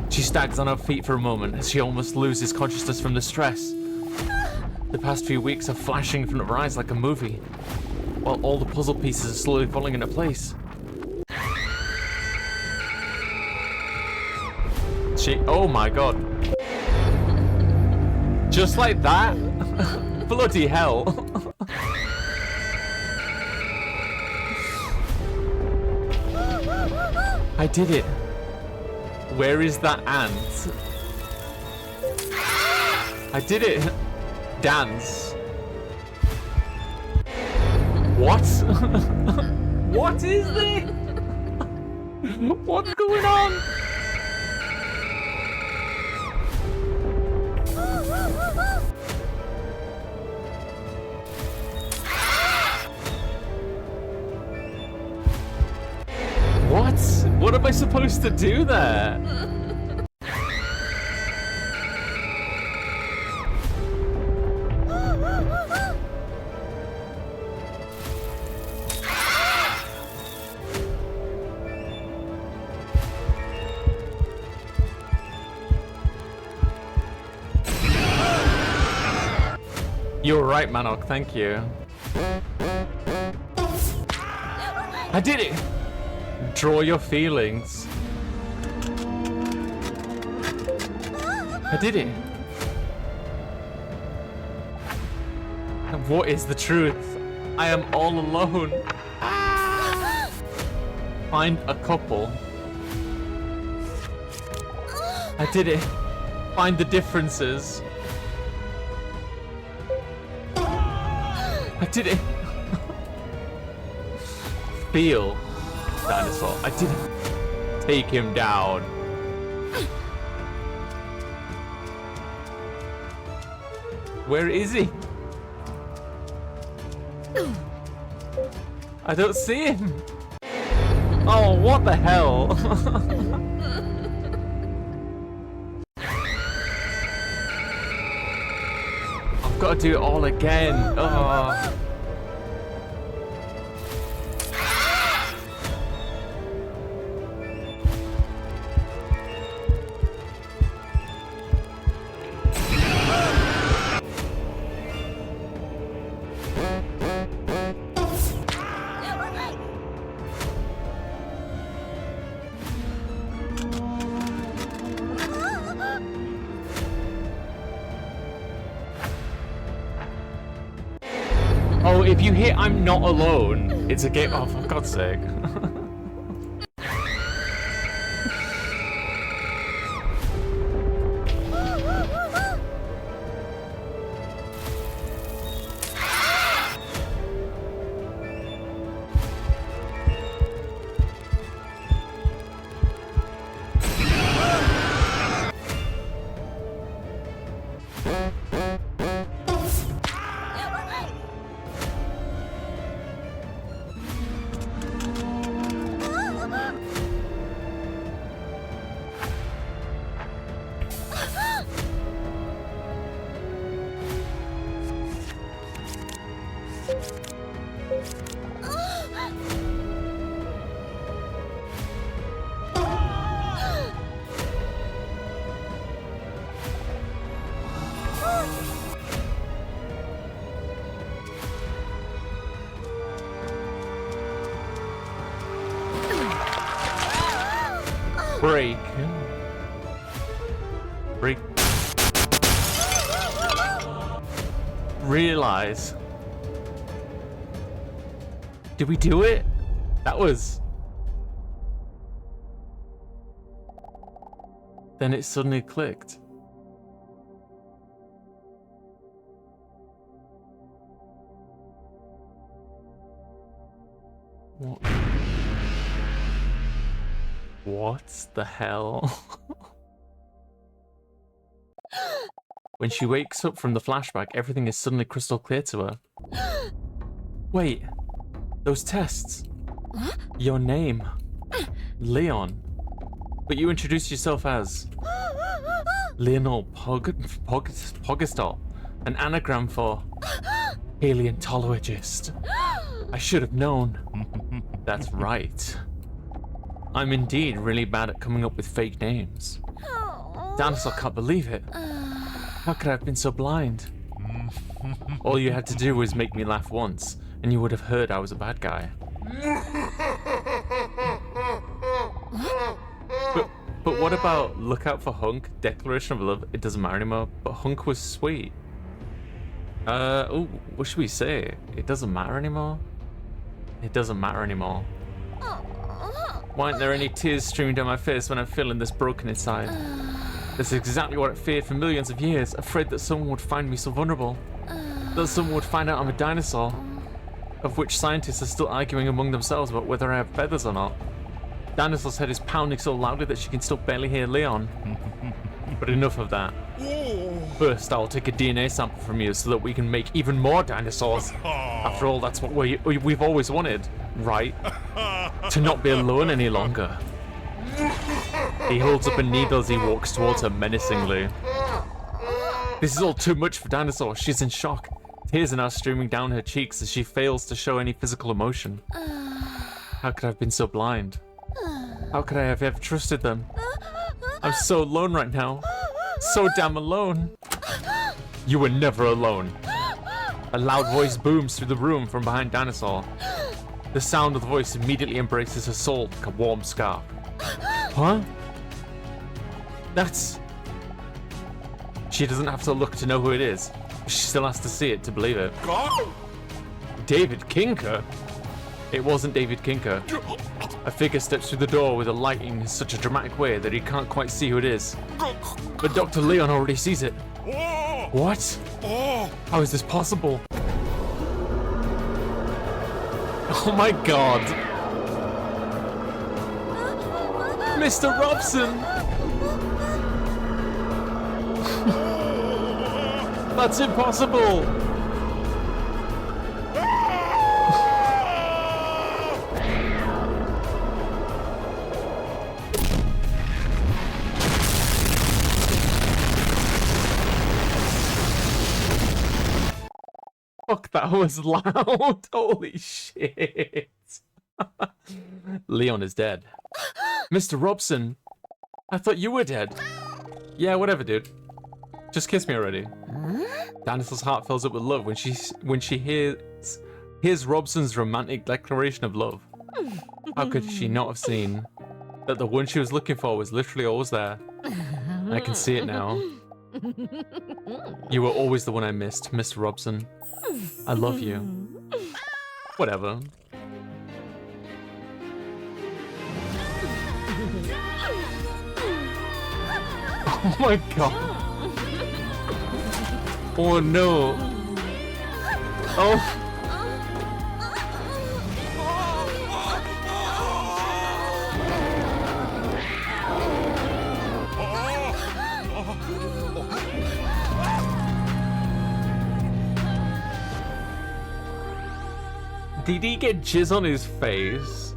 She staggers on her feet for a moment as she almost loses consciousness from the stress. The past few weeks are flashing in front of her eyes like a movie, while all the puzzle pieces are slowly falling into place. Oh my god. Just like that? Bloody hell. I did it. Where is that ant? I did it. Dance. What? What is this? What's going on? What? What am I supposed to do there? You're right, Manok, thank you. I did it! Draw your feelings. I did it. And what is the truth? I am all alone. Find a couple. I did it. Find the differences. I did it. Feel. Dinosaur. I didn't take him down. Where is he? I don't see him. Oh, what the hell? I've got to do it all again. Oh. if you hit I'm not alone, it's a game. Oh, for God's sake. Break. Break. Realize. Did we do it? That was... Then it suddenly clicked. What? What the hell? When she wakes up from the flashback, everything is suddenly crystal clear to her. Wait, those tests. Your name, Leon. But you introduced yourself as Leonel Pogistal, an anagram for paleontologist. I should have known. That's right. I'm indeed really bad at coming up with fake names. Dinosaur can't believe it. How could I have been so blind? All you had to do was make me laugh once, and you would have heard I was a bad guy. But what about Look Out for Hunk, Declaration of Love, It Doesn't Matter Anymore, but Hunk was sweet. Oh, what should we say? It doesn't matter anymore? It doesn't matter anymore. Why aren't there any tears streaming down my face when I'm feeling this broken inside? This is exactly what I feared for millions of years, afraid that someone would find me so vulnerable. That someone would find out I'm a dinosaur, of which scientists are still arguing among themselves about whether I have feathers or not. Dinosaur's head is pounding so loudly that she can still barely hear Leon. But enough of that. First, I'll take a DNA sample from you so that we can make even more dinosaurs. After all, that's what we've always wanted, right? To not be alone any longer. He holds up a needle as he walks towards her menacingly. This is all too much for Dinosaur. She's in shock. Tears are now streaming down her cheeks as she fails to show any physical emotion. How could I have been so blind? How could I have ever trusted them? I'm so alone right now. So damn alone. You were never alone. A loud voice booms through the room from behind Dinosaur. The sound of the voice immediately embraces her soul like a warm scarf. Huh? That's... She doesn't have to look to know who it is. She still has to see it to believe it. David Kinker? It wasn't David Kinker. A figure steps through the door with the lighting in such a dramatic way that he can't quite see who it is. But Dr. Leon already sees it. What? How is this possible? Oh my god. Mr. Robson! That's impossible! Fuck, that was loud. Holy shit. Leon is dead. Mr. Robson, I thought you were dead. Yeah, whatever, dude. Just kiss me already. Dinosaur's heart fills up with love when she hears Robson's romantic declaration of love. How could she not have seen that the one she was looking for was literally always there? I can see it now. You were always the one I missed, Mr. Robson. I love you. Whatever. Oh my god. Oh no. Oh. Did he get jizz on his face?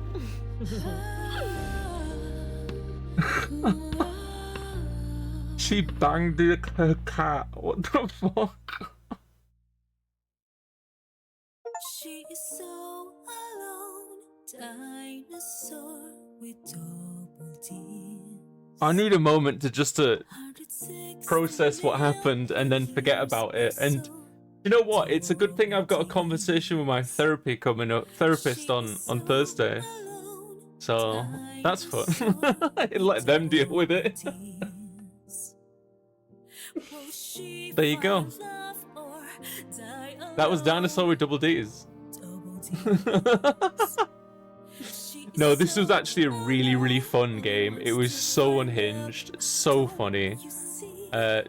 She banged her cat. What the fuck? She is so alone, dinosaur with double D. I need a moment to just to process what happened and then forget about it. And you know what? It's a good thing I've got a conversation with my therapist on Thursday. So that's fun. Let them deal with it. There you go. That was Dinosaur with double D's. No, this was actually a really, really fun game. It was so unhinged, so funny.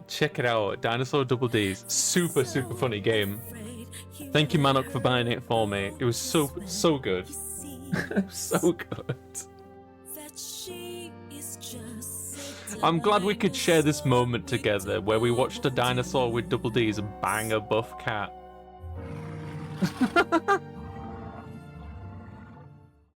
Check it out, Dinosaur double D's. Super, super funny game. Thank you, Manok, for buying it for me. It was so good. So good. I'm glad we could share this moment together where we watched a dinosaur with double D's bang a buff cat.